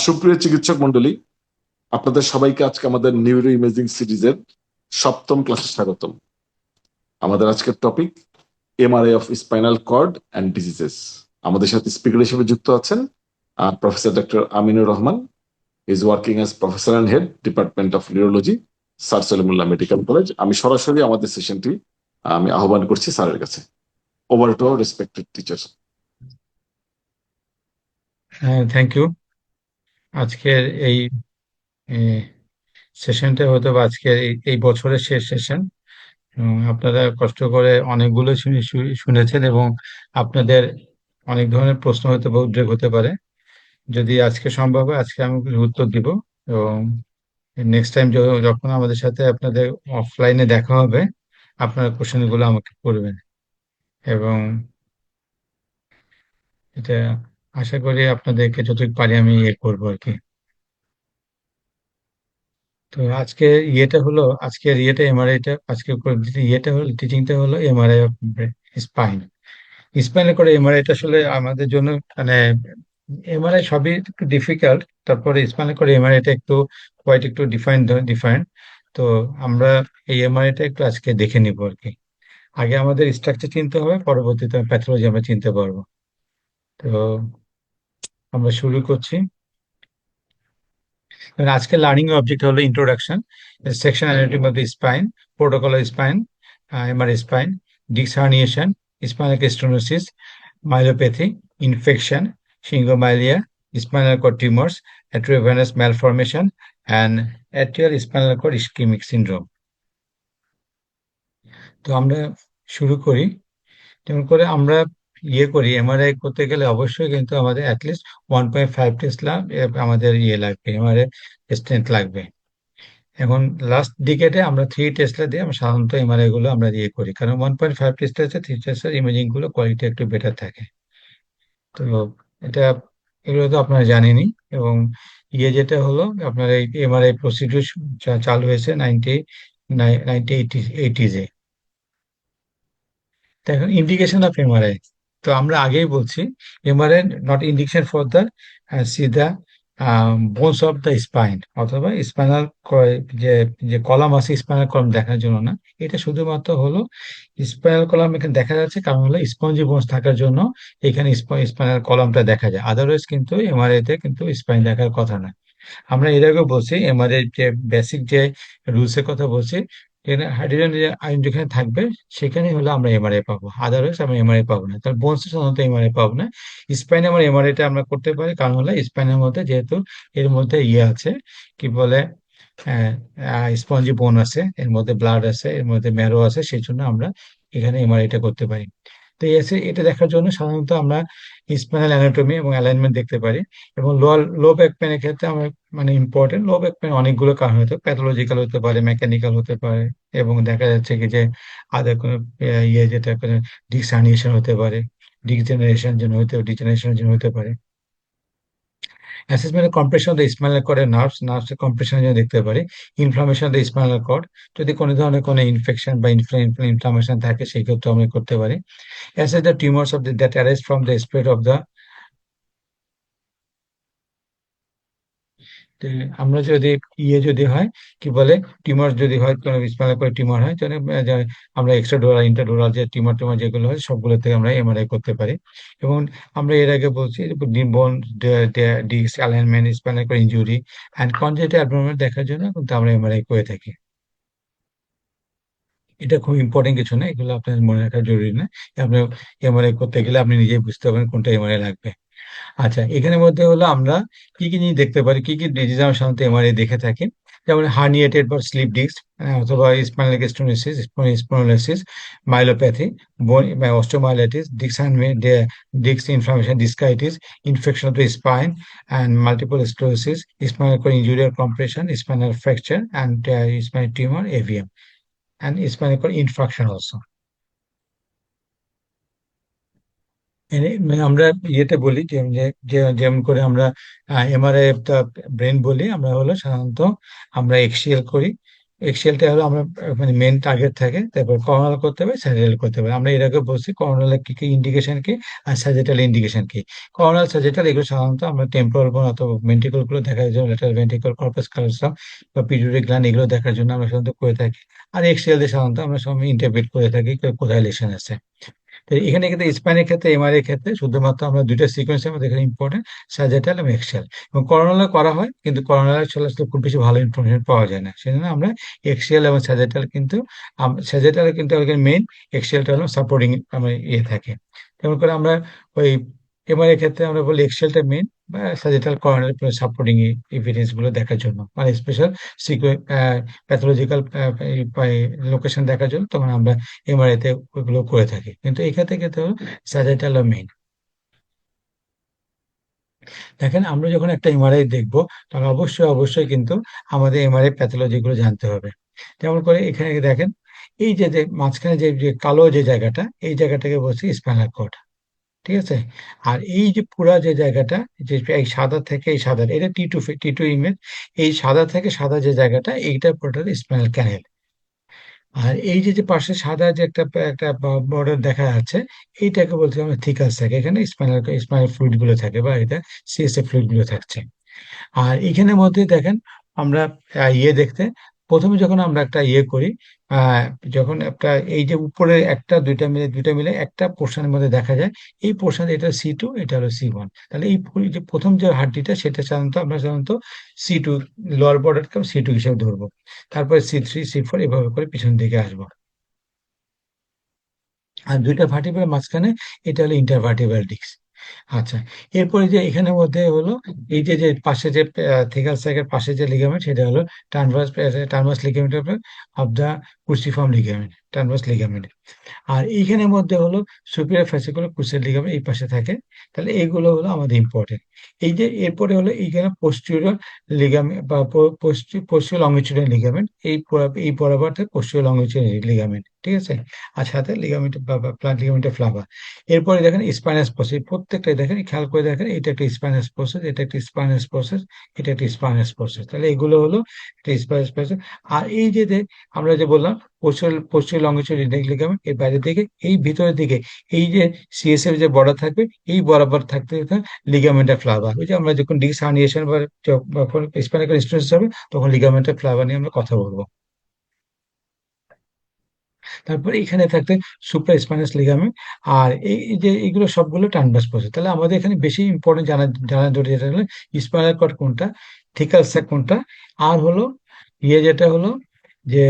সুপ্রিয় চিকিৎসক মন্ডলী, আপনাদের সবাইকে আজকে আমাদের নিউরো ইমেজিং সিরিজের সপ্তম ক্লাসে স্বাগতম। আমাদের আজকের topic MRI of spinal cord and diseases. আমাদের সাথে স্পিকার হিসেবে যুক্ত আছেন professor doctor Aminur Rahman. Is working as professor and head department of neurology, sir Salimullah medical college. আমি সরাসরি আমাদের সেশনটি আমি আহ্বান করছি স্যারের কাছে। Over to our respected teacher. হ্যাঁ, থ্যাংক ইউ। আজকের এই সেশনটা হয়তো বা আজকের এই বছরের শেষ সেশন। আপনারা কষ্ট করে অনেকগুলো শুনেছেন এবং আপনাদের অনেক ধরনের প্রশ্ন হয়তো বা উদ্রেক হতে পারে। যদি আজকে সম্ভব হয় আজকে আমি কিছু উত্তর দিব, এবং নেক্সট টাইম যখন আমাদের সাথে আপনাদের অফলাইনে দেখা হবে আপনারা কোশ্চেনগুলো আমাকে করবেন, এবং এটা আশা করি আপনাদেরকে যতটুকু পারি আমি ইয়ে করবো আর কি। তো আজকে আজকের এমআরআইটা ইয়েটা হলো টিচিংটা হলো এমআরআই অফ স্পাইন। স্পাইনের করে এমআরআইটা আসলে আমাদের জন্য মানে এমআরআই সবই একটু ডিফিকাল্ট, তারপরে স্পাইনের করে এমআরআইটা একটু ডিফাইন। তো আমরা এই এমআরআইটা একটু আজকে দেখে নিব আর কি। আগে আমাদের স্ট্রাকচার চিনতে হবে, পরবর্তীতে প্যাথোলজি আমরা চিনতে পারবো। তো আমরা শুরু করছি। And আজকে লার্নিং অবজেক্ট হলো introduction, section anatomy of the spine, protocol spine, MRI spine, disc herniation, spinal stenosis, myelopathy, infection, syringomyelia, spinal cord tumours, arteriovenous malformation and atrial spinal cord ischemic syndrome. তো আমরা শুরু করি। যেমন করে আমরা করি এমআরআই করতে গেলে অবশ্যই কিন্তু আমাদের অ্যাটলিস্ট 1.5 টেসলা আমাদের লাগবে, এমআরআই স্ট্রেন্থ লাগবে। এখন লাস্ট ডিকেটে আমরা 3 টেসলা দিয়ে আমরা সাধারণত এমআরআই গুলো আমরা করি, কারণ 1.5 টেসলা আছে, 3 টেসলার ইমেজিং গুলো কোয়ালিটি একটু বেটার থাকে। তো এটা এগুলো তো আপনারা জানেনই। এবং যেটা হলো আপনার এই এমআরআই প্রসিডিউর চালু হয়েছে 1980 দেখুন ইন্ডিকেশন অফ এমআরআই। তো আমরা আগেই বলছি MRI not indication for the সিধা বোনস অফ দ্য স্পাইন, অথবা স্পাইনাল যে যে কলাম আছে স্পাইনাল কলাম দেখার জন্য না। এটা শুধুমাত্র হলো স্পাইনাল কলাম এখানে দেখা যাচ্ছে কারণ হলো স্পঞ্জি বোনস থাকার জন্য এখানে স্পাইনাল কলামটা দেখা যায়, আদারওয়াইজ কিন্তু এমআরআই তে কিন্তু স্পাইন দেখার কথা না। আমরা এর আগেও বলছি এমআরআই যে বেসিক যে রুলস এর কথা বলছি, এখানে হাইড্রোজেন যে আয়ন যেখানে থাকবে সেখানে হলো আমরা এমআরআই পাবো, আদারওয়াইজ আমরা এমআরআই পাবো না। তাহলে বোনস সাধারণত এমআরআই পাবো না। স্পাইনে আমরা এমআরআইটা আমরা করতে পারি, কারণ হলো স্পাইনের মধ্যে যেহেতু এর মধ্যে আছে কি বলে স্পঞ্জি বোন আছে, এর মধ্যে ব্লাড আছে, এর মধ্যে ম্যারো আছে, সেই জন্য আমরা এখানে এমআরআইটা করতে পারি। তো এটা দেখার জন্য সাধারণত আমরা স্পাইনাল অ্যানাটমি এবং অ্যালাইনমেন্ট দেখতে পারি। এবং লো ব্যাক পেনের ক্ষেত্রে আমরা মানে ইম্পর্টেন্ট, লো ব্যাক পেন অনেকগুলো কারণ হতে প্যাথোলজিক্যাল হতে পারে, মেকানিক্যাল হতে পারে, এবং দেখা যাচ্ছে কি যে আদার কোনো যেটা ডিস্ক হার্নিয়েশন হতে পারে, ডিজেনারেশনের জন্য হতে পারে। Assessment compression of the spinal কর্ডের নার্ভস কম্প্রেশনের জন্য দেখতে পারি। Inflammation of the spinal cord, যদি কোনো ধরনের কোনো ইনফেকশন বা ইনফ্লামেশন থাকে সেই ক্ষেত্রে আমরা করতে পারি। Assess the tumours of that arise from the spread of the, তো আমরা যদি যদি হয় কি বলে টিউমার যদি হয়, কোনো স্পাইনাল কর্ডে টিউমার হয় তাহলে আমরা এক্সট্রাডোরাল ইন্টারডোরাল যে টিউমার যেগুলো হয় সবগুলো থেকে আমরা এমআরআই করতে পারি। এবং আমরা এর আগে বলছি bone disc alignment, spinal cord injury and congenital abnormal দেখার জন্য কিন্তু আমরা এমআরআই করে থাকি। এটা খুব ইম্পর্টেন্ট কিছু না, এগুলো আপনার মনে রাখা জরুরি না। আপনি এমআরআই করতে গেলে আপনি নিজেই বুঝতে পারবেন কোনটা এমআরআই লাগবে। আচ্ছা, এখানের মধ্যে হলো আমরা কি কি জিনিস দেখতে পারি, কি কি ডিজিজ আমরা সাধারণত এমআরআই দেখে থাকি। যেমন হার্নিয়েটেড বা স্লিপ ডিস্ক, অথবা spinal stenosis, spondylolysis, myelopathy, osteomyelitis, disc inflammation, discitis, infection of the spine and multiple sclerosis, spinal cord injury or compression, spinal fracture and spinal tumour, AVM and spinal cord infarction also. মানে আমরা বলি যেমন করে আমরা MRI brain বলি, আমরা হলো সাধারণত আমরা এক্সিএল করি, এক্সেলটা হলো আমরা মানে মেন টার্গেট থাকে, তারপর কর্নাল করতে হবে, স্যাজিটাল করতে হবে। আমরা এর আগে বলছি কর্নালের কি কি ইন্ডিকেশন কি আর স্যাজিটাল ইন্ডিকেশন কি। কর্নাল স্যাজিটাল এগুলো সাধারণত আমরা টেম্পোরাল বোন অথবা ভেন্ট্রিকল গুলো দেখার জন্য, ল্যাটারাল ভেন্ট্রিকল, কর্পাস ক্যালোসাম বা পিটুইটারি গ্ল্যান্ড এগুলো দেখার জন্য আমরা সাধারণত করে থাকি। আর এক্সেল দিয়ে সাধারণত আমরা সব ইন্টারপ্রেট করে থাকি কোথায় লেশন আছে। তো এখানে কিন্তু স্পাইনের ক্ষেত্রে, এমআরআই এর ক্ষেত্রে শুধুমাত্র আমরা দুইটা সিকোয়েন্সের মধ্যে এখানে ইম্পর্টেন্ট, স্যাজিটাল এবং এক্সিয়াল। এবং করোনালে করা হয়, কিন্তু করোনালে আসলে আসলে খুব বেশি ভালো ইনফরমেশন পাওয়া যায় না, সেজন্য আমরা এক্সিয়াল এবং স্যাজিটাল কিন্তু, স্যাজিটাল কিন্তু মেইন, এক্সিয়ালটা হলো সাপোর্টিং আমরা ইয়ে থাকে। যেমন করে আমরা ওই এমআরআই এর ক্ষেত্রে আমরা বলি এক্সিয়ালটা মেইন বা স্যাজিটাল করোনাল সাপোর্টিং এভিডেন্স গুলো দেখার জন্য, মানে স্পেশাল সিকুয়েন্স প্যাথোলজিক্যাল লোকেশন দেখার জন্য তখন আমরা এমআরআই তে ওইগুলো করে থাকি। কিন্তু এক্ষেত্রে ক্ষেত্রে হলো স্যাজিটাল মেইন। দেখেন আমরা যখন একটা এমআরআই দেখবো, তখন অবশ্যই অবশ্যই কিন্তু আমাদের এমআরআই প্যাথোলজি গুলো জানতে হবে। যেমন করে এখানে দেখেন, এই যে যে মাঝখানে যে যে কালো যে জায়গাটা, এই জায়গাটাকে বলছি স্পাইনাল কর্ড, ঠিক আছে। আর এই যে পুরা যে জায়গাটা, যে এই সাদা থেকে এই সাদা, এটা টি টু ইমেজ, এই সাদা থেকে সাদা যে জায়গাটা, এইটা পুরোটা স্পাইনাল ক্যানেল। আর এই যে যে পাশে সাদা যে একটা একটা বর্ডার দেখা যাচ্ছে, এইটাকে বলতে আমরা থিকাস থাকে, এখানে স্পাইনাল স্পাইনাল ফ্লুইড গুলো থাকে বা এটা সিএসএফ ফ্লুইড গুলো থাকছে। আর এখানের মধ্যে দেখেন আমরা ইয়ে দেখতে, প্রথমে যখন আমরা একটা ইয়ে করি, আহ যখন একটা এই যে উপরে একটা দুইটা মিলে একটা পোর্শনের মধ্যে দেখা যায়, এই পোর্শন, এটা C2, এটা হলো C1। তাহলে এই যে প্রথম যে হাড্ডিটা, সেটা সাধারণত C2, লোয়ার বর্ডারকে C2 হিসেবে ধরবো। তারপরে C3 C4 এভাবে করে পিছন দিকে আসবো। আর দুইটা ভার্টিব্রাল মাঝখানে, এটা হলো ইন্টারভার্টিব্রাল ডিস্ক। আচ্ছা, এরপরে যে এখানের মধ্যে হলো এই যে যে পাশে যে থিকাল স্যাকের পাশে যে লিগামেন্ট, সেটা হলো টার্মাস ligament of the cruciform ligament, টার্মাস লিগামেন্ট। আর এইখানের মধ্যে হলো সুপিরিয়র ফ্যাসিকুলার ক্রুসের লিগামেন্ট এই পাশে থাকে। তাহলে এইগুলো হলো আমাদের ইম্পর্টেন্ট। এই যে এরপরে হলো এইখানে পোস্টিরিয়র লিগামেন্ট বা পোস্টিরিয়র লংগিটিউডিনাল লিগামেন্ট, এই বরাবর থেকে পোস্টিরিয়র লংগিটিউডিনাল লিগামেন্ট, ঠিক আছে। আর সাথে লিগামেন্ট বা লিগামেন্ট ফ্লাভা। এরপরে দেখেন স্পাইনাস প্রসেস, প্রত্যেকটাই দেখেন, খেয়াল করে দেখেন, এটা একটা স্পাইনাস প্রসেস, এটা একটা স্পাইনাস প্রসেস, এটা একটা স্পাইনাস প্রসেস। তাহলে এগুলো হলো একটা স্পাইনাস প্রসেস। আর এই যে আমরা যে বললাম পোস্টেরিয়র লংগিটিউডিনাল লিগামেন্ট, এর বাইরের দিকে, এই ভিতরের দিকে, এই যে সিএসএফ যে বর্ডার থাকবে, এই বরাবর থাকতে লিগামেন্টা ফ্লাভা। ওই যে আমরা যখন ডিস্ক হার্নিয়েশন বা যখন স্পাইনাল কর্ড স্টিনোসিস হবে, তখন লিগামেন্টা ফ্লাভা নিয়ে আমরা কথা বলবো। তারপরে এখানে থাকতে সুপ্রা স্পাইনাস লিগামেন্ট। আর এই যে এগুলো সবগুলো টার্নাস প্রসেস। তাহলে আমাদের এখানে বেশি ইম্পর্টেন্ট জানা জানা দরকার যেটা হলো স্পাইনাল কর্ড কোনটা, থিকাল স্যাক কোনটা, আর হলো ইয়ে যেটা হলো যে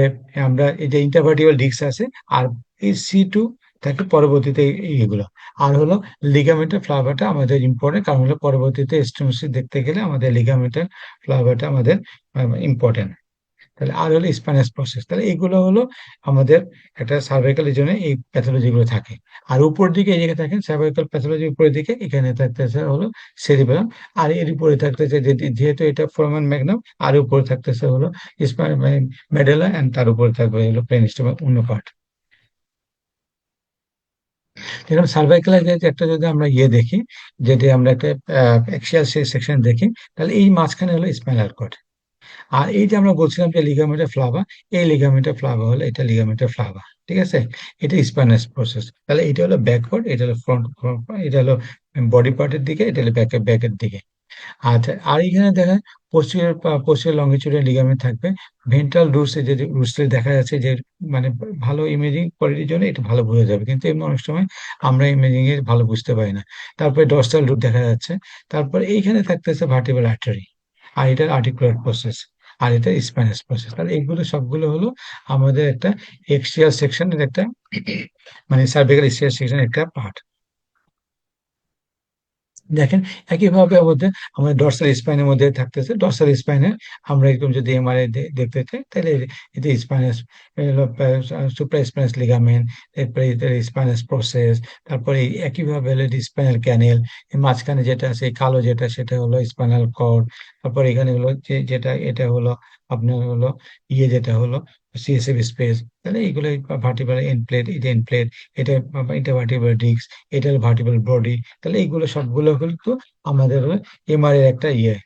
আমরা এই যে ইন্টারভার্টিবল ডিস্ক আছে, আর এই C2 থাকে পরবর্তীতে এইগুলো। আর হলো লিগামেন্টাল ফ্লাভাটা আমাদের ইম্পর্টেন্ট, কারণ হলো পরবর্তীতে স্টেনোসিস দেখতে গেলে আমাদের লিগামেন্টাল ফ্লাভাটা আমাদের ইম্পর্টেন্ট। তাহলে আর হলো স্পাইনাস প্রসেস। তাহলে এগুলো হলো আমাদের একটা সার্ভাইকাল জন্য এই প্যাথোলজি গুলো থাকে। আর উপর দিকে এই জায়গায় থাকেন সার্ভাইকাল প্যাথোলজি, উপরের দিকে এখানে থাকতেছে হলো সেরিবেলাম। আর এর উপরে থাকতেছে যেহেতু এটা ফোরামেন ম্যাগনাম, আর উপরে থাকতেছে হলো মেডেলা, এন্ড তার উপরে থাকবে হলো ব্রেনস্টেম অন্য পার্ট। এরকম সার্ভাইকাল একটা যদি আমরা ইয়ে দেখি, যেটি আমরা একটা অ্যাক্সিয়াল সেকশন দেখি, তাহলে এই মাঝখানে হলো স্পাইনাল কর্ড। আর এই যে আমরা বলছিলাম যে লিগামেন্টার ফ্লাভা, এই লিগামেন্টার ফ্লাভা হলো, এটা লিগামেন্টার ফ্লাভা, ঠিক আছে। এটা স্পাইনাস প্রসেস। তাহলে এটা হলো ব্যাকওয়ার্ড, এটা হলো ফ্রন্ট, এটা হলো বডি পার্টের দিকে, এটা হলো ব্যাকের দিকে। আচ্ছা, আর এখানে দেখেন পোস্টেরিয়র লংগিটিউডিনাল লিগামেন্ট থাকবে। ভেন্ট্রাল রুটস, যে রুটস দেখা যাচ্ছে যে, মানে ভালো ইমেজিং কোয়ালিটির জন্য এটা ভালো বোঝা যাবে, কিন্তু এমনি অনেক সময় আমরা ইমেজিং এ ভালো বুঝতে পারি না। তারপরে ডর্সাল রুট দেখা যাচ্ছে। তারপর এইখানে থাকতেছে ভার্টিব্রাল আর্টারি, আর এটা আর্টিকুলার প্রসেস, আর এটা স্পাইনাস প্রসেস। তাহলে এগুলো সবগুলো হলো আমাদের একটা এক্সিয়াল সেকশনের একটা মানে সার্ভিক্যাল এক্সিয়াল সেকশনের একটা পার্ট। দেখেন একইভাবে আমাদের আমাদের ডর্সাল স্পাইনের মধ্যে থাকতেছে, ডর্সাল স্পাইনে আমরা এরকম যদি এমআরআই দেখতে চাই, তাহলে এটা স্পাইনাস, সুপ্রা স্পাইনাস লিগামেন্ট, এরপরে স্পাইনাস প্রসেস, তারপরে একইভাবে হলো স্পাইনাল ক্যানেল, মাঝখানে যেটা আছে এই কালো যেটা, সেটা হলো স্পাইনাল কর্ড। তারপর এখানে হলো যেটা এটা হলো আপনার হলো ইয়ে যেটা হলো সিএসএফ স্পেস। তাহলে এইগুলো ভার্টিব্রাল এন্ড প্লেট, এটা এন্ড প্লেট, এটা ইন্টারভার্টিব্রাল ডিস্ক, এটা ভার্টিব্রাল বডি। তাহলে এইগুলো সবগুলো কিন্তু আমাদের এমআর এর একটা ইয়ে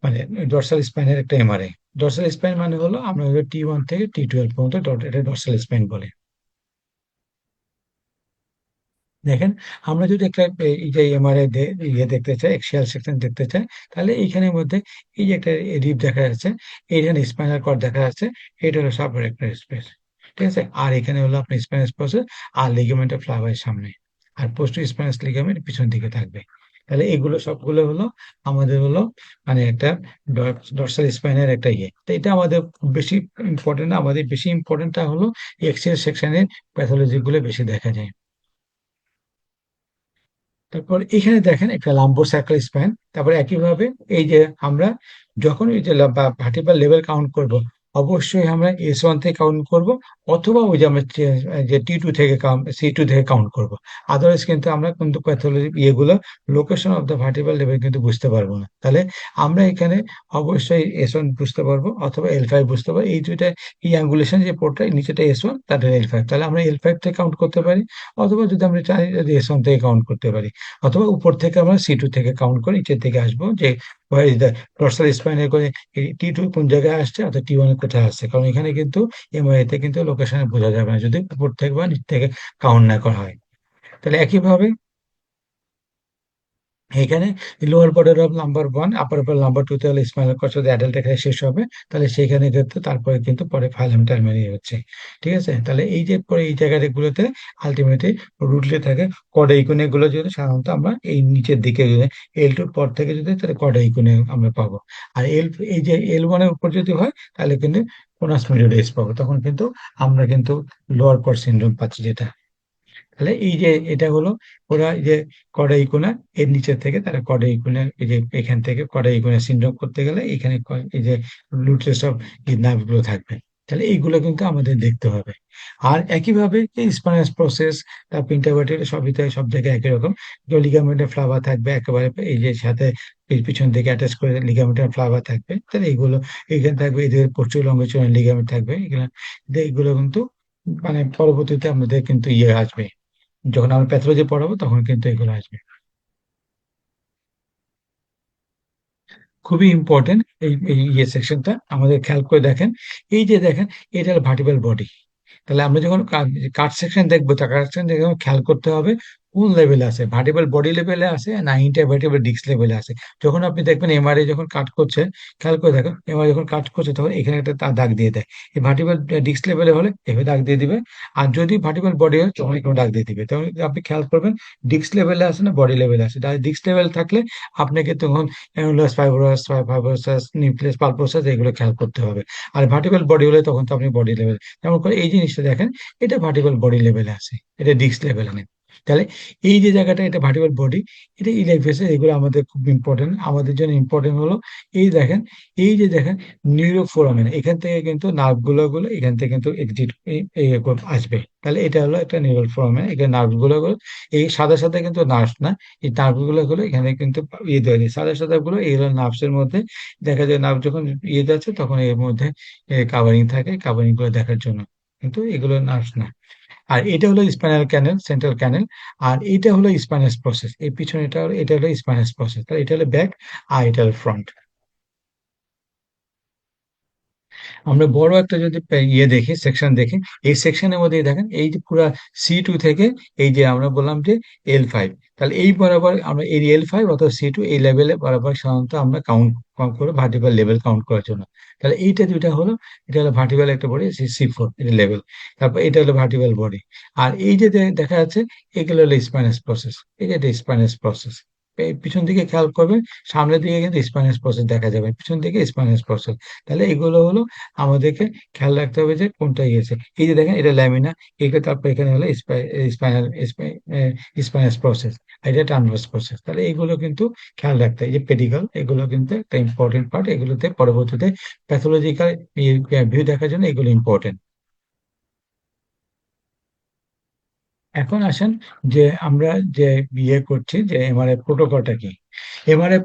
মানে ডর্সাল স্পাইনের একটা এমআরআই। ডর্সাল স্পাইন মানে হলো আমরা T1 থেকে T12 পর্যন্ত এটা ডর্সাল স্পাইন বলে। দেখেন, আমরা যদি একটা এই যে এমআরআই ইয়ে দেখতে চাই, এক্সিয়াল সেকশন দেখতে চাই, তাহলে এইখানের মধ্যে এই যে একটা রিব দেখা যাচ্ছে, এইখানে স্পাইনাল কর্ড দেখা যাচ্ছে, এটা হলো সাবরেক্টার স্পেস। ঠিক আছে, আর এখানে হলো আপনার স্পাইনাস প্রসেস আর লিগামেন্টাল ফ্লাভারের সামনে, আর পোস্ট স্পাইনাস লিগামেন্ট পিছন দিকে থাকবে। তাহলে এগুলো সবগুলো হলো আমাদের হলো মানে একটা ডর্সাল স্পাইনের একটা ইয়ে। তো এটা আমাদের খুব বেশি ইম্পর্টেন্ট না, আমাদের বেশি ইম্পর্টেন্টটা হলো এক্সিয়াল সেকশনের প্যাথোলজি গুলো বেশি দেখা যায়। তারপর এখানে দেখেন একটা লাম্বোসার্কাল স্পাইন। তারপর একইভাবে এই যে আমরা যখন এই যে ভার্টিব্রাল লেভেল কাউন্ট করব, অবশ্যই আমরা S1 থেকে কাউন্ট করব, অথবা ওই যে আমরা যে T2 থেকে C2 থেকে কাউন্ট করব। আদারওয়াইজ কিন্তু আমরা কিন্তু প্যাথোলজি ইয়েগুলো location of the vertebral level কিন্তু বুঝতে পারবো না। তাহলে আমরা এখানে অবশ্যই S1 বুঝতে পারবো অথবা L5 বুঝতে পারবো। এই দুইটা এই অ্যাঙ্গুলেশন যে পোর্টটা নিচেটা S1, তারপরে L5, তাহলে আমরা L5 থেকে কাউন্ট করতে পারি, অথবা যদি আমরা চাই যদি S1 থেকে কাউন্ট করতে পারি, অথবা উপর থেকে আমরা C2 থেকে কাউন্ট করে নিচের দিকে আসবো যে ডর্সাল স্পাইনের করে T2 কোন জায়গায় আসছে অর্থাৎ T1 কোথায় আসছে, কারণ এখানে কিন্তু এমআরআই তে কিন্তু লোকেশনে বোঝা যাবে না যদি উপর থেকে বা নিচ থেকে কাউন্ট না করা হয়। তাহলে একইভাবে এখানে lower border of number 1, upper border number 2 তে হলে স্পাইনাল কর্ড যদি অ্যাডাল্ট এখানে শেষ হবে, তাহলে সেখানে কিন্তু তারপরে কিন্তু পরে ফাইলাম টার্মিনালি হচ্ছে। ঠিক আছে, তাহলে এই যে পরে এই জায়গাগুলোতে আলটিমেটলি রুটলি থাকে। কড ইকুনে গুলো যদি সাধারণত আমরা এই নিচের দিকে L2 পর থেকে যদি, তাহলে কড ইকুনে আমরা পাবো। আর এই যে L1 এর উপর যদি হয়, তাহলে কিন্তু কোনাস মেডিওরিস পাবো, তখন কিন্তু আমরা কিন্তু লোয়ার কড সিনড্রোম পাচ্ছি যেটা। তাহলে এই যে এটা হলো ওরা এই যে কডাইকুনা, এর নিচে থেকে তারা কডাইকুনা, এই যে এখান থেকে কডাইকুনা সিনড্রোম করতে গেলে এখানে এই যে লুটেস অফ এই নার্ভ গুলো থাকবে। তাহলে এইগুলো কিন্তু আমাদের দেখতে হবে। আর একইভাবে এই স্পাইনাস প্রসেস, তারপর ইন্টারভার্টেব্রাল সবই তাই, সব জায়গায় একই রকম। লিগামেন্টাল ফ্লাভা থাকবে একেবারে এই যে সাথে পিছন থেকে অ্যাটাচ করে লিগামেন্টাল ফ্লাভা থাকবে, তাহলে এইগুলো এখানে থাকবে, এদের প্রচুর লম্বাচুরান লিগামেন্ট থাকবে এগুলো। এইগুলো কিন্তু মানে পরবর্তীতে আমাদের কিন্তু ইয়ে আসবে, যখন আমরা প্যাথোলজি পড়াবো তখন কিন্তু এগুলো আসবে। খুবই ইম্পর্টেন্ট এই এই ইয়ে সেকশনটা আমাদের খেয়াল করে দেখেন। এই যে দেখেন, এটা হলো ভার্টিব্রাল বডি। তাহলে আমরা যখন কাট সেকশন দেখবো, তা কাট সেকশন দেখে আমার খেয়াল করতে হবে কোন লেভেলে আছে, ভার্টিব্রাল বডি লেভেলে আছে না ইন্টারভার্টিব্রাল ডিস্ক লেভেলে আছে। যখন আপনি দেখবেন এমআরআই যখন কাট করছে, খেয়াল করে দেখো এমআরআই যখন কাট করছে তখন এখানে একটা দাগ দিয়ে দেয়। এই ভার্টিব্রাল ডিস্ক লেভেলে হলে এভাবে দাগ দিয়ে দিবে, আর যদি ভার্টিব্রাল বডি হয় তখন এখানে দাগ দিয়ে দিবে। তখন আপনি খেয়াল করবেন ডিস্ক লেভেলে আছে না বডি লেভেলে আছে। ডিস্ক লেভেল থাকলে আপনাকে তখন অ্যানুলাস ফাইব্রোসাস নিউক্লিয়াস পালপোসাস এগুলো খেয়াল করতে হবে। আর ভার্টিব্রাল বডি হলে তখন তো আপনি বডি লেভেল, যেমন করে এই জিনিসটা দেখেন, এটা ভার্টিক্যাল বডি লেভেলে আছে, এটা ডিস্ক লেভেলে নেই। তাহলে এই যে জায়গাটা এটা ভার্টিক্যাল বডি, এটা ইলেকট্রিসিটি, এগুলো আমাদের খুব ইম্পর্টেন্ট, আমাদের জন্য ইম্পর্টেন্ট হলো এই দেখেন, এই যে দেখেন নিউরোফোরামেন, এখান থেকে কিন্তু নার্ভ গুলো এখান থেকে কিন্তু এক্সিট আসবে। তাহলে এটা হলো একটা নিউরাল ফোরামেন, এখানে নার্ভ গুলো এই সাদা সাদা কিন্তু নার্ভ না, এই নার্ভ গুলো এখানে কিন্তু ইয়ে দেওয়া যায়, সাদা সাদা গুলো এইগুলো নার্ভস এর মধ্যে দেখা যায়। নার্ভ যখন ইয়ে যাচ্ছে তখন এর মধ্যে কাভারিং থাকে, কাভারিং গুলো দেখার জন্য, কিন্তু এগুলো নার্ভস না। আর এটা হলো স্পাইনাল ক্যানেল, সেন্ট্রাল ক্যানেল। আর এটা হলো স্পাইনাস প্রসেস, এই পিছনে এটা হলো স্পাইনাস প্রসেস। তাহলে এটা হলো ব্যাক, আর এটা হলো ফ্রন্ট। আমরা বড় একটা যদি ইয়ে দেখি, সেকশন দেখি, এই সেকশনের মধ্যে দেখেন এই যে পুরা C2 থেকে এই যে আমরা বললাম যে L5, তাহলে এই বরাবর আমরা এই L5 অথবা C2 এই লেভেলে বরাবর সাধারণত আমরা কাউন্ট করে ভার্টিক্যাল লেভেল কাউন্ট করার জন্য। তাহলে এইটা দুইটা হলো, এটা হলো ভার্টিক্যাল একটা বডি C4 এটা লেভেল, তারপর এটা হলো ভার্টিক্যাল বডি। আর এই যে দেখা যাচ্ছে এগুলো হলো স্পাইনাস প্রসেস, এই যে স্পাইনাস প্রসেস। পিছন দিকে খেয়াল করবেন, সামনের দিকে কিন্তু স্পাইনাস প্রসেস দেখা যাবে, পিছন দিকে স্পাইনাস প্রসেস। তাহলে এগুলো হলো আমাদেরকে খেয়াল রাখতে হবে যে কোনটা গিয়েছে। এই যে দেখেন এটা ল্যামিনা, একে তারপর এখানে হলো স্পাইনাল স্পাইনাস প্রসেস, এটা ট্রান্সভার্স প্রসেস। তাহলে এইগুলো কিন্তু খেয়াল রাখতে হয়। এই যে পেডিকল, এগুলো কিন্তু একটা ইম্পর্টেন্ট পার্ট, এগুলোতে পরবর্তীতে প্যাথোলজিক্যাল ভিউ দেখার জন্য এগুলো ইম্পর্টেন্ট। এখন আসেন যে আমরা যে করছি যে এমআরআই প্রোটোকলটা কি। এমআরআই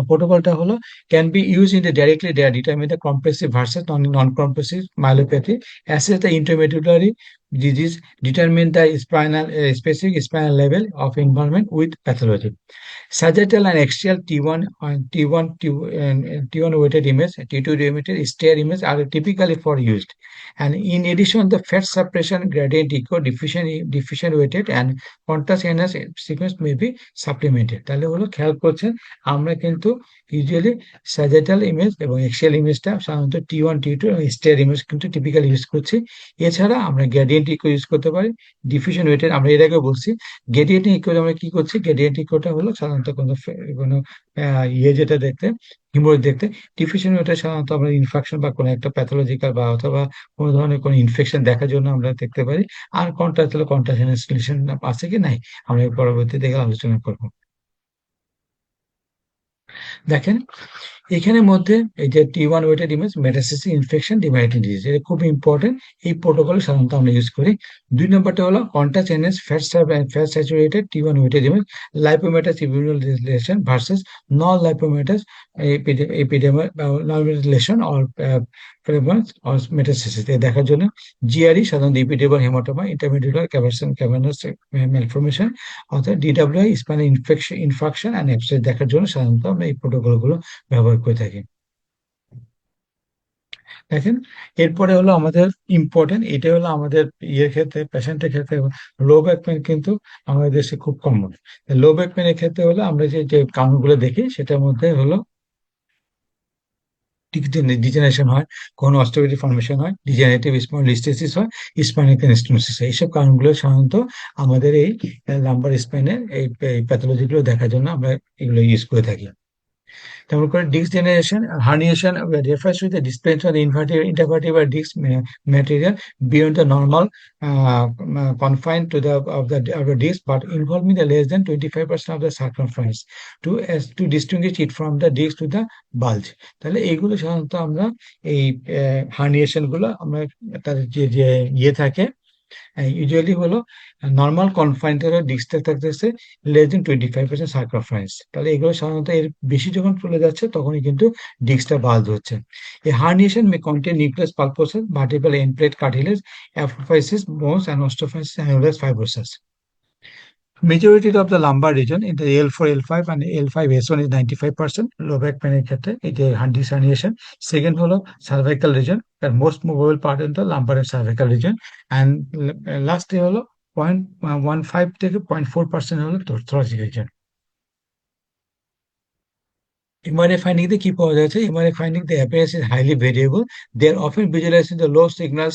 প্রোটোকলটা হলো can be use in the directly determine the compressive versus non compressive myelopathy, assess the intermedullary disease, determine the specific spinal level of involvement with pathology. Sagittal and axial T1 and T1 weighted image, T2 weighted stair image are typically for used. And in addition, the fat suppression gradient echo diffusion weighted and contrast enhanced sequence may be supplemented. তাহলে হলো খেয়াল করছেন আমরা কিন্তু usually স্যাজেটাল image এবং axial ইমেজটা সাধারণত T1 T2 এবং স্টেয়ার ইমেজ কিন্তু টিপিক্যালি ইউজ করছি। এছাড়া আমরা গ্রেডিয়েন্ট ইকো ইউজ করতে পারি, ডিফিউশন ওয়েটেড আমরা এর আগে বলছি। গ্রেডিয়েন্ট ইকো আমরা কি করছি, গ্রেডিয়েন্ট ইকোটা হলো সাধারণত কোনো যেটা দেখতে হিমোরেজ দেখতে, ডিফিউশন ওয়েটেড সাধারণত আমরা ইনফেকশন বা কোনো একটা প্যাথোলজিক্যাল বা অথবা কোনো ধরনের কোনো ইনফেকশন দেখার জন্য আমরা দেখতে পারি। আর কন্ট্রাস্ট হলো কন্ট্রাস্টেশন আছে কি নাই আমরা পরবর্তীতে দেখে আলোচনা করবো। দেখেন এখানের মধ্যে এই যে T1 weighted image metastasis infection demyelinating disease, এটা খুব ইম্পর্টেন্ট। এই প্রোটোকল সাধারণত আমরা ইউজ করি। 2 নম্বরটা হলো contact enhanced fat saturated T1 weighted image lipomatous ইমিউনোলেশন ভার্সেস নন লাইপোমেটাস এপিডেমিলেশন অর প্রেভালেন্স অর মেটাসিস দেখার জন্য। জিআরই সাধারণত epidural haematoma intramedullary cavernous malformation অর্থাৎ DWI spinal infection and abscess দেখার জন্য সাধারণত আমরা এই প্রোটোকলগুলো ব্যবহার করে থাকি। দেখেন এরপরে হলো আমাদের ইম্পর্টেন্ট, এটা হলো আমাদের ইয়ের ক্ষেত্রে পেশেন্টের ক্ষেত্রে লো ব্যাক পেন কিন্তু আমাদের দেশে খুব কমন। লো ব্যাক পেনের ক্ষেত্রে হলো আমরা যে যে কারণগুলো দেখি সেটার মধ্যে হলো ডিজেনারেশন হয়, কোনো অস্টিওপেথিক ফর্মেশন হয়, ডিজেনারেটিভ স্পন্ডিলোলিস্থেসিস হয়, স্পাইনাল স্টেনোসিস হয়। এইসব কারণগুলো সাধারণত আমাদের এই লাম্বার স্পাইনের এই প্যাথোলজিগুলো দেখার জন্য আমরা এগুলো ইউজ করে থাকি। তেমন করে disc generation herniation refers to the displacement of the intervertebral disc material beyond the normal confine of the disc, but involving the less than 25% of the circumference to distinguish it from the disc to the bulge. তাহলে এইগুলো সাধারণত আমরা এই herniation গুলো আমরা তাদের যে যে ইয়ে থাকে ইউজুয়ালি হলো নর্মাল কনফাইন্ডের ডিস্কটা থাকতেছে লেস দেন 25% সার্কামফারেন্স। তাহলে এগুলো সাধারণত এর বেশি যখন চলে যাচ্ছে তখনই কিন্তু ডিস্কটা বাল্জ হচ্ছে। এই herniation may contain nucleus pulposus, vertebral end plate cartilage, apophysis, bones and osteophytes, annular fibrosus. Majority of the lumbar region in the L4, L5 and L5 S1 is 95%. Low back pain এর ক্ষেত্রে এই যে disc herniation. Second হলো cervical region, the most movable part in the lumbar and cervical region. And last হলো 0.15 থেকে 0.4% হলো thoracic region. MRI finding the key যাচ্ছে MRI finding the appearance is highly variable. They are often visualized in the low signal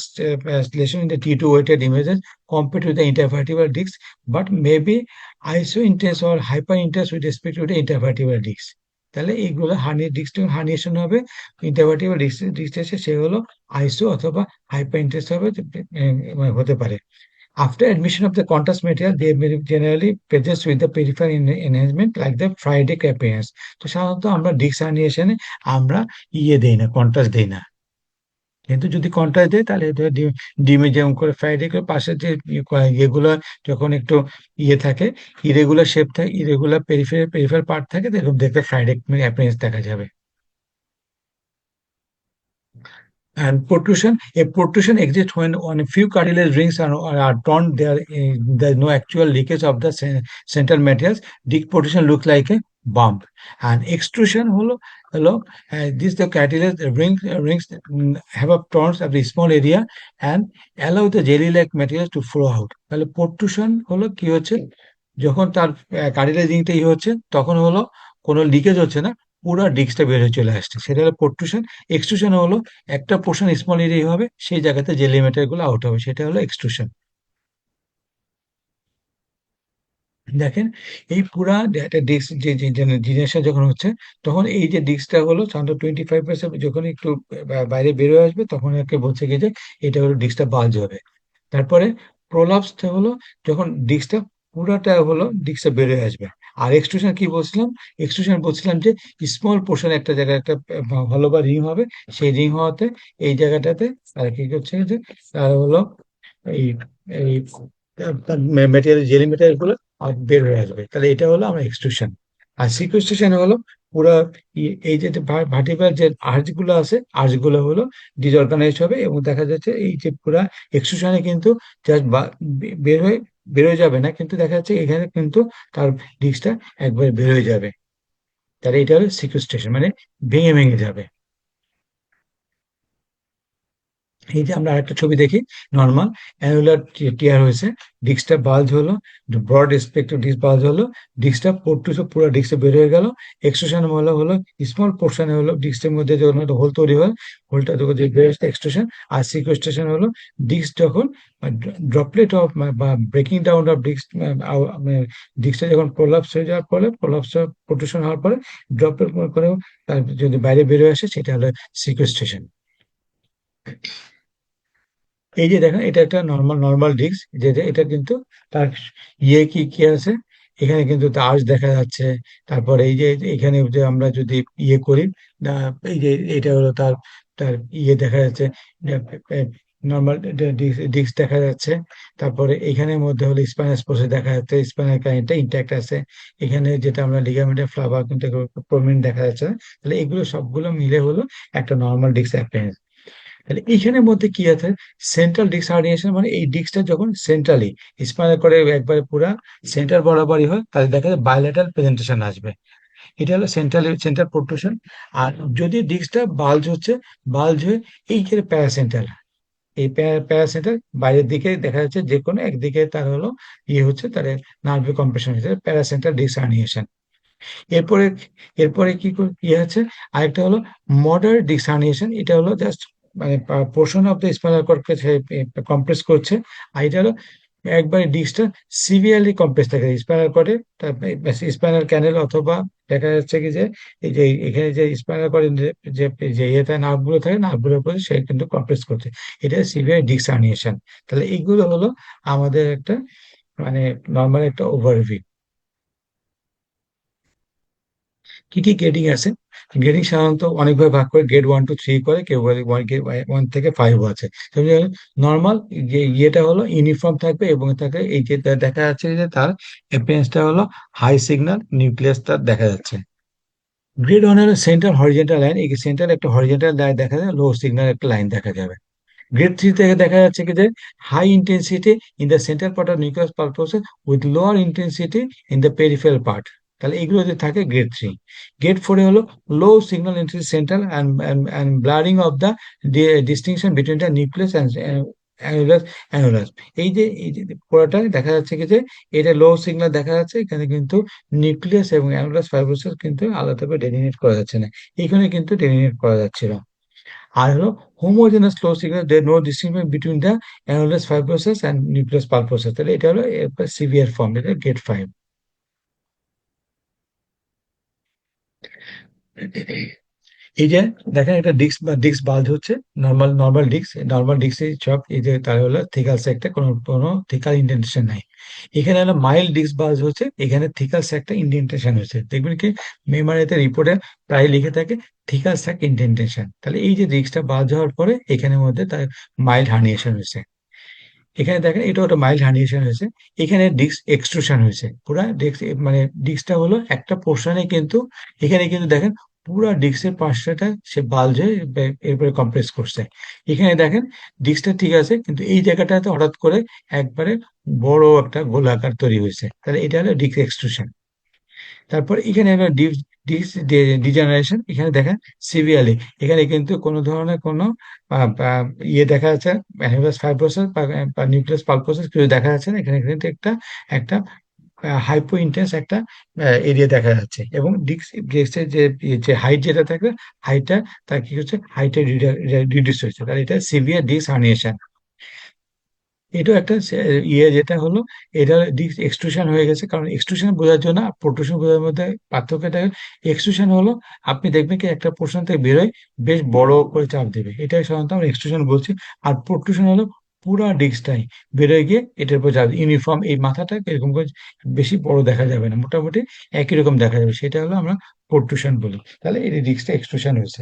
oscillation in the T2 weighted images compared to the intervertebral discs, but may be iso-intense or hyper-intense with respect to the intervertebral discs. তাহলে এইগুলো herniation হবে, intervertebral disk সে হলো আইসো অথবা hyper intense হবে হতে পারে। After admission of the contrast material, they may generally present with the peripheral enhancement like the Friday appearance. তো সাধারণত আমরা ডিস্ক হার্নিয়েশনে আমরা দেই না, কন্ট্রাস্ট দেই না। কিন্তু যদি কন্ট্রাস্ট দেয় তাহলে ডিমে যেমন করে ফ্রাইডে করে পাশে যে ইয়েগুলো যখন একটু থাকে ইরেগুলার শেপ থাকে, ইরেগুলার পেরিফেরাল পার্ট থাকে, এরকম দেখতে ফ্রাইডে অ্যাপিয়ারেন্স দেখা যাবে। And a protrusion exists when on a few cartilage rings are torn. There is no actual leakage of the central materials. This protrusion looks like a bump. And extrusion holo this the cartilage rings have a turns of the small area and allow the jelly-like materials to flow out. তাহলে protrusion হলো কি হচ্ছে, যখন তার cartilage রিংটা হচ্ছে তখন হলো কোনো লিকেজ হচ্ছে না, পুরো ডিস্কটা বের হয়ে চলে আসছে, সেটা হলো প্রোট্রুশন। এক্সট্রুশন হলো একটা পোর্শন স্মল এরিয়া হবে, সেই জায়গাতে জেলি ম্যাটার গুলো আউট হবে, সেটা হলো এক্সট্রুশন। দেখেন এই পুরা একটা ডিস্ক যে জেনারেশন যখন হচ্ছে তখন এই যে ডিস্কটা হলো সাধারণত 25% যখন একটু বাইরে বের হয়ে আসবে তখন একে বলছে কি যে এটা হলো ডিস্কটা বাল্জ হবে। তারপরে প্রোলাপসটা হলো যখন ডিস্কটা পুরাটা হলো ডিস্কটা বের হয়ে আসবে। আর এক্সট্রুশন কি বলছিলাম, এক্সট্রুশন বলছিলাম যে স্মল পোর্শন একটা জায়গায় একটা হলো বা রিং হবে, সেই রিং হওয়াতে এই জায়গাটাতে আর কি করছে যে হলো এই এই মেটেরিয়াল জেলি মেটেরিয়াল গুলো বের হয়ে আসবে, তাহলে এটা হলো আমার এক্সট্রুশন। আর সিকোয়েস্টেশন হলো পুরো এই যে ভার্টিব্রাল যে আর্চ গুলো আছে, আর্চ গুলো হলো ডিসঅর্গানাইজ হবে, এবং দেখা যাচ্ছে এই যে পুরা এক্সট্রুশনে কিন্তু জাস্ট বের হয়ে বেরোয় যাবে না, কিন্তু দেখা যাচ্ছে এখানে কিন্তু তার ডিস্কটা একবার বের হয়ে যাবে। তাহলে এটা হলো সিকোয়েস্টেশন, মানে ভেঙে ভেঙে যাবে। এই যে আমরা আরেকটা ছবি দেখি, নর্মাল অ্যানুলার টিয়ার হয়েছে, ডিস্কটা বাল্জ হলো, ব্রড স্পেক্ট্রাল ডিস্ক বাল্জ হলো, ডিস্কটা পুরো ডিস্কটা বের হয়ে গেল। এক্সট্রুশন হলো স্মল পোর্শনে হলো ডিস্কের মধ্যে যখন একটা হোল তৈরি হয়, হোলটা যখন যে বের হচ্ছে এক্সট্রুশন। আর সিকোয়েস্ট্রেশন হলো ডিস্ক যখন ড্রপলেট অফ বা ব্রেকিং ডাউন অফ ডিস্ক, ডিস্কটা যখন প্রলাপস হয়ে যাওয়ার পরে, প্রলাপস প্রোট্রুশন হওয়ার পরে ড্রপলেট করে তার যদি বাইরে বের হয়ে আসে, সেটা হলো সিকোয়েস্ট্রেশন। এই যে দেখেন, এটা একটা নর্মাল ডিস্ক, যে এটা কিন্তু তার কি কি আছে, এখানে কিন্তু তার আর্চ দেখা যাচ্ছে। তারপরে এই যে এখানে যে আমরা যদি করি, এই যে এটা হলো তার তার দেখা যাচ্ছে, নর্মাল ডিস্ক দেখা যাচ্ছে। তারপরে এখানের মধ্যে হলো স্পাইনাস প্রসেস দেখা যাচ্ছে, স্পাইনাল কানেক্টটা ইন্ট্যাক্ট আছে। এখানে যেটা আমরা লিগামেন্টের ফ্লাভার কিন্তু প্রমিনেন্ট দেখা যাচ্ছে। তাহলে এগুলো সবগুলো মিলে হলো একটা নর্মাল ডিস্ক অ্যাপিয়ারেন্স। তাহলে এইখানের মধ্যে কি আছে, সেন্ট্রাল ডিস্ক হার্নিয়েশন, মানে এই ডিস্কটা যখন সেন্ট্রালি স্পাইনাল করে একবারে পুরা সেন্টার বরাবরই হয়, তাহলে দেখা যায় বায়োলেটারাল প্রেজেন্টেশন আসবে। এটা হলো সেন্ট্রাল প্রোট্রুশন। আর যদি ডিস্কটা বাল্জ হচ্ছে, বাল্জ হয়ে এই যে প্যারাসেন্টাল, এই প্যারাসেন্টাল বাইরের দিকে দেখা যাচ্ছে, যে কোনো একদিকে তার হলো হচ্ছে, তার নার্ভে কম্প্রেশন হচ্ছে, প্যারাসেন্টাল ডিস্ক হার্নিয়েশন। এরপরে এরপরে কি আছে, আরেকটা হলো মডারেট ডিস্ক হার্নিয়েশন। এটা হলো জাস্ট মানে পোর্শন অফ দ্য স্পাইনাল কর্ডকে কম্প্রেস করছে। আর এটা হলো একবারে ডিস্কটা সিভিয়ারলি কম্প্রেস থাকে স্পাইনাল কর্ডে, স্পাইনাল ক্যানেল, অথবা দেখা যাচ্ছে কি যে এই যে এখানে যে স্পাইনাল কর্ডে যে যে ইয়েতে নার্ভ গুলো থাকে, নার্ভ গুলোর উপরে সে কিন্তু কম্প্রেস করছে। এটা সিভিয়ার ডিস্ক হার্নিয়েশন। তাহলে এইগুলো হলো আমাদের একটা মানে নর্মাল একটা ওভারভিউ। কি কি গ্রেডিং আছে? গ্রেডিং সাধারণত অনেকভাবে ভাগ করে, গ্রেড 1 to 3 করে, কেউ বলে 1 থেকে 5 আছে। নর্মাল যে হলো ইউনিফর্ম থাকবে, এবং তাকে এই যে দেখা যাচ্ছে যে তার অ্যাপিয়ারেন্সটা হলো হাই সিগন্যাল নিউক্লিয়াস তার দেখা যাচ্ছে। গ্রেড 1 হলো সেন্ট্রাল হরিজেন্টাল লাইন, এই সেন্ট্রাল একটা হরিজেন্টাল লাইন দেখা যায়, লো সিগন্যাল একটা লাইন দেখা যাবে। গ্রেড 3 থেকে দেখা যাচ্ছে কি যে high intensity in the central part of nucleus pulposus with lower intensity in the peripheral part. তাহলে এগুলো যদি থাকে গ্রেড 3। গ্রেড 4 হলো low signal into central and blurring of the distinction between the nucleus and annulus annulus. এই যে পুরোটা দেখা যাচ্ছে কি যে এটা লো সিগন্যাল দেখা যাচ্ছে, এখানে কিন্তু নিউক্লিয়াস এবং অ্যানুলাস ফাইব্রোসিস কিন্তু আলাদাভাবে ডেলিনেট করা যাচ্ছে না, এখানে কিন্তু ডেলিনেট করা যাচ্ছিল। আর হলো homogenous close signal, there no distinction between the annulus fibrosus and nucleus pulposus. তাহলে এটা হলো সিভিয়ার ফর্ম, এটা গ্রেড 5। এই যে দেখেন, এটা ডিস্ক বাল্জ হচ্ছে, নর্মাল ডিস্ক সব, এই যে তার হলো থিকাল একটা কোনো থিকাল ইন্ডেন্টেশন নাই। এখানে হলো মাইল্ড ডিস্ক বাল্জ হচ্ছে, এখানে থিকাল একটা ইন্ডেন্টেশন হচ্ছে। দেখবেন কি মেমারিতে রিপোর্টে প্রায় লিখে থাকে থিকাল স্যাক ইন্ডেন্টেশন। তাহলে এই যে ডিস্কটা বাল্জ হওয়ার পরে এখানের মধ্যে তার মাইল্ড হার্নিয়েশন হয়েছে। এখানে দেখেন এটা একটা মাইল্ড হার্নিয়েশন হয়েছে। এখানে ডিস্ক এক্সট্রুশন হয়েছে, পুরা ডিস্ক, মানে ডিস্কটা হলো একটা পোর্শনে কিন্তু, এখানে কিন্তু দেখেন পুরা ডিস্কের পাঁচটা সে বাল্জ হয়ে এরপরে কম্প্রেস করছে। এখানে দেখেন ডিস্কটা ঠিক আছে, কিন্তু এই জায়গাটাতে হঠাৎ করে একবারে বড় একটা গোলাকার তৈরি হয়েছে, তাহলে এটা হলো ডিস্ক এক্সট্রুশন। তারপর এখানে একটা ডিজেনারেশন, এখানে দেখেন সিভিয়ারলি, এখানে কিন্তু কোনো ধরনের কোনো দেখা যাচ্ছে অ্যানিভাস ফাইব্রোসিস বা নিউক্লিয়াস পালপোসিস কিছু দেখা যাচ্ছে না, এখানে কিন্তু একটা একটা হাইপো ইন্টেন্স একটা এরিয়া দেখা যাচ্ছে। এবং ডিস্কের যে হাইট যেটা থাকে, হাইটটা তার কি হচ্ছে, হাইটে রিডিউস হয়েছে, তাহলে এটা সিভিয়ার ডিস্ক হার্নিয়েশন। এটাও একটা যেটা হলো, এটা ডিস্ক এক্সট্রুশন হয়ে গেছে। কারণ এক্সট্রুশন বোঝার জন্য প্রোট্রুশন বোঝার মধ্যে পার্থক্যটা, এক্সট্রুশন হলো আপনি দেখবেন কি একটা পোর্শন থেকে বেরোয় বেশ বড় করে চাপ দেবে, এটাই সাধারণত আমরা এক্সট্রুশন বলছি। আর প্রোট্রুশন হলো পুরা ডিস্কটাই বেরোয় গিয়ে এটার উপর চাপ, ইউনিফর্ম এই মাথাটা এরকম করে বেশি বড় দেখা যাবে না, মোটামুটি একই রকম দেখা যাবে, সেটা হলো আমরা প্রোট্রুশন বলি। তাহলে এই ডিস্কটা এক্সট্রুশন হয়েছে।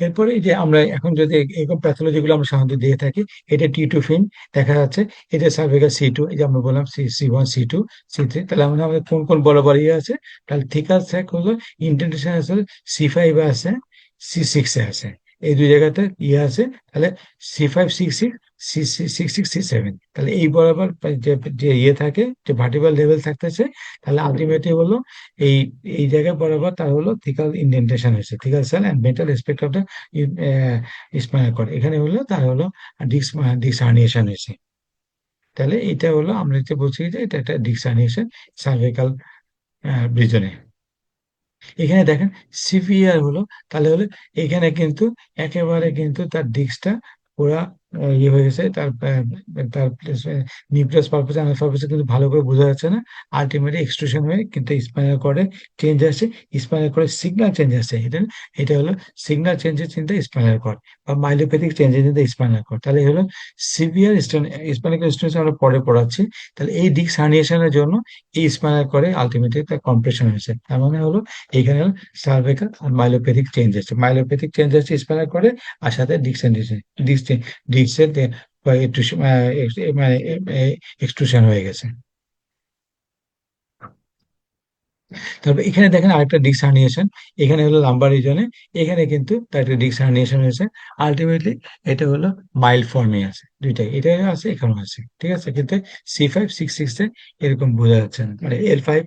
এরপরে এই যে আমরা এখন যদি এরকম প্যাথোলজি গুলো আমরা সাধারণত দিয়ে থাকি, এটা টি2 ফিন দেখা যাচ্ছে, এটা সার্ভিক্যাল সি2, এই যে আমরা বললাম সি1 সি2 সি3, তাহলে আমাদের কোন কোন বরাবর ইয়ে আছে, তাহলে থিকার স্যাক হলো ইন্ডেন্টেশন আছে সি5 আছে, সি6 এ আছে, এই দুই জায়গাতে ইয়ে আছে। তাহলে সি5 সি6 সি6 সি7, তাহলে এই বরাবর যে যে ইয়ে থাকে, যে ভার্টিব্রাল লেভেল থাকতেছে, তাহলে আলটিমেটলি হলো এই এই জায়গায় বরাবর তার হলো থিকাল ইন্ডেন্টেশন হয়েছে, thecal sac and metal respect of the spinal cord, এখানে হলো তার হলো ডিস্ক ডিস্ক হার্নিয়েশন হয়েছে। তাহলে এটা হলো আমরা যে বলছি যে এটা একটা ডিস্ক হার্নিয়েশন সার্ভাইকাল রিজনে। এখানে দেখেন সিভিয়ার হলো, তাহলে হলো এখানে কিন্তু একেবারে কিন্তু তার ডিস্কটা পুরা ইয়ে হয়ে গেছে, তার তার নিউক্লিয়াস পারপাস অ্যানাল কিন্তু ভালো করে বোঝা যাচ্ছে না, আলটিমেটলি এক্সট্রুশন হয়ে কিন্তু স্পাইনাল কর্ডে চেঞ্জ আসে, স্পাইনাল কর্ডে সিগন্যাল চেঞ্জ আসে, এটা এটা হলো signal changes in the spinal cord বা myelopathic changes in the spinal cord. তাহলে হলো সিভিয়ার স্পাইনাল কর্ড আমরা পরে পড়াচ্ছি। তাহলে এই ডিস্ক হার্নিয়েশনের জন্য এই স্পাইনাল কর্ডে আলটিমেটলি তার কম্প্রেশন হয়েছে, তার মানে হলো এখানে সার্ভাইকাল আর মাইলোপ্যাথিক চেঞ্জ আছে, মাইলোপ্যাথিক চেঞ্জ আছে স্পাইনাল করে, আর সাথে ডিক্সের একটু মানে এক্সট্রুশন হয়ে গেছে। তারপর এখানে দেখেন আরেকটা ডিস্ক হার্নিয়েশন, এখানে হলো লাম্বার রিজনে, এখানে কিন্তু তার একটা ডিস্ক হার্নিয়েশন হয়েছে। আলটিমেটলি এটা হলো মাইল্ড ফর্মে আছে, দুইটাই, এটা আছে এখানেও আছে, ঠিক আছে, কিন্তু সি5 সি6 এ এরকম বোঝা যাচ্ছে না, মানে এল4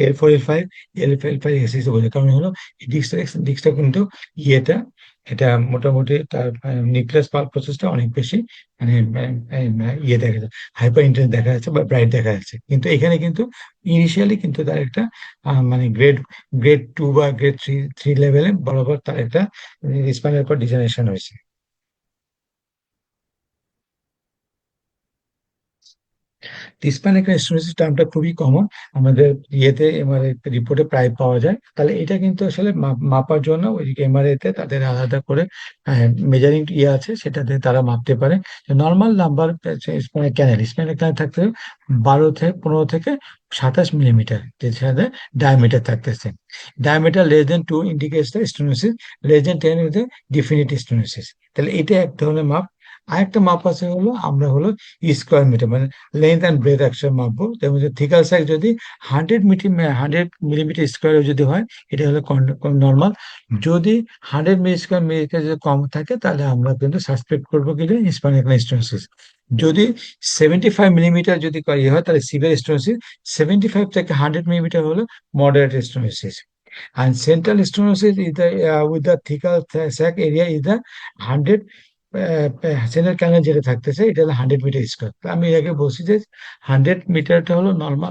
এল5 এল5 এল6 বোঝা, কারণ হলো ডিস্কটা কিন্তু ইয়েটা, এটা মোটামুটি তার নিউক্লিয়াস পাল্প প্রসেসটা অনেক বেশি মানে ইয়ে দেখা যাচ্ছে, হাইপার ইন্টেন্স দেখা যাচ্ছে বা ব্রাইট দেখা যাচ্ছে, কিন্তু এখানে কিন্তু ইনিশিয়ালি কিন্তু তার একটা মানে গ্রেড 2 বা গ্রেড 3 লেভেলে বরাবর তার একটা স্পাইনাল কর্ড ডিজেনারেশন হয়েছে। স্পাইনাল স্টেনোসিস টার্মটা খুবই কমন, আমাদের ইয়েতে এমআরআই রিপোর্টে প্রায় পাওয়া যায়। তাহলে এটা কিন্তু আসলে মাপার জন্য ওই এমআরআই তে তাদের আলাদা করে মেজারিং ইয়ে আছে, সেটাতে তারা মাপতে পারে। নর্মাল নাম্বার স্পাইনাল ক্যানেল থাকতে 12 থেকে 15 থেকে 27 মিলিমিটার, যেখানে ডায়ামিটার থাকতেছে। Diameter less than 2 indicates the stenosis, less than 10 is the definite stenosis. তাহলে এটা এক ধরনের মাপ। আরেকটা মাপ আছে হলো আমরা হলো স্কোয়ার মিটার, মানে লেন্থ অ্যান্ড ব্রেথ একসাথে মাপবো, যেমন থিকাল সাইজ যদি 100 মিলিমিটার স্কোয়ার যদি হয়, এটা হলো নর্মাল। যদি 100 মিলি স্কোয়ার যদি কম থাকে, তাহলে আমরা কিন্তু সাসপেক্ট করবো কি যে স্পাইনাল স্টেনোসিস। যদি 75 মিলিমিটার যদি ইয়ে হয়, তাহলে সিভিয়ার স্টেনোসিস। 75 থেকে 100 মিলিমিটার হলো moderate stenosis. And central stenosis is the with the thicker sac area is the 100 central ক্যানেল যেটা থাকতেছে, এটা হলো 100 মিটার স্কোয়ার। আমি এর আগে বলছি যে 100 মিটারটা হলো নর্মাল,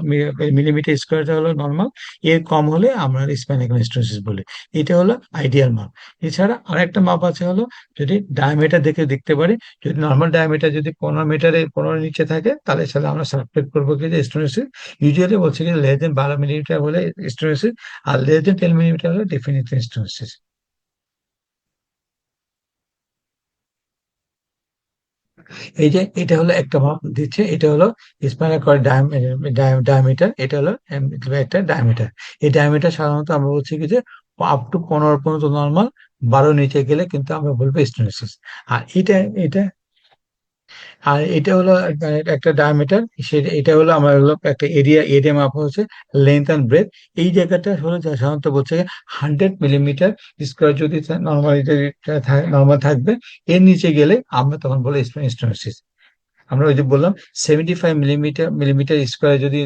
মিলিমিটার স্কোয়ারটা হলো নর্মাল, এর কম হলে আমরা স্পাইনাল স্টেনোসিস বলি। এটা হলো আইডিয়াল মাপ। এছাড়া আরেকটা মাপ আছে হলো যদি ডায়ামিটার দেখে দেখতে পারি, যদি নর্মাল ডায়ামিটার যদি 15 মিটারে 15 নিচে থাকে, তাহলে সেটা আমরা সাসপেক্ট করবো কি যে স্টেনোসিস। ইউজুয়ালি বলছি কি লেস দেন 12 মিলিমিটার হলে স্টেনোসিস, আর লেস দেন 10 মিলিমিটার হলে ডেফিনিট স্টেনোসিস। এই যে এটা হলো একটা মাপ দিচ্ছে, এটা হলো স্পাইনাল কর্ড ডায়ামিটার, এটা হলো একটা ডায়ামিটার। এই ডায়ামিটার সাধারণত আমরা বলছি কি যে আপ টু 15 পর্যন্ত নর্মাল, 12 নিচে গেলে কিন্তু আমরা বলবো স্টেনোসিস। আর এটা এটা হলো একটা ডায়ামিটার, সেটা এটা হলো আমার হলো একটা এরিয়া মাপ হচ্ছে লেন্থ অ্যান্ড ব্রেথ। এই জায়গাটা হলো যা সাধারণত বলছে 100 মিলিমিটার স্কোয়ার যদি নর্মাল থাকবে, এর নিচে গেলে আমরা তখন বলে স্টেনোসিস। আমরা ওই যে বললাম 75 মিলিমিটার স্কোয়ার যদি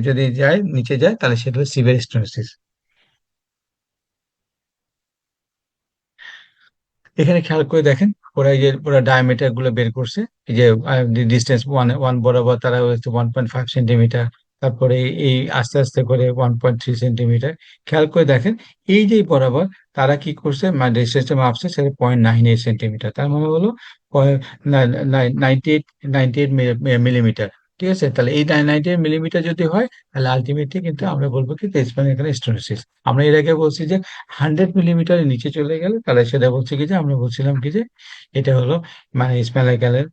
যদি যায়, নিচে যায়, তাহলে সেটা হলো সিভিয়ার স্টেনোসিস। এখানে খেয়াল করে দেখেন, ওরা এই যে ওরা ডায়ামিটার গুলো বের করছে, এই যে ডিস্টেন্স ওয়ান ওয়ান বরাবর তারা হচ্ছে 1.5 সেন্টিমিটার, তারপরে এই আস্তে আস্তে করে 1.3 সেন্টিমিটার। খেয়াল করে দেখেন এই যে বরাবর তারা কি করছে, মানে ডিস্টেন্সটা মাপছে সেটা 0.98 সেন্টিমিটার, তার মানে হলো 98 মিলিমিটার। ঠিক আছে, তাহলে এই 98 মিলিমিটার যদি হয়, তাহলে আলটিমেটলি কিন্তু আমরা বলবো কি এখানে স্টেনোসিস। আমরা এর আগে বলছি যে 100 মিলিমিটারের নিচে চলে গেলে, তাহলে সেটা বলছে কি যে আমরা বলছিলাম কি যে এটা হলো মানে স্মেলার গ্যালের,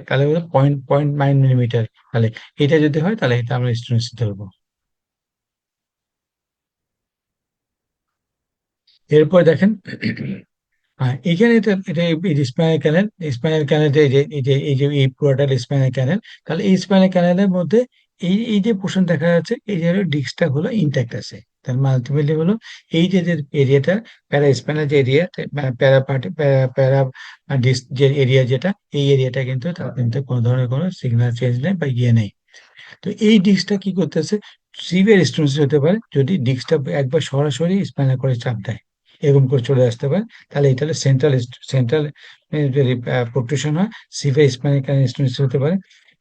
তাহলে হলো 0.9 মিলিমিটার। তাহলে এটা যদি হয়, তাহলে এটা আমরা স্টেনোসিস ধরবো। এরপর দেখেন এখানে এটা স্পাইনাল ক্যানেল, স্পাইনাল ক্যানেল এই পুরোটা স্পাইনাল ক্যানেল। তাহলে এই স্পাইনাল ক্যানেলের মধ্যে এই যে পোর্শন দেখা যাচ্ছে, এই যে ডিস্কটা হলো ইনট্যাক্ট আছে। তার মানে আলটিমেটলি হলো এই যে এরিয়াটা, প্যারা স্পাইনাল যে এরিয়া, প্যারা পার্টি, প্যারা ডিস্ক যে এরিয়া, যেটা এই এরিয়াটা কিন্তু তার কিন্তু কোনো ধরনের কোনো সিগন্যাল চেঞ্জ নেই বা ইয়ে নেই। তো এই ডিস্কটা কি করতেছে, সিভিয়ার স্টোনোসিস হতে পারে যদি ডিস্কটা একবার সরাসরি স্পাইনাল করে চাপ দেয়, এরকম করে চলে আসতে পারে। তাহলে এটা হলো সেন্ট্রাল সেন্ট্রাল যদি প্রোট্রুশন হয়, সিভিয়ার স্পাইনাল স্টোনোসিস হতে পারে।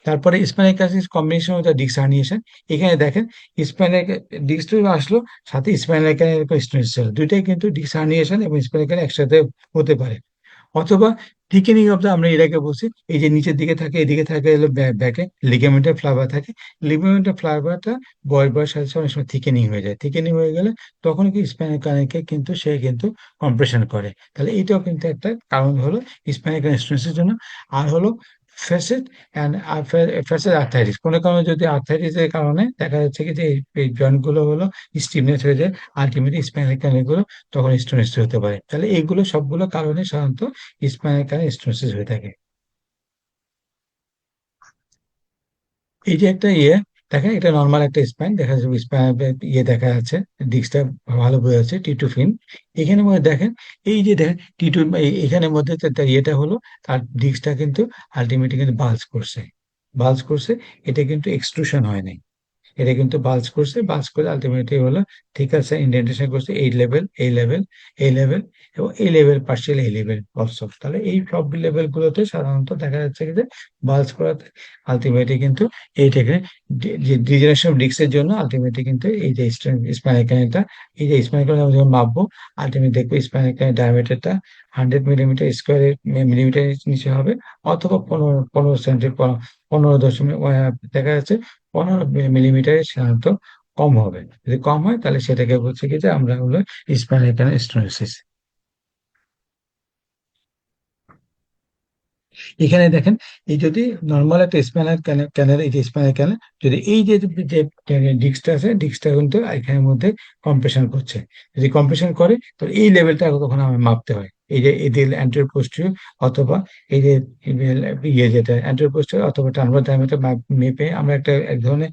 তারপরে spinal canal combination with disc herniation. এখানে দেখেন স্পাইনাল ডিস্ক তো আসলো, সাথে স্পাইনাল ক্যানাল স্টোনোসিস হলো, দুইটাই কিন্তু ডিস্ক হার্নিয়েশন এবং স্পাইনাল ক্যানাল একসাথে হতে পারে। অথবা থিকেনিং অফ দা, আমরা এটাকে বলছি, এই যে নিচের দিকে থাকে, এদিকে থাকে হলো ব্যাকে লিগামেন্টাল ফ্লাভার থাকে। লিগামেন্টাল ফ্লাভারটা বয়স সাথে সাথে অনেক সময় থিকেনিং হয়ে যায়, থিকেনিং হয়ে গেলে তখন কি স্পাইনাল কানেকে কিন্তু সে কিন্তু কম্প্রেশন করে। তাহলে এটাও কিন্তু একটা কারণ হলো স্পাইনাল কানেক স্ট্রেসের জন্য। আর হলো ফ্যাসেট অ্যান্ড ফ্যাসেট আর্থাইটিস, কোনো কারণে যদি আর্থাইটিসের কারণে দেখা যাচ্ছে কি যে এই জয়েন্ট গুলো হলো স্টিফনেস হয়ে যায়, আলটিমেটলি স্পাইনাল কানেক গুলো তখন স্টোনেস হতে পারে। তাহলে এইগুলো সবগুলো কারণে সাধারণত স্পাইনাল কানেল স্টোনোসিস হয়ে থাকে। এই যে একটা ইয়ে দেখেন, এটা নর্মাল একটা স্পাইন দেখা যাচ্ছে, স্পাইন ইয়ে দেখা যাচ্ছে, ডিস্কটা ভালো বোঝা যাচ্ছে, টি টু ফিন। এখানে মধ্যে দেখেন, এই যে দেখেন টি টু, এখানের মধ্যে তার ইয়েটা হলো, তার ডিস্কটা কিন্তু আলটিমেটলি কিন্তু বাল্জ করছে, বাল্জ করছে। এটা কিন্তু এক্সট্রুশন হয় নাই, এটা কিন্তু বাল্জ করছে, বাল্জ করে আলটিমেটলি হলো ঠিক আছে, ইন্ডেন্টেশন করছে এই লেভেল, এই লেভেল, এই লেভেল, এবং এই লেভেল পার্শিয়াল, এই লেভেল অলসো। তাহলে এই সব লেভেল গুলোতে সাধারণত দেখা যাচ্ছে কি যে বাল্জ করাতে আলটিমেটলি কিন্তু এইটাকে যে ডিজেনারেশন অফ ডিস্কের জন্য আলটিমেটলি কিন্তু এই যে স্পাইনাল ক্যানেলটা, এই যে স্পাইনাল ক্যানেল আমরা যখন মাপবো, আলটিমেটলি দেখবো স্পাইনাল ক্যানেল ডায়ামিটারটা 100 মিলিমিটার স্কোয়ার মিলিমিটার নিচে হবে, অথবা 15 15 দশমিক দেখা যাচ্ছে 15 মিলিমিটারের সাধারণত কম হবে। যদি কম হয় তাহলে সেটাকে বলছে কি যে আমরা হলো স্পাইনাল ক্যানাল স্টোনোসিস। এখানে দেখেন, এই যদি নর্মাল একটা স্পাইনাল ক্যানেল, এই যে স্পাইনাল ক্যানেল যদি এই যে ডিস্কটা আছে, ডিস্কটা কিন্তু এখানের মধ্যে কম্প্রেশন করছে। যদি কম্প্রেশন করে তাহলে এই লেভেলটা তখন আমার মাপতে হয়, এই যে এদের অ্যান্টেরিয়র পোস্টেরিয়র, অথবা এই যে ইয়ে যেটা অ্যান্টেরিয়র পোস্টেরিয়র অথবা টার্মিনাল ডায়ামিটার মেপে আমরা একটা এক ধরনের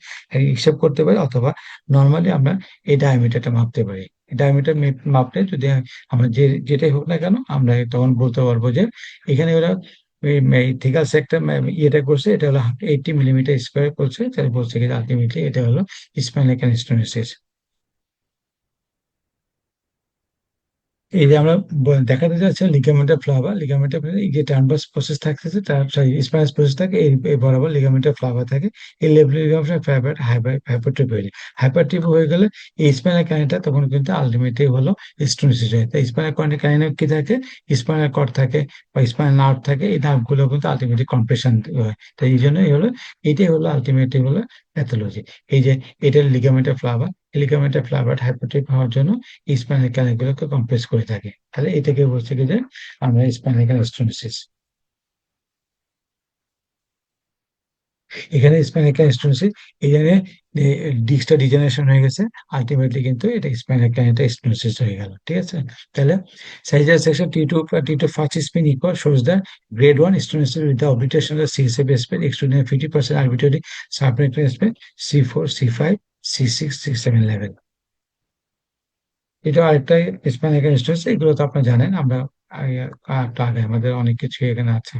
হিসাব করতে পারি, অথবা নর্মালি আমরা এই ডায়ামিটারটা মাপতে পারি। ডায়ামিটার মাপলে যদি আমরা যেটাই হোক না কেন, আমরা তখন বলতে পারবো যে এখানে ওরা থিকাল সেক্টর ইয়েটা করছে, এটা হলো 80 মিলিমিটার স্কোয়ার করছে, তাহলে বলছে কি আলটিমেটলি এটা হলো স্পাইনাল ক্যানাল স্টোনোসিস। এই যে আমরা দেখাতে যাচ্ছে লিগামেন্টার ফ্লাভা, লিগামেন্টার এই যে ট্রান্সভার্স প্রসেস থাকতেছে, তার স্পাইনাস প্রসেস থাকে, এই বরাবর লিগামেন্টার ফ্লাভা থাকে। এই লেভেল লিগামেন্টার ফ্লাভা হাইপারট্রফি হয়ে যায়, হাইপারট্রফি হয়ে গেলে এই স্পাইনাল ক্যানেলটা তখন কিন্তু আলটিমেটলি হলো স্টোনোসিস হয়। তাই স্পাইনাল ক্যানেল কি থাকে, স্পাইনাল কর্ড থাকে বা স্পাইনাল নার্ভ থাকে, এই নার্ভ গুলো কিন্তু আলটিমেটলি কম্প্রেশন হয়। তাই এই জন্য এইটাই হলো আলটিমেটলি হলো প্যাথোলজি। এই যে এটা লিগামেন্টার ফ্লাভা, লিগামেন্টার ফ্লাভার হাইপারট্রফি হওয়ার জন্য স্পাইনাল ক্যানাল গুলোকে কম্প্রেস করে থাকে। তাহলে এটাকে বলছে কি যে আমরা স্পাইনাল ক্যানাল স্টোনোসিস। এখানে স্পাইনাল ক্যানাল স্টোনোসিস, এখানে ডিস্কটা ডিজেনারেশন হয়ে গেছে, আলটিমেটলি কিন্তু এটা স্পাইনাল ক্যানালটা স্টোনোসিস হয়ে গেল। ঠিক আছে, তাহলে সাইজার section T two first spin equal shows the grade 1 stenosis with the obliteration of the C7 space excluding 50% arbitrary subnectar space C4, C5, C6, C7 level। এটা আরেকটা স্পাইনাল ক্যানাল স্টোনোসিস, এগুলো তো আপনি জানেন, আমরা একটু আগে আমাদের অনেক কিছু এখানে আছে।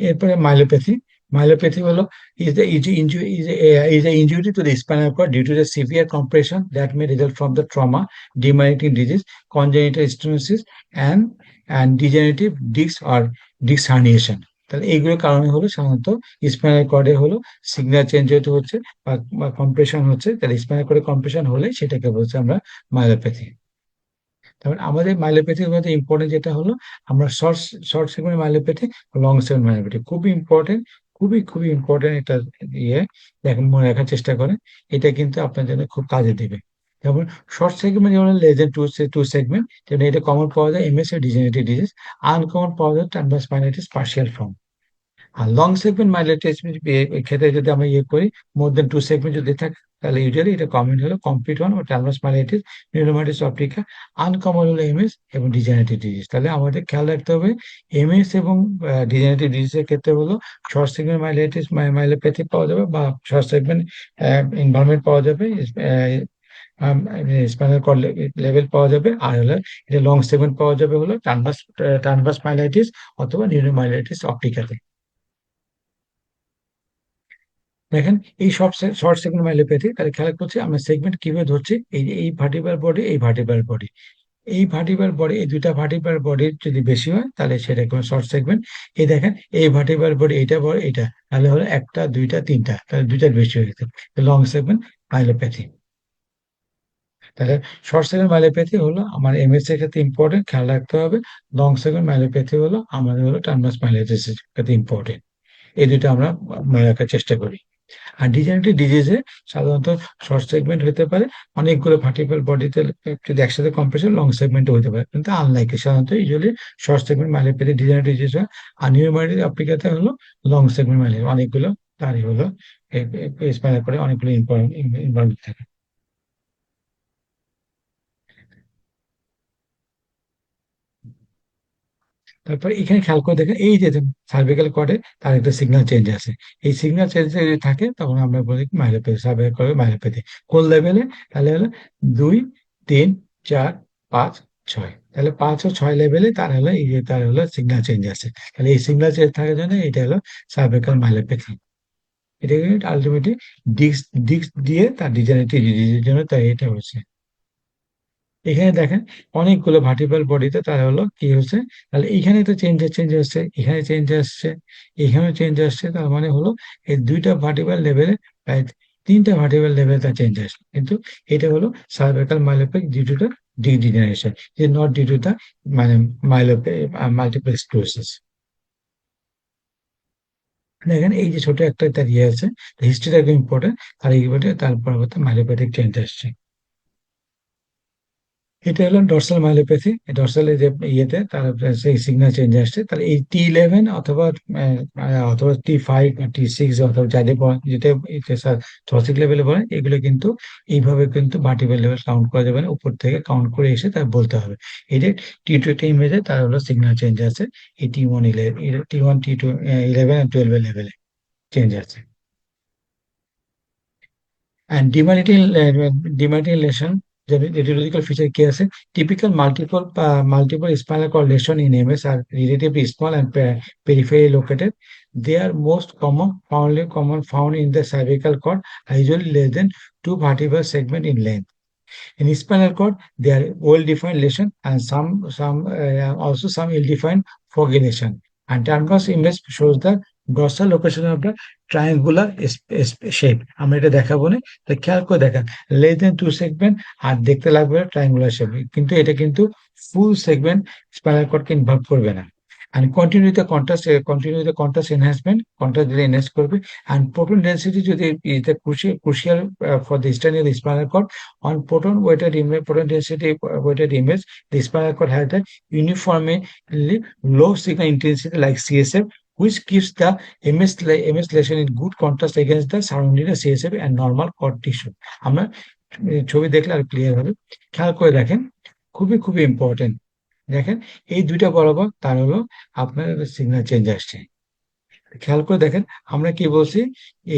এরপরে মাইলোপ্যাথি। মাইলোপ্যাথি হলো is a injury to the spinal cord due to the severe compression that may result from the trauma, demyelinating disease, congenital stenosis, and degenerative disc or disc herniation। তাহলে এইগুলোর কারণে হলো সাধারণত স্পাইনাল কর্ডে হলো signal change হতে হচ্ছে বা compression হচ্ছে। তাহলে স্পাইনাল কর্ডে কম্প্রেশন হলে সেটাকে বলছে আমরা মাইলোপ্যাথি। তারপরে আমাদের মাইলোপ্যাথির মধ্যে ইম্পর্টেন্ট যেটা হলো, আমরা short short segment myelopathy, long segment myelopathy খুবই ইম্পর্টেন্ট, খুবই খুবই ইম্পর্টেন্ট একটা ইয়ে, দেখেন মনে রাখার চেষ্টা করেন, এটা কিন্তু আপনার জন্য খুব কাজে দিবে। যেমন শর্ট সেগমেন্ট যেমন লেস দেন টু সেগমেন্ট, যেমন এটা কমন পাওয়া যায় এমএস এর ডিজেনারেটিভ ডিজিজ, আনকমন পাওয়া যায় ট্রান্সভার্স স্পাইনাইটিস পার্শিয়াল ফর্ম। আর লং সেগমেন্ট মাইলোপ্যাথি ক্ষেত্রে যদি আমরা ইয়ে করি, মোর দেন টু সেগমেন্ট যদি থাকে, তাহলে ইউজুয়ালি এটা কমন হলো কমপ্লিট ওয়ান ও ট্রান্সভার্স মাইলাইটিস, নিউরোমাইটিস অপটিকা। আনকমন হলো এমএস এবং ডিজেনারেটিভ ডিজিজ। তাহলে আমাদের খেয়াল রাখতে হবে এমএস এবং ডিজেনারেটিভ ডিজিজের ক্ষেত্রে হলো শর্ট সেগমেন্ট মাইলাইটিস মাইলোপ্যাথি পাওয়া যাবে বা শর্ট সেগমেন্ট ইনভলভমেন্ট পাওয়া যাবে, স্পাইনাল কর্ড লেভেল পাওয়া যাবে। আর হলো এটা লং সেগমেন্ট পাওয়া যাবে হলো ট্রান্সভার্স মাইলাইটিস অথবা নিউরোমাইলাইটিস অপটিকাতে। দেখেন এই শর্ট সেগমেন্ট মাইলোপ্যাথি, তাহলে খেয়াল করছি আমরা সেগমেন্ট কিভাবে ধরছি, এই যে এই ভার্টিব্রাল বডি, এই ভার্টিব্রাল বডি, এই ভার্টিব্রাল বডি, এই দুইটা ভার্টিব্রাল বডির যদি বেশি হয় তাহলে সেটা কোনো শর্ট সেগমেন্ট। এই দেখেন এই ভার্টিব্রাল বডি, এইটা বড়, এটা তাহলে হলো একটা দুইটা তিনটা, তাহলে দুইটার বেশি হয়ে গেছে, লং সেগমেন্ট মাইলোপ্যাথি। তাহলে শর্ট সেগমেন্ট মাইলোপ্যাথি হলো আমার এমএস এর ক্ষেত্রে ইম্পর্টেন্ট, খেয়াল রাখতে হবে। লং সেগমেন্ট মাইলোপ্যাথি হলো আমাদের হলো ট্রান্সভার্স মাইলোপ্যাথি এর ক্ষেত্রে ইম্পর্টেন্ট। এই দুটো আমরা মনে রাখার চেষ্টা করি। আর ডিজেনারেটিভ ডিজিজে সাধারণত শর্ট সেগমেন্ট হতে পারে, অনেকগুলো ভার্টিব্রাল বডিতে যদি একসাথে কম্প্রেশন লং সেগমেন্ট হতে পারে, কিন্তু আনলাইকলি সাধারণত usually short segment myelopathy degenerative disease হয়। আর নিউরোমাইটিস অপটিকাতে হলো লং সেগমেন্ট মাইলোপ্যাথি, অনেকগুলো তারই হলো স্পাইনাল কর্ডে অনেকগুলো ইনভলভ থাকে। তারপর এখানে খেয়াল করে দেখেন এই যে সার্ভিক্যাল কর্ডে তার একটা সিগন্যাল চেঞ্জ আছে, এই সিগন্যাল চেঞ্জ যদি থাকে তখন আমরা বলি মাইলোপ্যাথি, সার্ভিক্যাল কর্ডে মাইলোপ্যাথি। কোন লেভেলে? তাহলে হলো 2, 3, 4, 5, 6। তাহলে 5 ও 6 লেভেলে তার হলো এই যে তার হলো সিগন্যাল চেঞ্জ আছে, তাহলে এই সিগন্যাল চেঞ্জ থাকার জন্য এটা হলো সার্ভিক্যাল মাইলোপ্যাথি। এটা কিন্তু আলটিমেটলি ডিস্ক ডিস্ক দিয়ে তার ডিজেনারেটিভ ডিজিজের জন্য তাই এটা হয়েছে। এখানে দেখেন অনেকগুলো ভার্টিব্রাল বডিতে তার হলো কি হচ্ছে, তাহলে এইখানে তো চেঞ্জ আসছে, এখানে চেঞ্জ আসছে, এখানেও চেঞ্জ আসছে, তার মানে হলো এই দুইটা ভার্টিব্রাল লেভেলে প্রায় তিনটা ভার্টিব্রাল লেভেলে তার চেঞ্জ আসছে, কিন্তু এটা হলো cervical myelopathy due to the degeneration, is not due to the মানে মাইলোপ্যাথি মাল্টিপল স্ক্লেরোসিস। দেখেন এই যে ছোট একটা তার ইয়ে আছে, হিস্ট্রিটা খুব ইম্পর্টেন্ট, আর এইবারে তার পরবর্তী মাইলোপ্যাথিক চেঞ্জ আসছে। এটা হলো ডর্সাল মাইলোপ্যাথি, ডর্সালের যে ইয়েতে তার সেই সিগন্যাল চেঞ্জ আসছে, তাহলে এই T11 অথবা অথবা T5 T6 অথবা যাদের যেটা থ্রসিক লেভেলে বলে, এগুলো কিন্তু এইভাবে কিন্তু ভার্টিব্রাল লেভেল কাউন্ট করা যাবে না, উপর থেকে কাউন্ট করে এসে তার বলতে হবে। এই যে T20 ইমেজে তার হলো সিগন্যাল চেঞ্জ আছে, এই T1, T2, T11 and 12 লেভেলে চেঞ্জ আছে। And demyelination, the radiological feature কি আছে? Typical multiple spinal cord lesion in MS are relatively small and peripherally located. They are most found in the cervical cord, usually less than 2 vertebral segment in length. In spinal cord, there are well-defined lesion and also some ill-defined foggination. And transverse image shows the dorsal location of the triangular shape. আমরা এটা দেখাবো না, তো খেয়াল করে দেখেন less than 2 segment আর দেখতে লাগবে ট্রায়াঙ্গুলার শেপ, কিন্তু এটা কিন্তু ফুল সেগমেন্ট স্পাইনাল কর্ডকে ইনভলভ করবে না। And continue the contrast enhancement, contrast দিলে enhance করবে। And proton density যদি is the crucial for the study of the spinal cord. On proton density weighted image, the spinal cord has the uniformly low signal intensity like CSF, which keeps the MS lesion in good contrast against the surrounding CSF and normal cord tissue. আমরা ছবি দেখলে আর clear হবে। খেয়াল করে দেখেন, খুবই খুবই important. দেখেন এই দুইটা বরাবর তার হলো আপনার সিগন্যাল চেঞ্জ আসছে। খেয়াল করে দেখেন আমরা কি বলছি,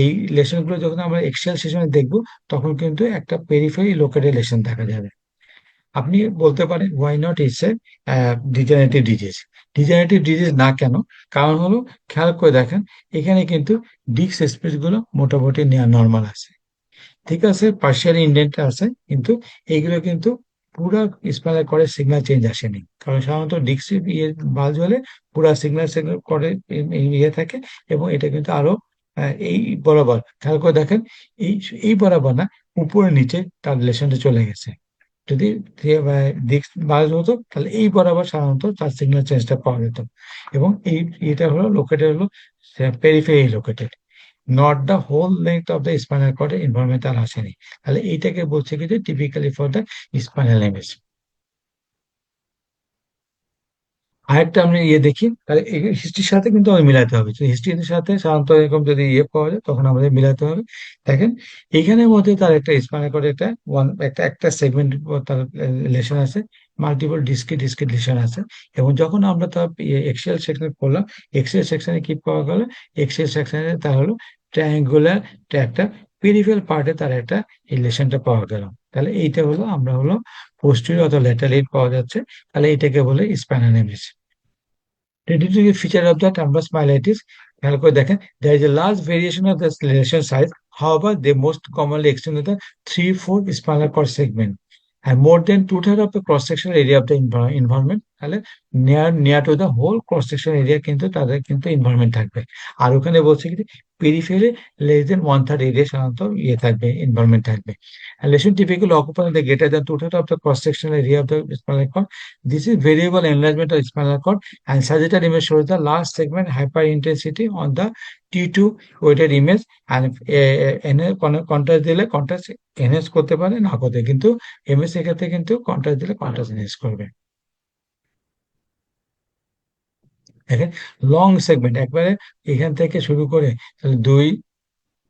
এই লেশন গুলো যখন আমরা এক্সিয়াল সেশনে দেখবো তখন কিন্তু একটা পেরিফেরি লোকেটেড লেশন দেখা যাবে। আপনি বলতে পারেন why not it's a degenerative disease. Degenerative disease না কেন? কারণ হলো খেয়াল করে দেখেন এখানে কিন্তু ডিস্ক স্পেস গুলো মোটামুটি নর্মাল আছে, ঠিক আছে, পার্শিয়ালি ইন্ডেন্ট আছে, কিন্তু এইগুলো কিন্তু পুরা স্পাইনাল কর্ডের সিগন্যাল চেঞ্জ আসেনি, কারণ সাধারণত ডিস্ক ইয়ে বাল্জ হলে পুরা সিগন্যাল কর্ডে ইয়ে থাকে, এবং এটা কিন্তু আরো এই বরাবর খেয়াল করে দেখেন এই এই বরাবর না, উপরে নিচে তার রিলেশনটা চলে গেছে। যদি ডিস্ক বাল্জ হতো তাহলে এই বরাবর সাধারণত তার সিগন্যাল চেঞ্জটা পাওয়া যেত, এবং এটা হলো লোকেটেড হলো periphery located, not the whole length of the spinal কর্ডের ইনভলভমেন্ট আসেনি। তাহলে এইটাকে বলছে কি যে typically for the spinal image. আরেকটা আমরা দেখি, তাহলে হিস্ট্রির সাথে কিন্তু আমাদের মিলাতে হবে। হিস্ট্রির সাথে সাধারণত এরকম যদি পাওয়া যায় তখন আমাদের মিলাতে হবে। দেখেন এখানের মধ্যে তার একটা স্পাইনাল কর্ডের একটা একটা সেগমেন্ট তার রিলেশন আছে, মাল্টিপল ডিসক্রিট রিলেশন আছে। এবং যখন আমরা তার এক্সিয়াল সেকশন করলাম, এক্সিয়াল সেকশনে কি পাওয়া গেল? এক্সিয়াল সেকশনে তার হলো ট্রায়াঙ্গুলার একটা পেরিফেরাল পার্টে তার একটা রিলেশনটা পাওয়া গেল। তাহলে এইটা হলো আমরা হলো পোস্টেরিয়র অথবা ল্যাটারাল পাওয়া যাচ্ছে। তাহলে এটাকে বলে spinal নেমিস। Hereditary feature of the transverse myelitis, খেয়াল করে দেখেন, there is a large variation of the lesion size. However, they most commonly extend to the 3-4 spinal cord segment and more than two-thirds of the cross-sectional area of the environment. তাহলে near to the whole cross-section area কিন্তু তাদের কিন্তু environment থাকবে। আর ওখানে বলছে কি periphery less than one-third area সাধারণত থাকবে, environment থাকবে। And lesion typically occupy the greater than two-thirds of the cross-sectional area of the spinal cord. This is variable enlargement of spinal cord, and sagittal image shows the last segment hyperintensity on the T2 weighted image, and contrast দিলে contrast enhance করতে পারে, না করতে, কিন্তু MS এক্ষেত্রে কিন্তু contrast দিলে contrast enhance করবে। দেখেন লং সেগমেন্ট একবারে এখান থেকে শুরু করে, তাহলে 2,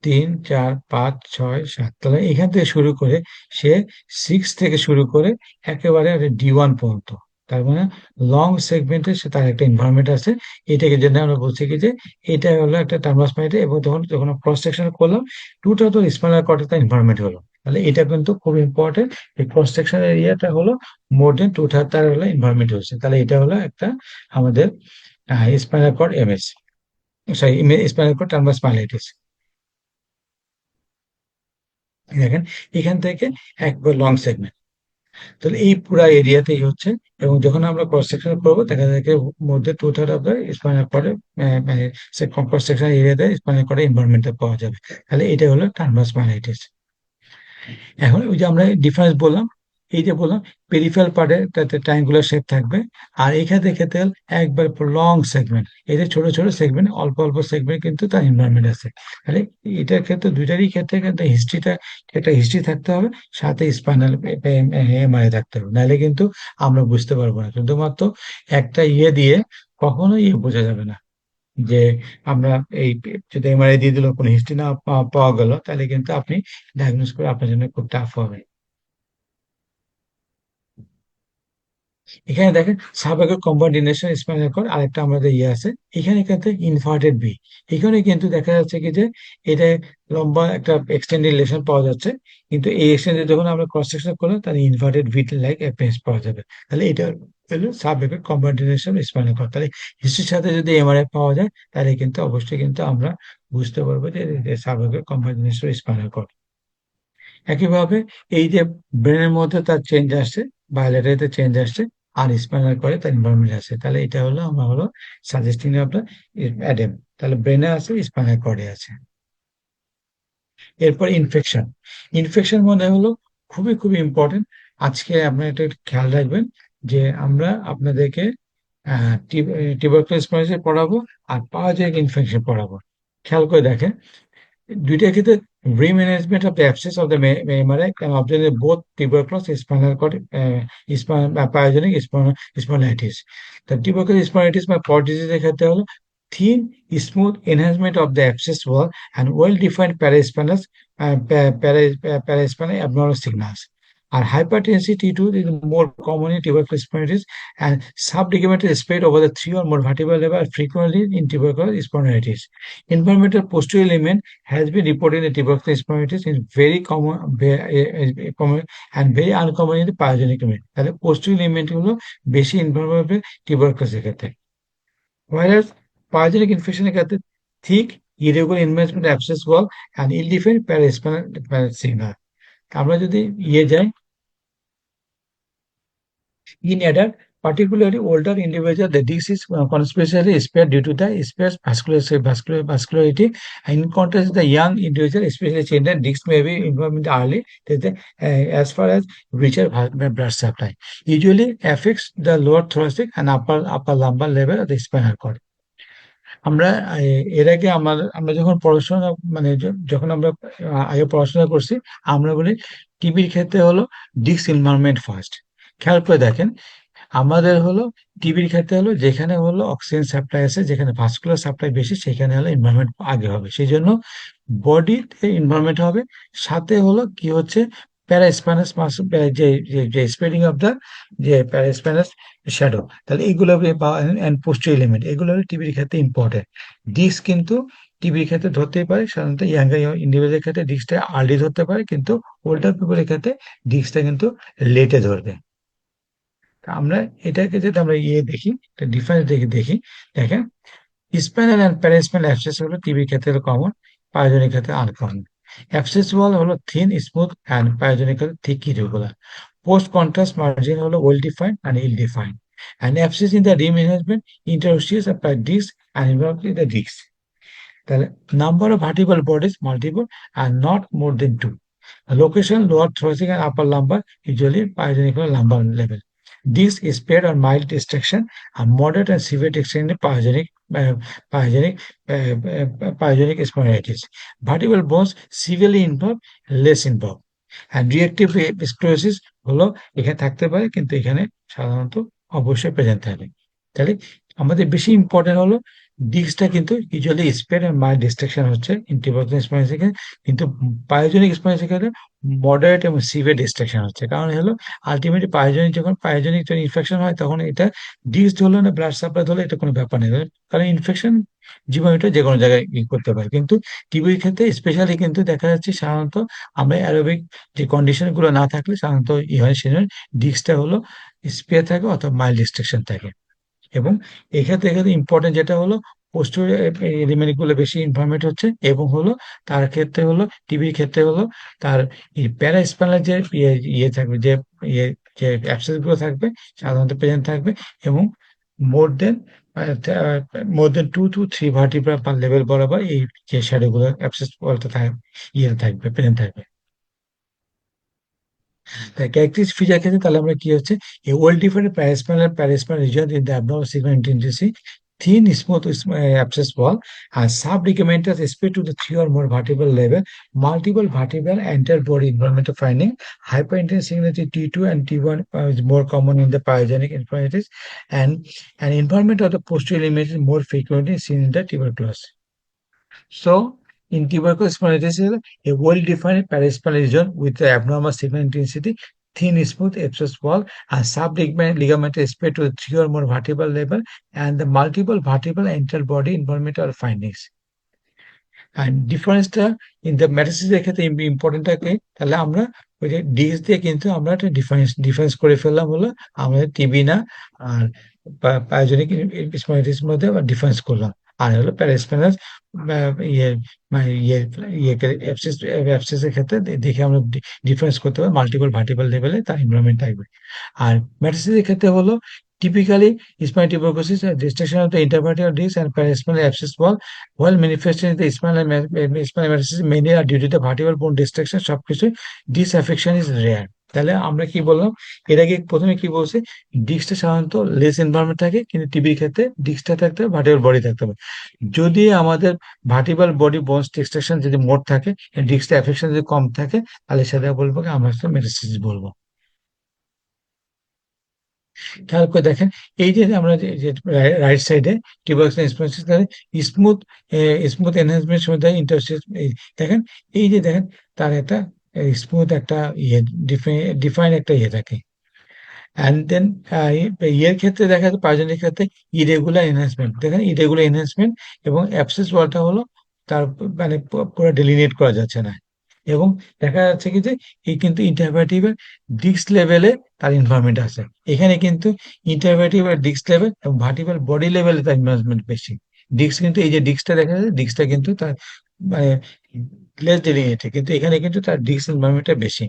3, 4, 5, 6, 7, তাহলে এখান থেকে শুরু করে সে 6 থেকে শুরু করে একেবারে D1 পর্যন্ত। তার মানে লং সেগমেন্টে সে তার একটা এনভায়রনমেন্ট আছে। এটাকে জন্য আমরা বলছি কি যে এটা হলো একটা টার্মাস মাইটে, এবং তখন যখন ক্রস সেকশন করলাম টুটা তো স্পাইনাল কর্ডের তার এনভায়রনমেন্ট হলো। তাহলে এটা কিন্তু খুব ইম্পর্টেন্ট, এই ক্রস সেকশন এরিয়াটা হলো মোর দেন টু থার্ড তার হলো এনভায়রনমেন্ট হচ্ছে। তাহলে এটা হলো একটা আমাদের spinal cord MS, sorry spinal cord transverse myelitis. দেখেন এখান থেকে একবার লং সেগমেন্ট, তাহলে এই পুরো এরিয়াতেই হচ্ছে। এবং যখন আমরা ক্রস সেকশন করবো দেখা যায় মধ্যে two third of the spinal কর্ডে, সে ক্রস সেকশন এরিয়াতে স্পাইনাল কর্ডে এনভায়রনমেন্টটা পাওয়া যাবে। তাহলে এটা হলো টার্মাস মাইলাইটিস। এখন ওই যে আমরা ডিফারেন্স বললাম, এই যে বললাম পেরিফেরাল পার্টে তাতে ট্রায়াঙ্গুলার শেপ থাকবে, আর এখানে ক্ষেত্রে একবার লং সেগমেন্ট, এদের ছোট ছোট সেগমেন্ট, অল্প অল্প সেগমেন্ট কিন্তু তার এনভায়রনমেন্ট আছে। তাহলে এটার ক্ষেত্রে দুইটারই ক্ষেত্রে কিন্তু হিস্ট্রিটা, একটা হিস্ট্রি থাকতে হবে, সাথে স্পাইনাল এমআরআই থাকতে হবে, নাহলে কিন্তু আমরা বুঝতে পারবো না। শুধুমাত্র একটা দিয়ে কখনো বোঝা যাবে না যে আমরা এই, যদি এমআরআই দিয়ে দিল কোনো হিস্ট্রি না পাওয়া গেল, তাহলে কিন্তু আপনি ডায়াগনোস করে আপনার জন্য খুব টাফ হবে। এখানে দেখেন সাবেকের কম্বাইনেশন স্পাইনাল কর্ড, আরেকটা আমাদের আছে এখানে কিন্তু ইনভার্টেড ভি। এখানে কিন্তু দেখা যাচ্ছে কি যে এটা লম্বা একটা এক্সটেন্ডেড রিলেশন পাওয়া যাচ্ছে, কিন্তু এই এক্সটেন্ডেড যখন আমরা ক্রস সেকশন করলাম তাহলে ইনভার্টেড ভি লাইক অ্যাপিয়ারেন্স পাওয়া যাবে। তাহলে এটা হলো সাবেকের কম্বাইনেশন স্পাইনাল কর্ড। তাহলে হিস্ট্রির সাথে যদি এমআরআই পাওয়া যায় তাহলে কিন্তু অবশ্যই কিন্তু আমরা বুঝতে পারবো যে সাবেকের কম্বাইনেশন স্পাইনাল কর্ড। একইভাবে এই যে ব্রেনের মধ্যে তার চেঞ্জ আসছে, বায়োলেটারিতে চেঞ্জ আসছে, আর স্পাইনাল করে তার এনভায়রনমেন্ট আছে, তাহলে এটা হলো আমরা হলো সাজেস্টিং আপনার অ্যাডেম, তাহলে ব্রেনে আছে স্পাইনাল কর্ডে আছে। এরপর ইনফেকশন। ইনফেকশন মানে হলো খুবই খুবই ইম্পর্টেন্ট। আজকে আপনারা এটা একটু খেয়াল রাখবেন যে আমরা আপনাদেরকে টিউবারকুলোসিস পড়াবো আর পাওয়া ইনফেকশন পড়াবো। খেয়াল করে দেখেন দুইটার ক্ষেত্রে remanagement of the abscess of the MRI can obtain both tuberculosis spinal cord pyogenic spondylitis. The tuberculosis spondylitis বা পড ডিজিজের ক্ষেত্রে হলো thin smooth enhancement of the abscess wall and well defined paraspinal abnormal signals. R hypertension T2 is more common in tuberculosis spondylitis, and subligamental spread over the three or more vertebral level frequently in tuberculosis spondylitis. Environmental posterior element has been reported in tuberculosis spondylitis in very common and very uncommon in the pyogenic element. তাহলে posterior element গুলো বেশি involve হবে টিউবারকুলোসিসের ক্ষেত্রে, whereas pyogenic infection এর ক্ষেত্রে thick irregular enlargement abscess wall and ill-defined paraspinal signal. আমরা যদি যাই in adult, particularly older individuals, the disease is conspicuously spared due to the sparse vascularity. In contrast, the young individual, especially children, disease may be involved early as far as richer blood supply. Usually affects the lower thoracic and upper lumbar level of the spinal cord. আমরা এর আগে আমরা যখন পড়াশোনা মানে যখন আমরা আগে পড়াশোনা করছি, আমরা বলি টিবির ক্ষেত্রে হলো ডিস্ক ইনভলভমেন্ট ফার্স্ট। খেয়াল করে দেখেন আমাদের হলো টিবির ক্ষেত্রে হলো যেখানে হলো অক্সিজেন সাপ্লাই আছে, যেখানে ভাস্কুলার সাপ্লাই বেশি, সেখানে হলো এনভায়রনমেন্ট আগে হবে, সেই জন্য বডিতে এনভায়রনমেন্ট হবে। সাথে হলো কি হচ্ছে, প্যারাস্পাইনাস যে যে স্প্রেডিং অফ দা যে প্যারাস্পাইনাস শ্যাডো, তাহলে এইগুলো এন্ড পোস্টার এলিমেন্ট, এগুলো হলো টিবির ক্ষেত্রে ইম্পর্টেন্ট। ডিস্ক কিন্তু টিবির ক্ষেত্রে ধরতেই পারে, সাধারণত ইয়াঙ্গার ইন্ডিভিজুয়ালের ক্ষেত্রে ডিস্কটা আর্লি ধরতে পারে, কিন্তু ওল্ডার পিপলের ক্ষেত্রে ডিস্কটা কিন্তু লেটে ধরবে। তা আমরা এটাকে যদি আমরা দেখি, ডিফারেন্স দেখি, দেখেন, স্পাইনাল অ্যান্ড প্যারাস্পাইনাল অ্যাবসেস হলো টিবির ক্ষেত্রে কমন, পায়োজনিক ক্ষেত্রে আনকমন। অ্যাবসেস ওয়াল হলো থিন স্মুথ অ্যান্ড পায়োজনিক ক্ষেত্রে thick irregular. Post contrast margin হলো well defined and ill defined. And abscess in the rim management interosseous apply disc and involve in the disc. তাহলে number of vertebral bodies multiple and not more than two. Location lower thoracic and upper lumbar, usually pyogenic or lumbar level. This is spared or mild distraction and moderate and severe distraction in uh, pyogenic, pyogenic spondylitis. Vertebral bones severely involved, less involved. And reactive sclerosis হলো এখানে থাকতে পারে, কিন্তু এখানে সাধারণত অবশ্যই present থাকে। তাহলে আমাদের বেশি ইম্পর্টেন্ট হলো ডিস্কটা কিন্তু ইউজুয়ালি স্পেড আর মাইল্ড ডিস্ট্রাকশন হচ্ছে ইন্টিভার্সন স্পাইনাল, কিন্তু পায়োজনিক স্পাইনাল ক্ষেত্রে মডারেট এবং সিভিয়ার ডিস্ট্রাকশন হচ্ছে। কারণ হলো আলটিমেটলি পায়োজনিক যখন ইনফেকশন হয়, তখন এটা ডিস্ক হলো না ব্লাড সাপ্লাই হলে এটা কোনো ব্যাপার নেই, কারণ ইনফেকশন জীবাণুটা যে কোনো জায়গায় করতে পারে। কিন্তু টিবির ক্ষেত্রে স্পেশালি কিন্তু দেখা যাচ্ছে সাধারণত আমরা অ্যারোবিক যে কন্ডিশন গুলো না থাকলে সাধারণত ই হয়, সেজন্য ডিস্কটা হলো স্পেয়ার থাকে অথবা মাইল্ড ডিস্ট্রাকশন থাকে। এবং এক্ষেত্রে ইম্পর্টেন্ট যেটা হলো পোস্টেরিয়র এলিমেন্ট গুলো বেশি ইনফরমেট হচ্ছে, এবং হলো তার ক্ষেত্রে হলো টিবির ক্ষেত্রে হলো তার প্যারাস্পাইনাল যে থাকবে, যে ইয়ে যে অ্যাবসেস গুলো থাকবে সাধারণত প্রেজেন্ট থাকবে, এবং মোর দেন টু টু থ্রি ভার্টিব্রা পার লেভেল বরাবর এই যে শ্যাডো গুলো অ্যাবসেস বলতে থাকবে, থাকবে, প্রেজেন্ট থাকবে। তাই ক্যারেক্টারিস্টিক ফিচার ক্ষেত্রে তাহলে আমরা কি হচ্ছে, a well defined paraspinal region in the abdominal segment intensity, thin smooth abscess wall, and subligamental spread to the three or more vertebral level, multiple vertebral entire body environmental finding, hyperintense signality T2 and T1 is more common in the pyogenic infirmities, and an environment of the posterior limit is more frequently seen in the tuberculosis. So, in tuberculosis spondylitiis, a well-defined paraspinal region with the abnormal signal intensity, thin smooth abscess wall, and subligamental spread to the three or more vertebral level, and the multiple vertebral entire body environmental findings. And ডিফারেন্সটা in the ম্যাট্রিক্সের ক্ষেত্রে ইম্পর্টেন্টটাকে তাহলে আমরা ওই যে DS দিয়ে কিন্তু আমরা একটা ডিফারেন্স করে ফেললাম, হলো আমাদের টিবি না আর পায়োজনিক স্পন্ডিলাইটিস মধ্যে ডিফারেন্স করলাম। আর হলো প্যারাস্পাইনাস ইয়ে মানে অ্যাবসেসের ক্ষেত্রে দেখে আমরা ডিফারেন্স করতে পারি মাল্টিপল ভার্টিবল লেভেলে তার এনভায়রনমেন্ট থাকবে। আর ম্যাট্রিক্সের ক্ষেত্রে হলো typically spinal tuberculosis distraction of the intervertebral disc and paraspinal abscess wall, while manifesting the spinal metastasis mainly are due to the vertebral bone distraction সবকিছু, this affection is rare। তাহলে আমরা কি বললাম, এর আগে প্রথমে কি বলছি, ডিস্কটা সাধারণত লেস এনভায়রনমেন্ট থাকে, কিন্তু টিবির ক্ষেত্রে ডিস্কটা থাকতে হবে, ভার্টিবল বডি থাকতে হবে। যদি আমাদের ভার্টিবল বডি বোনস ডিস্ট্রাকশন যদি মোট থাকে, ডিস্কটা অ্যাফেকশন যদি কম থাকে, তাহলে সেটা বলবো কি আমরা মেটাস্টাসিস বলবো। খেয়াল করে দেখেন, এই যে আমরা যে রাইট সাইডে tubercular spondylitis smooth smooth enhancement সময় ইন্টারস্টেট, দেখেন এই যে দেখেন তার একটা স্মুথ একটা ইয়ে ডিফাইন একটা ইয়ে থাকে। অ্যান্ড দেন ইয়ের ক্ষেত্রে দেখা যাচ্ছে পাঁচজনের ক্ষেত্রে ইরেগুলার এনহান্সমেন্ট, দেখেন ইরেগুলার এনহান্সমেন্ট, এবং অ্যাবসেস ওয়ালটা হলো তার মানে পুরো ডেলিনেট করা যাচ্ছে না। এবং দেখা যাচ্ছে কি যে এই কিন্তু ইন্টারভেটিভের ডিস্ক লেভেলে তার ইনভলভমেন্ট আছে, এখানে কিন্তু ইন্টারভেটিভ আর ডিস্ক লেভেল এবং ভার্টিবল বডি লেভেলে তার ইনভলভমেন্ট বেশি। ডিস্ক কিন্তু এই যে ডিস্কটা দেখা যাচ্ছে, ডিস্কটা কিন্তু তার মানে লেস ডেলিনেটেড, কিন্তু এখানে কিন্তু তার ডিস্ক ইনভলভমেন্টটা বেশি।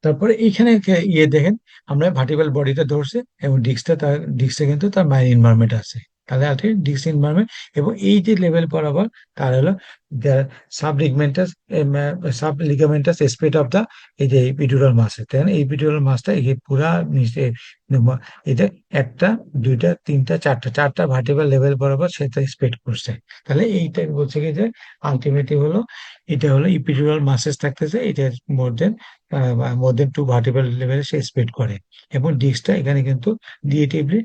তারপরে এইখানে ইয়ে দেখেন, আমরা ভার্টিবল বডিটা ধরছে এবং ডিস্কটা কিন্তু তার মাইন ইনভলভমেন্ট আছে। তাহলে আলটিমেট ডিস্ক ইনভলভমেন্ট। এবং এই যে লেভেল বরাবর তার হলো সাবলিগমেন্টাস সাবলিগামেন্টাস স্পেট অফ দা এই যে ইপিডুরাল মাসেল, তাই না? ইপিডুরাল মাসটা এই পুরা নিচে এটা একটা দুইটা তিনটা চারটা ভার্টিব্রাল লেভেল বরাবর সেটা স্পেড করছে। তাহলে এইটা বলছে কি যে আলটিমেটলি হলো এটা হলো ইপিডুরাল মাসেস থাকতেছে, এটা মোর দেন 2 ভার্টিব্রাল লেভেলে সে স্পেড করে। এবং ডিস্কটা এখানে কিন্তু রিলেটিভলি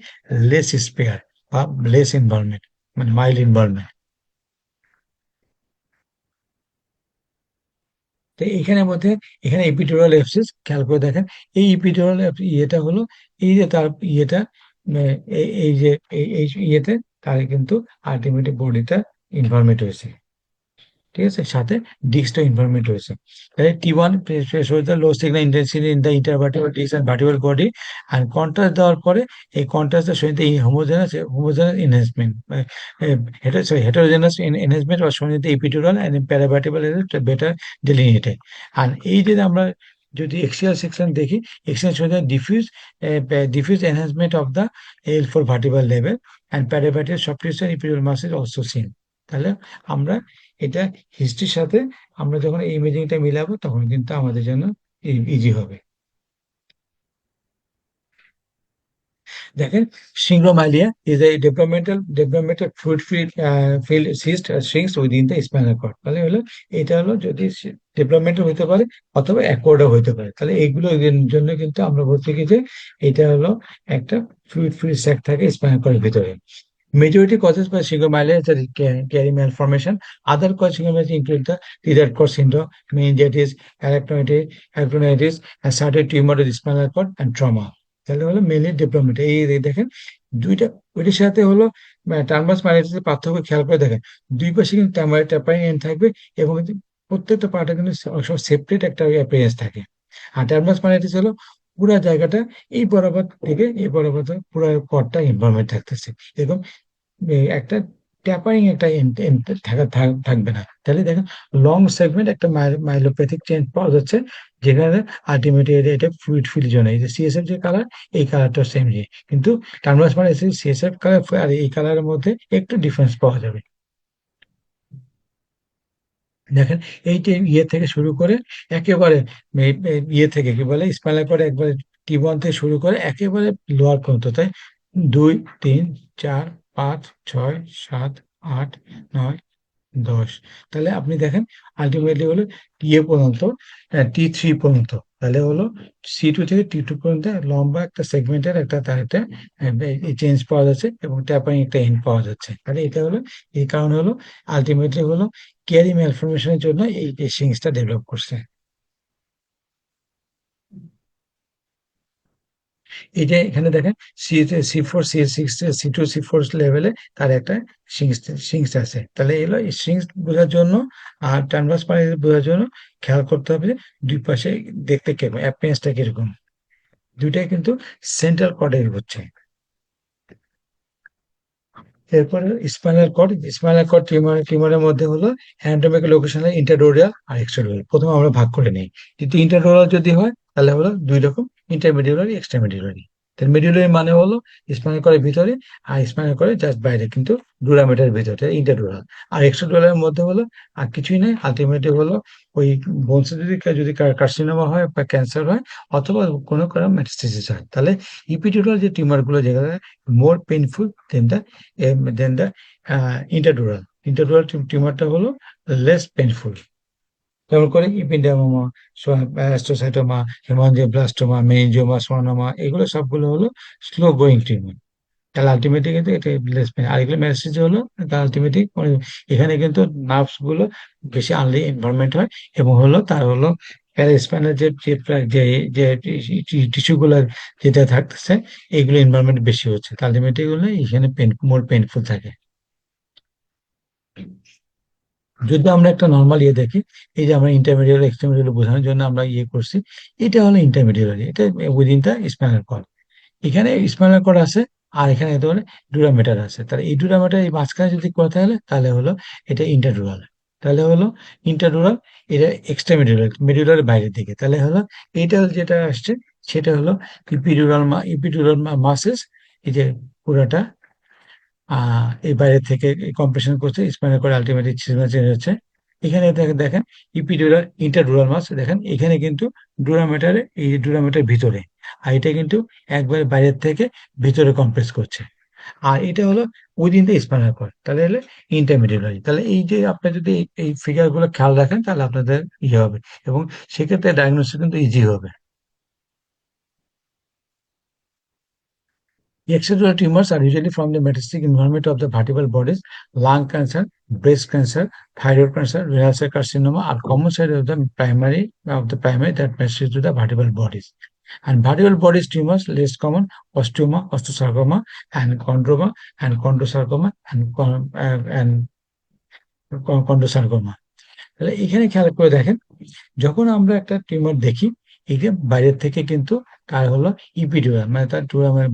লেস স্পেয়ার বা লেস ইনভলভমেন্ট, মানে মাইল্ড ইনভলভমেন্ট। তো এইখানের মধ্যে এখানে এপিডিউরাল এফসিস খেয়াল করে দেখেন, এই এপিডিউরাল ইয়েটা হলো এই যে তার ইয়েটা এই যে এই ইয়েতে তার কিন্তু আলটিমেটলি বডিটা ইনভলভমেন্ট হয়েছে, ঠিক আছে, সাথে ডিস্কটা ইনভলভমেন্ট হয়েছে। তাহলে T1 shows the low signal intensity in the intervertebral disc and vertebral body, and contrast দেওয়ার পরে এই contrast showing the homogeneous enhancement, heterogeneous enhancement was shown in the epidural and in paravertebral area to better delineated. আর এই যে আমরা যদি axial section দেখি, axial shows the diffuse enhancement of the L4 vertebral level and paravertebral soft tissue and epidural muscle also seen। তাহলে আমরা এটা হিস্ট্রির সাথে আমরা যখন এই ইমেজিংটা মিলাবো তখন কিন্তু আমাদের জন্য ইজি হবে। দেখেন, syringomyelia is a developmental fluid filled cyst shrinks within the spinal cord। তাহলে হলো এটা হলো যদি ডেভেলপমেন্টাল হতে পারে অথবা অ্যাকোয়ার্ডও হতে পারে। তাহলে এইগুলো জন্য কিন্তু আমরা বলছি কি যে এটা হলো একটা ফ্লুইড ফিল্ড স্যাক থাকে স্পাইনাল কর্ডের ভিতরে। Majority causes by syndromyelitis is the carry malformation. Other causes syndromyelitis include the Thyroid cord syndrome, meningitis, arachnoiditis, and certain tumor of the spinal cord and trauma। তাহলে হলো mainly development. এই দেখেন দুইটা, ওইটার সাথে হলো টার্মাস মাইলিটিসের পার্থক্য খেয়াল করে দেখেন, দুই পাশে কিন্তু ট্যাপারিং এন্ড থাকবে এবং প্রত্যেকটা পার্টে কিন্তু সেপারেট একটা অ্যাপিয়ারেন্স থাকে। আর টার্মাস মাইলিটিস হলো পুরা জায়গাটা এই বরাবর থেকে এই বরাবর পুরো কর্ডটা ইনভলভমেন্ট থাকতেছে, এবং একটা ট্যাপারিং একটা থাকবে না। তাহলে দেখেন লং সেগমেন্ট একটা মাইলোপ্যাথিক চেঞ্জ পাওয়া যাচ্ছে, যেখানে আলটিমেটলি এটা ফ্লুইড ফিল জোন। এই যে সিএসএফ যে কালার, এই কালারটা সেম, যে কিন্তু টার্মাস মানে সিএসএফ কালার আর এই কালারের মধ্যে একটু ডিফারেন্স পাওয়া যাবে। দেখেন এইটা ইয়ে থেকে শুরু করে একেবারে ইয়ে থেকে কি বলে স্পাইনাল কর্ড একবারে T1 থেকে শুরু করে একেবারে লোয়ার পর্যন্ত, তাই 2 3 4 5 6 7 8 9 10। তাহলে আপনি দেখেন আলটিমেটলি হলো ইয়ে পর্যন্ত T3 পর্যন্ত, তাহলে হলো C2 থেকে T2 পর্যন্ত লম্বা একটা সেগমেন্টের একটা তার একটা চেঞ্জ পাওয়া যাচ্ছে এবং ট্যাপারিং একটা এন্ড পাওয়া যাচ্ছে। তাহলে এটা হলো এই কারণ হলো আলটিমেটলি হলো ক্যারি ম্যালফরমেশনের জন্য এই সিংসটা ডেভেলপ করছে। এই যে এখানে দেখেন C4 C6 C2 C4 লেভেলে তার একটা সিংস আছে। তাহলে এগুলো সিংস বোঝার জন্য আর ট্রান্সভার্স প্যারালাল বোঝার জন্য খেয়াল করতে হবে যে দুই পাশে দেখতে কেমন, অ্যাপিয়ারেন্সটা কিরকম। দুইটাই কিন্তু সেন্ট্রাল কর্ডের হচ্ছে। এরপরে স্পাইনাল কর্ড টিউমারের মধ্যে হলো অ্যানাটমিক্যাল লোকেশন ইন্টারডোরিয়াল আর এক্সট্রাডোরিয়াল। প্রথমে আমরা ভাগ করে নিই, কিন্তু ইন্টারডোরিয়াল যদি হয় তাহলে হলো দুই রকম, ইন্টারমিডিউলারি এক্সট্রামিডিউলারি। তাহলে মিডিউলারি মানে হলো স্পাইনাল কর্ডের ভিতরে, আর স্পাইনাল কর্ডের জাস্ট বাইরে কিন্তু ডুরামেটার ভিতরে ইন্টারডোরাল। আর এক্সট্রাডোরালের মধ্যে হলো আর কিছুই নেই, আলটিমেটলি হলো ওই বোনসে যদি কার্সিনোমা হয় বা ক্যান্সার হয় অথবা কোনো কারণ মেটাস্টেসিস হয়, তাহলে ইপিডিউরাল যে টিউমার গুলো যেগুলো মোর পেইনফুল দেন দ্য ইন্টারডোরাল টিউমারটা হলো লেস পেইনফুল। যেমন করে ইপিডেমোমা, অ্যাস্ট্রোসাইটোমা, হেমানজিওব্লাস্টোমা, মেনিনজিওমা, সোয়ানোমা, এগুলো সবগুলো হলো স্লো গোয়িং টিউমার। তাহলে আলটিমেটলি কিন্তু এটা লেস পেইন। আর এগুলো মেটাস্টেসিস হলো আলটিমেটলি এখানে কিন্তু নার্ভস গুলো বেশি আনলি ইনভলভমেন্ট হয় এবং হলো তার হলো প্যারাস্পাইনাল যে যে টিস্যু গুলো যেটা থাকতেছে এইগুলো ইনভলভমেন্ট বেশি হচ্ছে। আলটিমেটলি এগুলো এখানে মোর পেইনফুল থাকে। যদি আমরা একটা নর্মাল ইয়ে দেখি, এই যে আমরা ইন্টারমিডিয়েট এক্সট্রামিডিয়েট বোঝানোর জন্য আমরা ইয়ে করছি, এটা হলো ইন্টারমিডিয়েট, এটা উইদিন দা স্পাইনাল কর্ড। এখানে স্পাইনাল কর্ড আছে আর এখানে এত বলে ডুরামেটার আছে। তাহলে এই ডুরামেটার এই মাঝখানে যদি কথা হলে তাহলে হলো এটা ইন্টারডুরাল। তাহলে হলো ইন্টারডুরাল, এটা মেডুলার বাইরের দিকে। তাহলে হলো এটা যেটা আসছে সেটা হলো ইপিডুরাল মাসেস, এই যে পুরাটা এই বাইরে থেকে কম্প্রেশন করছে, স্পাইনাল কর্ড আলটিমেটলি চেঞ্জ হচ্ছে। এখানে দেখেন দেখেন ইপিডিউরাল ইন্টারডুরাল মাস, দেখেন এখানে কিন্তু ডুরামেটারে, এই ডুরামেটার ভিতরে, আর এটা কিন্তু একবারে বাইরের থেকে ভিতরে কম্প্রেস করছে। আর এটা হলো উইদিন দ্য স্পাইনাল কর্ড, তাহলে হলে ইন্টারমিডিয়ারি। তাহলে এই যে আপনি যদি এই ফিগার গুলো খেয়াল রাখেন তাহলে আপনাদের ইয়ে হবে, এবং সেক্ষেত্রে ডায়াগনোসিস কিন্তু ইজি হবে। The extradural tumors are usually from the metastatic environment of the vertebral bodies. Lung cancer, breast cancer, thyroid cancer, renal cell carcinoma are common side of the primary that metastasis to the vertebral bodies. And vertebral bodies tumors less common: osteoma, osteosarcoma, and chondroma, and chondrosarcoma, and chondrosarcoma. তাহলে এখানে খেয়াল করে দেখেন, যখন আমরা একটা tumour দেখি, এটা বাইরের থেকে কিন্তু তার হলো ইপিডুরাল, মানে তার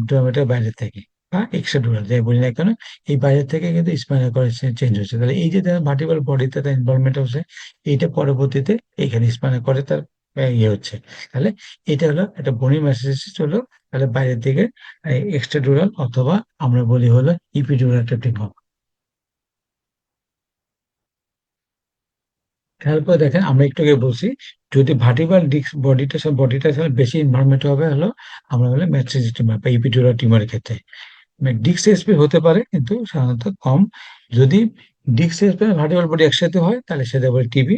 ডুরামেটার বাইরের থেকে, বা এক্সট্রাডুরাল যাই বলি না কেন, এই বাইরের থেকে কিন্তু স্পাইনাল কর্ড চেঞ্জ হচ্ছে। তাহলে এই যে ভার্টিব্রাল বডিতে তার ইনভলভমেন্ট হচ্ছে, এইটা পরবর্তীতে এইখানে স্পাইনাল কর্ডে তার ইয়ে হচ্ছে। তাহলে এটা হলো একটা বনি মেটাসিস হলো, তাহলে বাইরের দিকে এক্সট্রাডুরাল অথবা আমরা বলি হলো ইপিডুরাল একটা টিউমার। খেয়াল করে দেখেন, আমরা একটু আগে বলছি, যদি ভার্টিব্রাল ডিস্ক বডিটা আসলে বেশি ইনভলভমেন্ট হবে হলো আমরা বলে মেটাসিস টিউমার বা ইপিডুরাল টিউমারের ক্ষেত্রে। ডিস্ক এসপি হতে পারে কিন্তু সাধারণত কম। যদি ডিস্ক এসপি ভার্টিব্রাল বডি একসাথে হয় তাহলে সেটা বলে টিবি।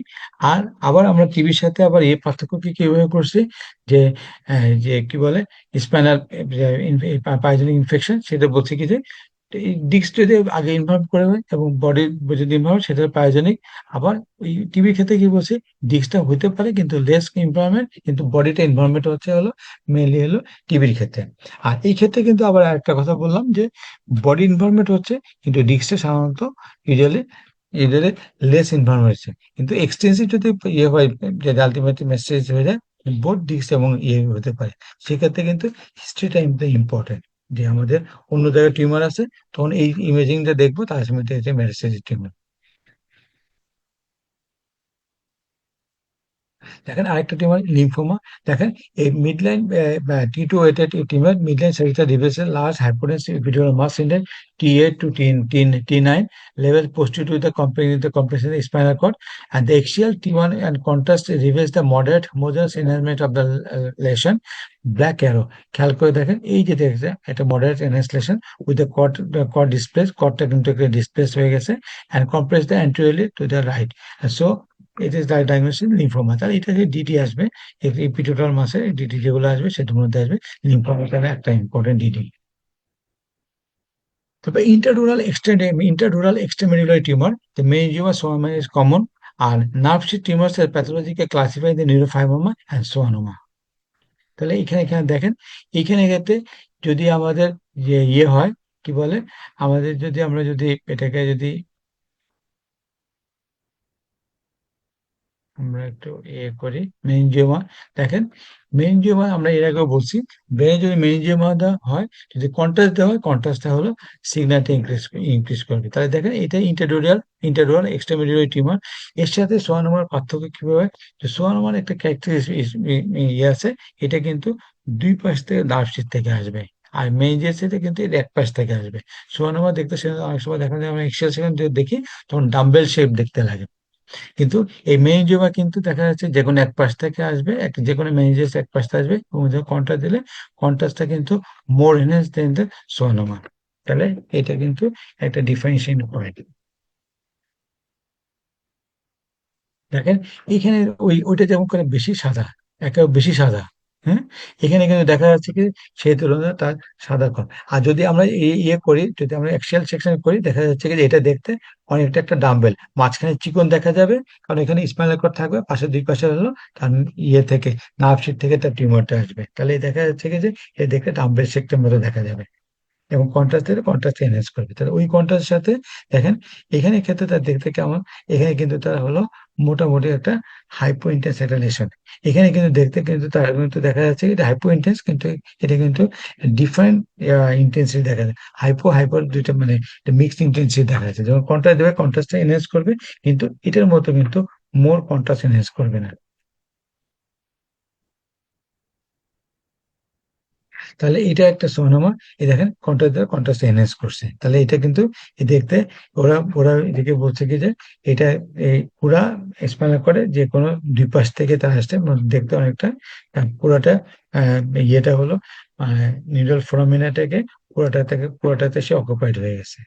আর আবার আমরা টিবির সাথে আবার এই পার্থক্য কি কিভাবে করছি, যে যে কি বলে স্পাইনাল পাইজনিক ইনফেকশন, সেটা বলছি কি যে এই ডিস্ক যদি আগে ইনভলভ করে হয় এবং বডির যদি ইনভলভ, সেটা পায়োজেনিক। আবার ওই টিবির ক্ষেত্রে কি বলছে, ডিস্কটা হতে পারে কিন্তু লেস ইনভলভমেন্ট, কিন্তু বডিটা ইনভলভমেন্ট হচ্ছে হলো মেনলি হলো টিবির ক্ষেত্রে। আর এই ক্ষেত্রে কিন্তু আবার একটা কথা বললাম যে বডি ইনভলভমেন্ট হচ্ছে, কিন্তু ডিস্কটা সাধারণত ইউজুয়ালি ইউজুয়ালি লেস ইনভলভমেন্ট হচ্ছে। কিন্তু এক্সটেন্সিভ যদি ইয়ে হয়, যে আলটিমেটলি মেসেজ হয়ে যায়, বোথ ডিস্ক এবং ইয়ে হতে পারে, সেক্ষেত্রে কিন্তু হিস্ট্রিটা ইম্পর্টেন্ট, যে আমাদের অন্য জায়গায় টিউমার আছে, তখন এই ইমেজিংটা দেখবো তার মধ্যে মেটাস্টেসিস টিউমার। দেখেন আরেকটা টিউমার লিম্ফোমা। দেখেন এই midline T2 weighted tumour, midline সেরিটা রিভেসেল large hypotensive epidural mass in the T8 to T9 level posterior to the compression of the spinal cord, and the axial T1 and contrast reveals the moderate homogeneous enhancement of the lesion. Black arrow, খেয়াল করে দেখেন এই যে দেখছে একটা moderate এনহ্যান্সলেশন with the cord displace, কর্ডটা কিন্তু ডিসপ্লেস হয়ে গেছে, and compress the anteriorly to the right. So it is diagnosis lymphoma. তাহলে এটা যে ডিটি আসবে, এপিটোটাল মাসে ডিটি যেগুলো আসবে সেটার মধ্যে আসবে লিম্ফোমা, তাহলে একটা ইম্পর্টেন্ট ডিটি। তবে intradural extramedullary tumour, the meningioma schwannoma is common, আর nerve sheath tumors are pathological classified the neurofibroma and schwannoma। তাহলে এখানে এখানে দেখেন, এইখানে ক্ষেত্রে যদি আমাদের যে ইয়ে হয়, কি বলে, আমাদের যদি আমরা যদি এটাকে যদি আমরা একটু ইয়ে করি মেনিনজিওমা। দেখেন মেনিনজিওমা আমরা এর আগেও বলছি, ব্রেনে যদি মেনিনজিওমা হয়, যদি কন্ট্রাস্ট দেওয়া হয়, কন্ট্রাস্টটা হলো সিগন্যালটা ইনক্রিজ করবে। তাহলে দেখেন এটা ইন্টারডুরাল এক্সট্রামিডিউরারি টিউমার। এর সাথে সোয়ানোমার পার্থক্য কিভাবে, যে সোয়ানোমার একটা ক্যারেক্টারিস্টিক ইয়ে আছে, এটা কিন্তু দুই পাশ থেকে নার্ভ থেকে আসবে, আর মেনিনজিওসিসে কিন্তু এর এক পাশ থেকে আসবে। সোয়ানোমা দেখতে অনেক সময় দেখা যায়, আমরা এক্সেল সেখান দেখি তখন ডাম্বেল শেপ দেখতে লাগে, কিন্তু এই মেনিনজিওমা কিন্তু দেখা যাচ্ছে যে কোনো এক পাশ থেকে আসবে, একটা যে কোনো মেনিনজিয়াস এক পাশ থেকে আসবে, এবং যখন কন্ট্রাস্ট দিলে কন্ট্রাস্টটা কিন্তু মোর এনহেন্স দেন দ্য সোয়ানোমা। তাহলে এটা কিন্তু একটা ডিফারেন্সিয়েশন পয়েন্ট। দেখেন এখানে ওইটা যেমন করে বেশি সাদা, একেবারে বেশি সাদা, হ্যাঁ, এখানে কিন্তু দেখা যাচ্ছে কি সেই তুলনায় তার সাদা কম। আর যদি আমরা ইয়ে করি, যদি আমরা অ্যাক্সিয়াল সেকশন করি, দেখা যাচ্ছে কি যে এটা দেখতে অনেকটা একটা ডাম্বেল, মাঝখানে চিকন দেখা যাবে, কারণ এখানে স্পাইনাল কর্ড থাকবে, পাশে দুই পাশে হলো তার ইয়ে থেকে নার্ভ শিট থেকে তার টিউমারটা আসবে, তাহলে দেখা যাচ্ছে কি যে এটা দেখতে ডাম্বেল শেপের মতো দেখা যাবে, এবং কন্ট্রাস্ট দিলে কন্ট্রাস্ট এনহ্যান্স করবে। তাহলে ওই কন্ট্রাস্টের সাথে দেখেন এখানে ক্ষেত্রে তার দেখতে কেমন, এখানে কিন্তু তার হলো মোটামুটি একটা হাইপো ইন্টেন্স একটা লেশন। এখানে কিন্তু দেখতে কিন্তু তার কিন্তু দেখা যাচ্ছে এটা হাইপো ইন্টেন্স, কিন্তু এটা কিন্তু ডিফারেন্ট ইন্টেন্সিটি দেখা যায়। হাইপোর দুইটা মানে মিক্সড ইন্টেন্সিটি দেখা যাচ্ছে, যখন কন্ট্রাস্ট দেবে কন্ট্রাস্টটা এনহ্যান্স করবে, কিন্তু এটার মতো কিন্তু মোর কন্ট্রাস্ট এনহ্যান্স করবে না। তাহলে এটা একটা সোনামা। এই দেখেন কন্ট্রাস্ট এনহ্যান্স করছে, তাহলে এটা কিন্তু দেখতে, ওরা ওরা এদিকে বলছে কি যে এটা এই পুরা স্পাইনাল কর্ডে যে কোনো দুই পাশ থেকে তার আসছে, দেখতে অনেকটা পুরাটা আহ, ইয়েটা হলো নিউরাল ফোরামিনাটাকে পুরোটাতে সে অকুপাইড হয়ে গেছে।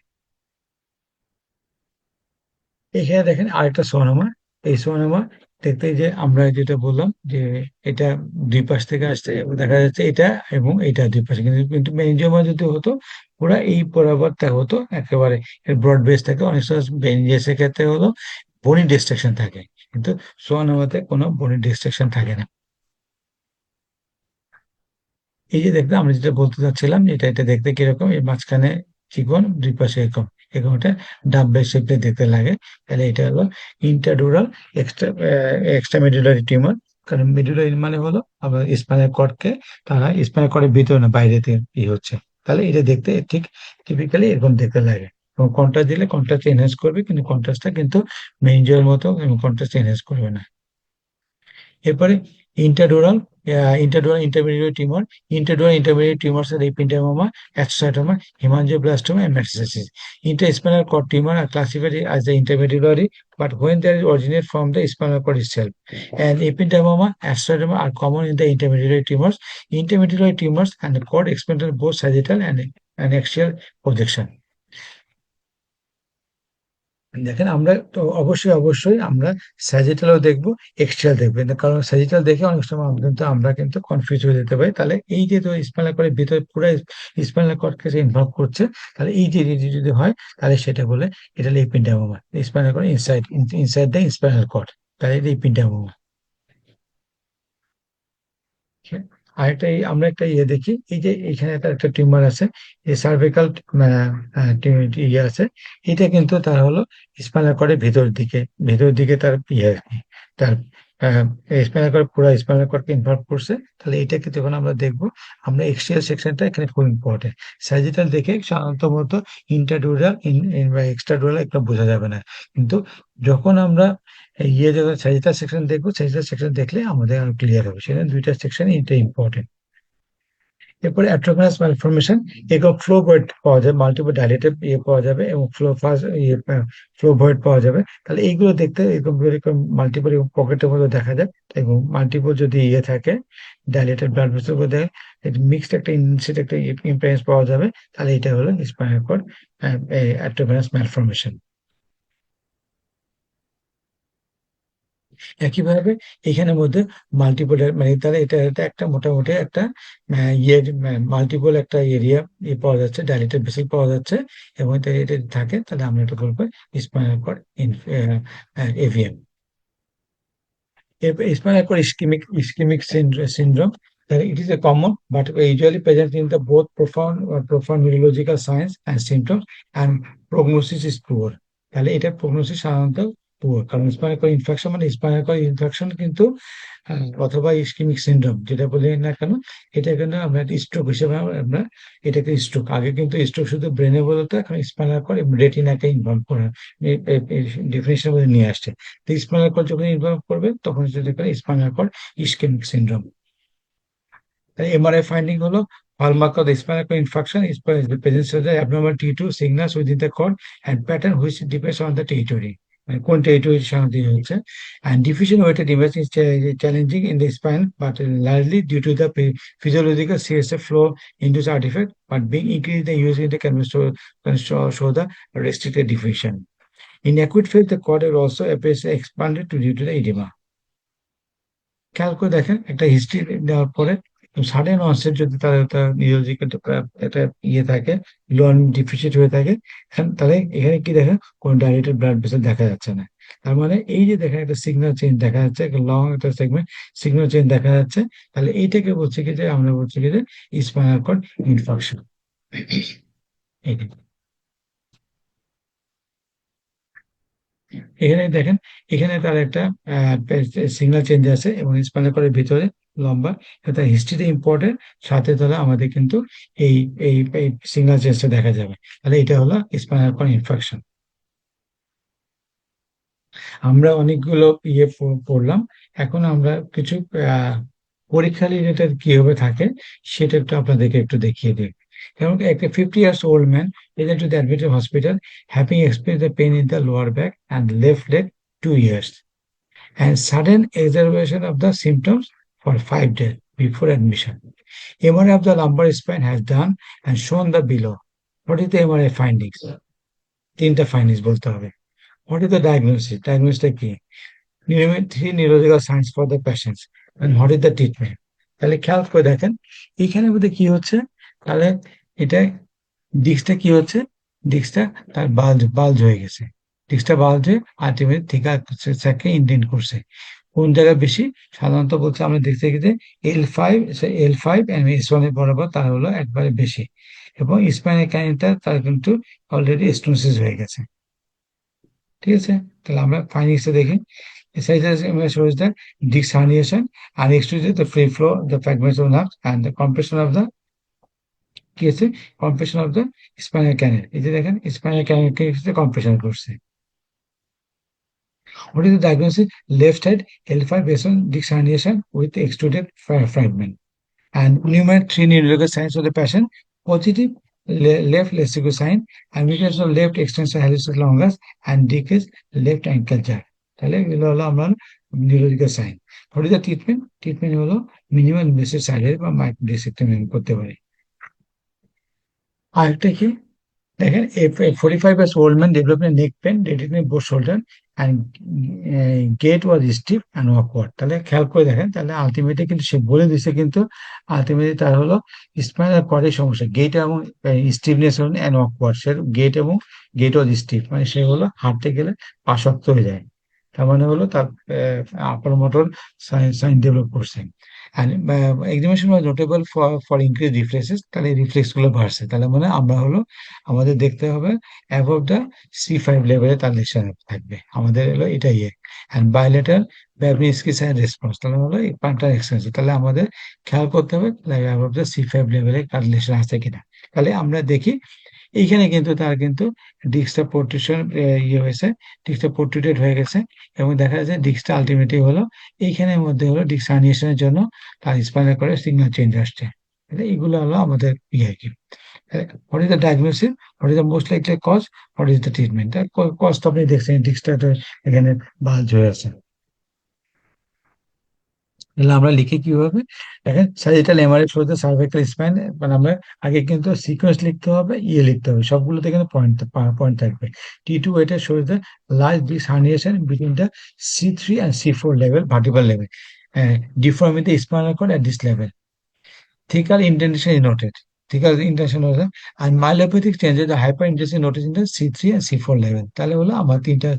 এখানে দেখেন আরেকটা সোনামা। এই সোনামা দেখতে যে আমরা যেটা বললাম যে এটা দুই পাশ থেকে আসছে এবং দেখা যাচ্ছে এটা এবং এটা দুই পাশে, কিন্তু কিন্তু মেনিনজিওমা যদি হতো পুরা এই বরাবরটা হতো একেবারে, এর ব্রড বেস থাকে। অনেক সময় মেনিনজিয়াসের ক্ষেত্রে হলো বনি ডিস্ট্রাকশন থাকে, কিন্তু সোয়ানোমাতে কোনো বনি ডিস্ট্রাকশন থাকে না। এই যে দেখতে আমরা যেটা বলতে চাচ্ছিলাম, এটা দেখতে কিরকম, এই মাঝখানে চিকন, দুই পাশে এরকম এরকম একটা ডাম্বেল শেপে দেখতে লাগে। তাহলে এটা হলো ইন্টারডুরাল এক্সট্রা এক্সট্রা মেডুলারি টিউমার। কারণ মেডুলারি মানে হলো আমরা স্পাইনাল কর্ডকে, তারা স্পাইনাল কর্ডের ভিতরে না বাইরে থেকে হচ্ছে। তাহলে এটা দেখতে ঠিক টিপিক্যালি এরকম দেখতে লাগে। এবং কন্ট্রাস্ট দিলে কন্ট্রাস্ট এনহ্যান্স করবে, কিন্তু কন্ট্রাস্টটা কিন্তু মেইনজিওর মতো কন্ট্রাস্ট এনহ্যান্স করবে না। এরপরে intradural intermediate tumour. Intermediate tumours আর ependymoma, astrocytoma, hemangioblastoma, and metastasis. Interspinal cord tumor are classified as the intermedullary, but when they originate from the spinal cord itself. And epidermoma, astroderma are common in the intermedullary tumors. Intermedullary tumors and the cord expand both sagittal and axial projection. দেখেন আমরা তো অবশ্যই আমরা স্যাজিটালও দেখবো, এক্সট্রাল দেখবো, কারণ sagittal দেখে অনেক সময় আমরা কিন্তু কনফিউজ হয়ে যেতে পারি। তাহলে এই যে তো স্পাইনাল কর্ডের ভিতরে পুরো স্পাইনাল কর্ডকে যে ইনভলভ করছে, তাহলে এই যে যদি হয় তাহলে সেটা বলে এটা হলো ependymoma, spinal cord inside the spinal cord, তাহলে এটা এপিডের্মোমা। আরেকটা আমরা একটা ইয়ে দেখি, এই যে এখানে একটা টিউমার আছে, এই সার্ভিক্যাল ইয়ে আছে। এটা কিন্তু তার হলো স্পাইনাল কর্ডের ভেতর দিকে তার ইয়ে আর কি, তার স্পাইনাল কর্ড পুরো স্পাইনাল কর্ডকে ইনভলভ করছে। তাহলে এটাকে যখন আমরা দেখবো, আমরা এক্সট্রিয়াল সেকশনটা এখানে খুব ইম্পর্টেন্ট। স্যাজিটাল দেখে সাধারণত মতো ইন্টারডুরাল বা এক্সট্রাডুরাল একটা বোঝা যাবে না, কিন্তু যখন আমরা যখন স্যাজিটাল সেকশন দেখবো, স্যাজিটাল সেকশন দেখলে আমাদের আরো ক্লিয়ার হবে। সেখানে দুইটা সেকশন, এটা ইম্পর্টেন্ট। এরপরে অ্যাট্রোফিনাস ম্যালফরমেশন, একক ফ্লো ভয়েড পাওয়া যায়, মাল্টিপল ডাইলেটেড ইয়ে পাওয়া যাবে এবং ফ্লো ভয়েড পাওয়া যাবে। তাহলে এইগুলো দেখতে এরকম মাল্টিপল পকেটের মধ্যে দেখা যায়, এবং মাল্টিপল যদি ইয়ে থাকে ডাইলেটেড ব্লাড ভেসেল মধ্যে মিক্সড একটা ইনসিড একটা ইম্পেডেন্স পাওয়া যাবে, তাহলে এটা হলো স্পাইনাল কর্ড অ্যাট্রোফিনাস ম্যালফরমেশন। একইভাবে এখানের মধ্যে মাল্টিপল, মানে তাহলে এটা একটা মোটামুটি একটা ইয়ে মাল্টিপল একটা এরিয়া পাওয়া যাচ্ছে, ডাইলেটেড ভেসেল পাওয়া যাচ্ছে, এবং এটা থাকে, তাহলে আমরা এটা বলবো স্পাইনাল কর্ড এভিএম। এরপর spinal cord ischemic syndrome. It is a common but usually present in the both profound neurological signs and symptoms, and prognosis is poor. তাহলে এটা প্রগনোসিস সাধারণত পুয়ার, কারণ স্পাইনাল কর্ড ইনফেকশন মানে spinal cord infection কিন্তু অথবা ischemic syndrome যেটা বলি না কেন, এটা কিন্তু আমরা স্ট্রোক হিসেবে আমরা এটাকে স্ট্রোক, আগে কিন্তু স্ট্রোক শুধু ব্রেনে বলতো, এখন স্পাইনাল কর্ড এবং রেটিনাকে ইনভলভ করা ডেফিনেশনের মধ্যে নিয়ে আসছে। তো স্পাইনাল কর্ড যখন ইনভলভ করবে তখন সেটা করে spinal cord ischemic syndrome. MRI finding হলো hallmark of the spinal cord infarction is the presence of the abnormal T2 signals within the cord and pattern which depends on the territory. মানে কোন territory সাধারণত হচ্ছে, and diffusion weighted imaging is challenging in the spine, but largely due to the physiological CSF flow induced artifact, but being increased the use in the can show the restricted diffusion. In acute phase, the cord will also appears expanded due to the edema. খেয়াল করে দেখেন একটা history দেওয়ার পরে sudden onset যদি তার neurological একটা ইয়ে থাকে, লোন ডিফিসিট হয়ে থাকে, তাহলে এখানে কি দেখেন কোন ডাইরেক্টেড ব্লাড ভেসেল দেখা যাচ্ছে না। তার মানে এই যে দেখেন একটা সিগন্যাল চেঞ্জ দেখা যাচ্ছে, একটা লং একটা সেগমেন্ট সিগন্যাল চেঞ্জ দেখা যাচ্ছে, তাহলে এইটাকে বলছে কি যে আমরা বলছি কি যে স্পাইনাল কর্ড ইনফাকশন। এখানে দেখেন, এখানে তার একটা সিগন্যাল চেঞ্জ আছে এবং স্পাইনাল কর্ডের ভিতরে লম্বা, এটা হিস্ট্রিতে ইম্পর্টেন্ট, সাথে তাহলে আমাদের কিন্তু এই এই সিগন্যাল চেঞ্জটা দেখা যাবে। তাহলে এটা হলো স্পাইনাল কর্ড ইনফেকশন। আমরা অনেকগুলো ইয়ে পড়লাম, এখন আমরা কিছু পরীক্ষা রিলেটেড কিভাবে থাকে সেটা একটু আপনাদেরকে একটু দেখিয়ে দিই। যেমন একটা 50 years old man is to the admitted hospital having experienced the pain in the lower back and left leg 2 years and sudden exacerbation of the symptoms for 5 days before admission. MRI of the lumbar spine has done and shown the below. What is the MRI findings? তিনটা findings বলতে হবে। What is the diagnosis? Diagnosis কি? Three neurological signs for the patients and what is the treatment? তাহলে খেয়াল করে দেখেন এখানে মধ্যে কি হচ্ছে, তাহলে এটা ডিস্কটা কি হচ্ছে, ডিস্কটা তার বাল্জ হয়ে গেছে, ডিস্কটা বাল্জ হয়ে আলটিমেট থিকা ইন্ডেন্ট করছে। কোন জায়গায় বেশি? সাধারণত বলছে আমরা দেখতে গেলে L5 এবং S1 এর বরাবর তার হলো একবারে বেশি, এবং স্পাইনাল ক্যানিটা তার কিন্তু অলরেডি স্টোনোসিস হয়ে গেছে। ঠিক আছে, তাহলে আমরা ফাইন্ডিংসটা দেখি। Exercise shows that disc herniation and extrudes the free flow, the fragments of nerves and the compression of the কি আছে, compression of the spinal canal। এই যে দেখেন স্পাইনাল ক্যানেলকে কম্প্রেশন করছে। What is the diagnosis? Left side L5 based on disc herniation with extruded fragment. And enumerate three neurological signs of the patient. Positive left lesigo sign, and weakness of left extensor hallucis longus, and decreased left ankle jerk. তাহলে এগুলো হলো আমরা neurological sign. What is the treatment? Treatment হলো minimum invasive surgery বা microdiscectomy করতে পারি। আরেকটা কি দেখেন, a 45 years old man developing neck pain, deadening both shoulder and gait was stiff and awkward। তাহলে খেয়াল করে দেখেন, তাহলে আলটিমেটলি কিন্তু সে বলে দিছে, কিন্তু আলটিমেটলি তার হলো স্পাইনাল কর্ডের সমস্যা, গেট এবং স্টিফনেস এন্ড অকওয়ার্ড। সে গেট এবং গেট ওয়াজ স্টিফ, মানে সে হলো হাঁটতে গেলে পা শক্ত হয়ে যায়, তার মানে হলো তার আপার মোটর সাইন ডেভেলপ করছে। and examination was notable for increased reflexes, তাহলে রিফ্লেক্স গুলো বাড়ছে, তাহলে মানে আমরা হলো আমাদের দেখতে হবে অ্যাবভ দ্য C5 লেভেলে তার লেশন থাকবে, আমাদের হলো এটাই অ্যান্ড বাইলেটার ব্যাবনিস্কি সাইন রেসপন্স, তাহলে হলো এই পাঁচটা এক্সপেন্স, তাহলে আমাদের খেয়াল করতে হবে অ্যাবভ দ্য C5 লেভেলে তার লেশন আছে কিনা। তাহলে আমরা দেখি এইখানে কিন্তু তার কিন্তু ডিস্কটা প্রোট্রুশন হয়েছে, ডিস্কটা প্রোট্রুটেড হয়ে গেছে, এবং দেখা যাচ্ছে ডিস্কটা আলটিমেটলি হলো এইখানের মধ্যে হলো ডিস্ক হার্নিয়েশনের জন্য তার স্পাইনাল কর্ডে সিগন্যাল চেঞ্জ আসছে। তাহলে এইগুলো হলো আমাদের আর কি। What is the diagnosis, what is the most likely cause, what is the treatment. Cause তো আপনি দেখছেন ডিস্কটা এখানে বাল্জ হয়ে আছে। তাহলে আমরা লিখি কিভাবে দেখেন, sagittal MRI shows the cervical spine, মানে আমরা আগে কিন্তু সিকোয়েন্স লিখতে হবে, লিখতে হবে, সবগুলোতে কিন্তু পয়েন্ট থাকবে। T2 এটা shows the large disc herniation between the C3 and C4 level vertebral level, deforming the spinal cord at this level. Thicker indentation is noted. Thicker indentation noted and myelopathic changes the hyperintension noticed in the C3 and C4 level। তাহলে হলো আমার তিনটা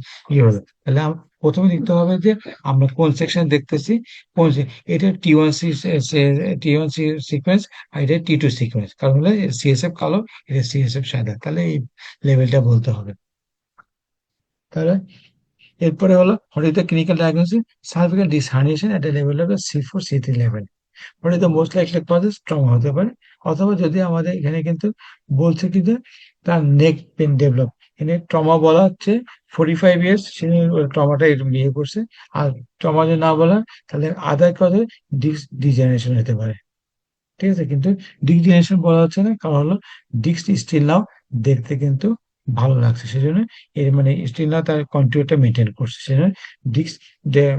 হলো। তাহলে প্রথমে দেখতে হবে যে আমরা কোন সেকশন দেখতেছি, কোন এটা T1C সিকোয়েন্স আর এটা T2 সিকোয়েন্স, কারণ হলো CSF কালো, এটা CSF সাদা, তাহলে এই লেভেলটা বলতে হবে। তাহলে এরপরে হলো what is the clinical diagnosis, cervical disc herniation at a level of C4 C3 level. What is the most likely causes? Trauma হতে পারে, অথবা যদি আমাদের এখানে কিন্তু বলছে কি যে তার নেক পেন ডেভেলপ, এখানে ট্রমা বলা হচ্ছে 45 ইয়ার্স সে ট্রমাটা বিয়ে করছে, আর ট্রমা যদি না বলা তাহলে আদার কজে ডিস্ক ডিজেনারেশন হতে পারে। ঠিক আছে, কিন্তু ডিস্ক ডিজেনারেশন বলা হচ্ছে না, কারণ হলো ডিস্ক স্টিল নাও দেখতে কিন্তু ভালো লাগছে, সেজন্য এর মানে স্টিল নাও তার কন্টিনিউটা মেনটেন করছে, সেজন্য ডিস্ক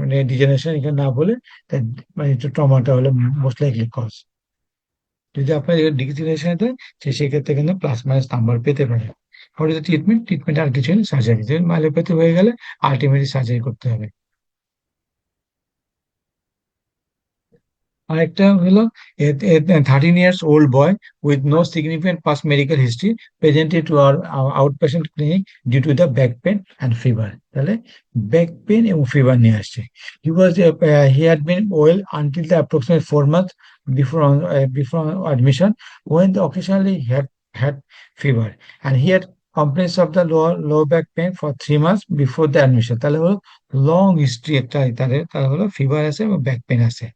মানে ডিজেনারেশন এখানে না বলে তার মানে ট্রমাটা হলো মোস্ট লাইকলি কজ। যদি আপনার ডিজিটালাইজেশন হয় সেক্ষেত্রে কিন্তু প্লাস মাইনাস নাম্বার পেতে পারে। What is the treatment? Treatment আর কিছু নেই, সার্জারি। যদি মাইলোপ্যাথি হয়ে গেলে আলটিমেটলি সার্জারি করতে হবে। আরেকটা হলো 13 years old boy with no significant past medical history presented to our outpatient clinic due to the back pain and fever। তাহলে ব্যাক পেন এবং ফিভার নিয়ে আসছে। He had been well until the approximate 4 months before admission, when occasionally had fever, and he had complaints of the lower back pain for 3 months before the admission। তাহলে হলো long history একটা, তাহলে হলো fever আছে এবং back pain আছে।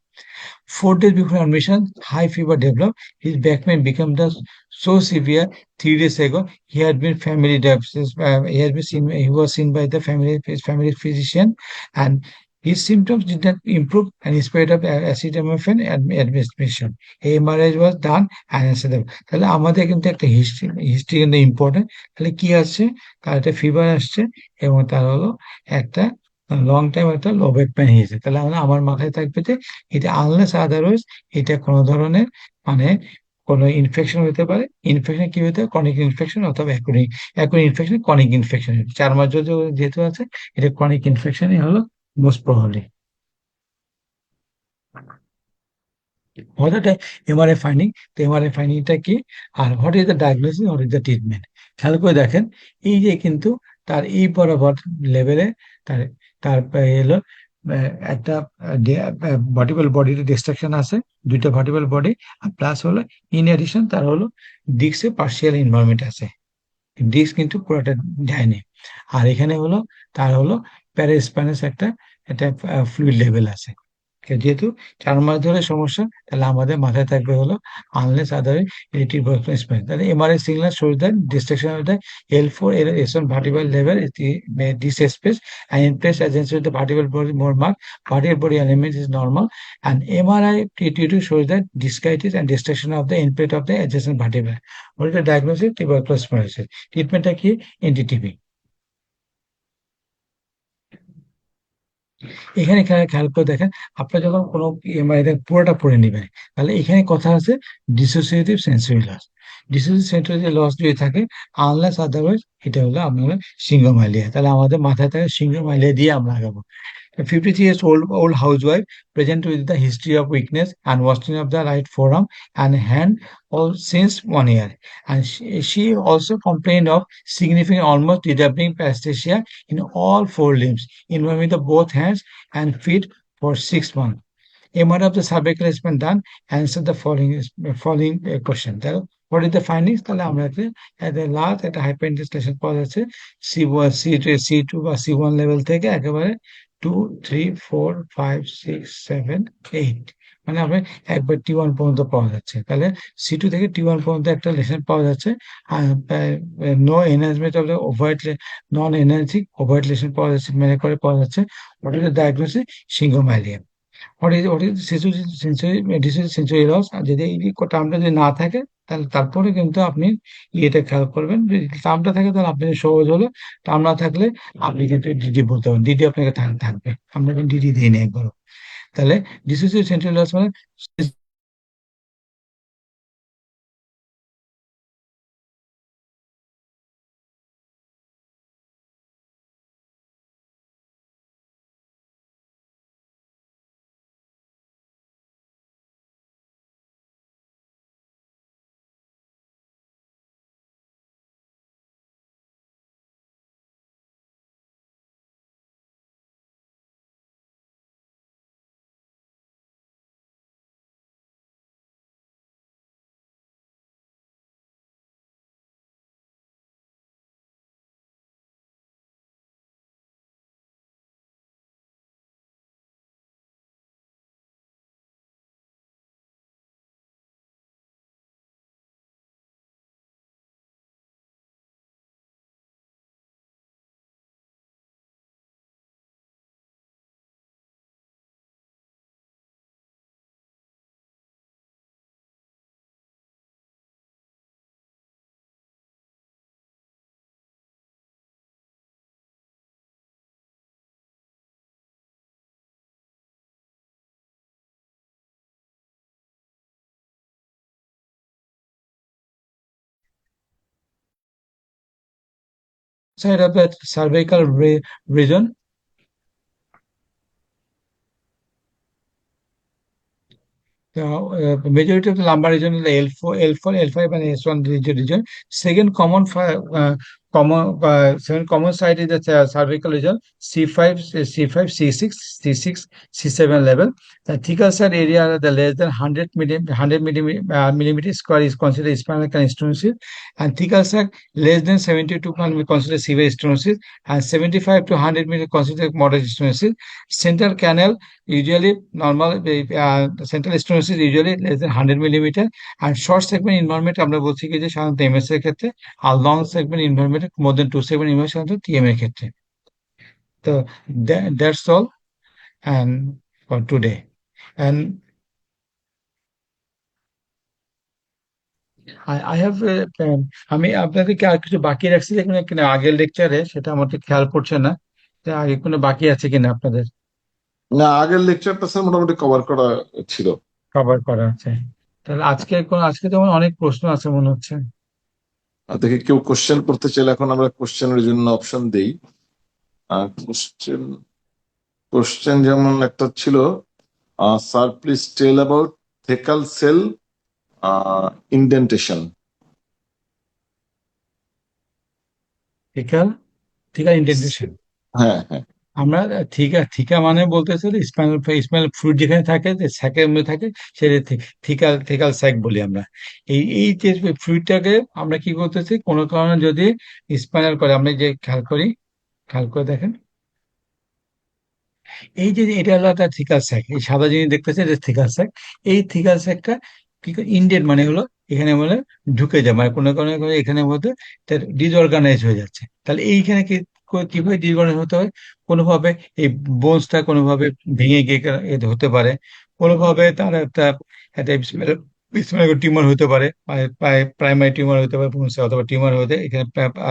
4 days before admission, high fever developed. His back pain became so severe 3 days ago. He had been he was seen by his family physician, and His symptoms did not improve and in spite of acetaminophen administration. MRI was done and acetaminophen. তাহলে আমাদের কিন্তু একটা history কিন্তু important. তাহলে কি আসছে? তার একটা ফিভার আসছে এবং তার হলো একটা লং টাইম একটা লো ব্যাক পেইন হয়েছে। তাহলে আমার মাথায় থাকবে যে এটা আনলেস আদারওয়াইজ এটা কোনো ধরনের মানে কোনো ইনফেকশন হতে পারে। ইনফেকশন কি হতে পারে? ক্রনিক ইনফেকশন অথবা অ্যাকুনিক অ্যাকুনিক ইনফেকশন, ক্রনিক ইনফেকশন। 4 মাস যেহেতু আছে, এটা ক্রনিক ইনফেকশনই হলো most probably. What are the MRI finding? তো MRI ফাইন্ডিংটা কি আর what is the diagnosis, what is the treatment? খেয়াল করে দেখেন, এই যে কিন্তু তার এই বরাবর লেভেলে তার তার এলো একটা ভার্টিবল বডিতে ডিস্ট্রাকশন আছে, দুইটা ভার্টিবল বডি, আর প্লাস হলো ইন এডিশন তার হলো ডিস্কে পার্শিয়াল ইনভলভমেন্ট আছে। ডিস্ক কিন্তু পুরোটা যায়নি। আর এখানে হলো তার হলো প্যারাস্পাইনাস একটা একটা ফ্লুইড লেভেল আছে। যেহেতু 4 মাস ধরে সমস্যা, তাহলে আমাদের মাথায় থাকবে হলো আনলেস আদার রিলেটিভ স্পেন। তাহলে MRI signal shows that distraction of the L4 S1 vertebral level is this space and in place adjacent to the vertebral body more marked. Vertebral body element is normal and MRI T2 shows that discitis and distraction of the end plate of the adjacent vertebra. What is the diagnosis? Tuberculosis sclerosis. ট্রিটমেন্টটা কি? এনটিটিভি। এখানে খেয়াল করে দেখেন, আপনার যখন কোনো MRI পুরোটা পড়ে নেবেন, তাহলে এখানে কথা আছে dissociative sensory loss. Dissociative sensory loss যদি থাকে, আনলেস আদারওয়াইজ এটা হলো আপনার সিঙ্গোমাইলিয়া। তাহলে আমাদের মাথায় থাকে সিঙ্গোমাইলিয়া দিয়ে আমরা আগাবো। A 53 years old housewife present with the history of weakness and wasting of the right forearm and hand all since 1 year. And she also complained of significant almost disabling paresthesia in all 4 limbs, involving the both hands and feet for 6 months. MRI of the cervical has been done. Answer the following question. What is the findings? তাহলে আমরা at the last একটা hyperventilation পাওয়া যাচ্ছে C2 বা C1 level থেকে একেবারে 2, 3, 4, 5, 6, 7, 8, মানে আমরা একবার T1 পর্যন্ত পাওয়া যাচ্ছে। তাহলে C2 থেকে T1 পর্যন্ত একটা লেশন পাওয়া যাচ্ছে। No enhancement of the overt, non enhancing overt lesion পাওয়া যাচ্ছে, মানে করে পাওয়া যাচ্ছে। What is the diagnosis? Syringomyelia. What is sensory loss? আর যদি এই টার্মটা যদি না থাকে, তাহলে তারপরে কিন্তু আপনি এটা খেয়াল করবেন। যদি টার্মটা থাকে তাহলে আপনি সহজ হলো, টার্ম না থাকলে আপনি কিন্তু ডিডি বলতে পারেন, ডিডি আপনাকে থাকবে। আমরা কিন্তু ডিডি দিই না একবারও। তাহলে ডিসোসিয়েটিভ সেন্সরি লস মানে side of the cervical region. Majority of the lumbar region is the L4, L5, and S1 region. Second common second common site is the cervical region, C5, C6, C7 level. The thicker side area, the less than 100 millimeter square is considered spinal canal stenosis, and thicker side less than 72 can be considered severe stenosis, and 75 to 100 millimeter considered moderate stenosis. Central canal usually normal, central stenosis usually less than 100 millimeter, and short segment involvement আমরা বলছি কি যে সাধারণত MS এর ক্ষেত্রে, আর long segment involvement মোর দেন 2 segment involvement সাধারণত TM এর ক্ষেত্রে। তো that's all. and for today. And I have আমি আপনাদেরকে আর কিছু বাকি রাখছি যেখানে কিনা আগের লেকচারে সেটা আমার ঠিক খেয়াল পড়ছে না, যে আগে কোনো বাকি আছে কিনা আপনাদের না, আগের লেকচারটা স্যার মোটামুটি কভার করা ছিল। কভার করা আছে। তাহলে আজকে যেমন অনেক প্রশ্ন আছে মনে হচ্ছে। আর দেখি কেউ কোশ্চেন করতে চাইলে এখন আমরা কোশ্চেনের জন্য অপশন দেই। কোশ্চেন কোশ্চেন যেমন একটা ছিল, sir please tell about thecal sac indentation. Thecal thecal indentation. হ্যাঁ, হ্যাঁ। আমরা থিকা থিকা মানে বলতেছে স্পাইনাল স্পাইনাল ফ্লুইড যেখানে থাকে, যে স্যাকের মধ্যে থাকে, সেটা থিকাল থিকাল স্যাক বলি আমরা। এই যে ফ্লুইডটাকে আমরা কি করতেছি, কোনো কারণে যদি স্পাইনাল করে, আমরা যে খেয়াল করে দেখেন, এই যে এটা হলো একটা থিকাল স্যাক, এই সাদা জিনিস দেখতেছে এটা থিকাল স্যাক। এই থিকাল স্যাকটা কি ইন্ডেন্ট মানে হলো এখানে বলে ঢুকে যায়, মানে কোনো কারণে করে এখানে মধ্যে ডিসঅর্গানাইজ হয়ে যাচ্ছে। তাহলে এইখানে কিভাবে ডিসঅর্গানাইজ হতে হয়, কোনোভাবে এই বোনসটা কোনোভাবে ভেঙে গিয়ে এতে হতে পারে, কোনোভাবে তার একটা একটা টিউমার হতে পারে, প্রাইমারি টিউমার হতে পারে bones এ, অথবা টিউমার হতে এখানে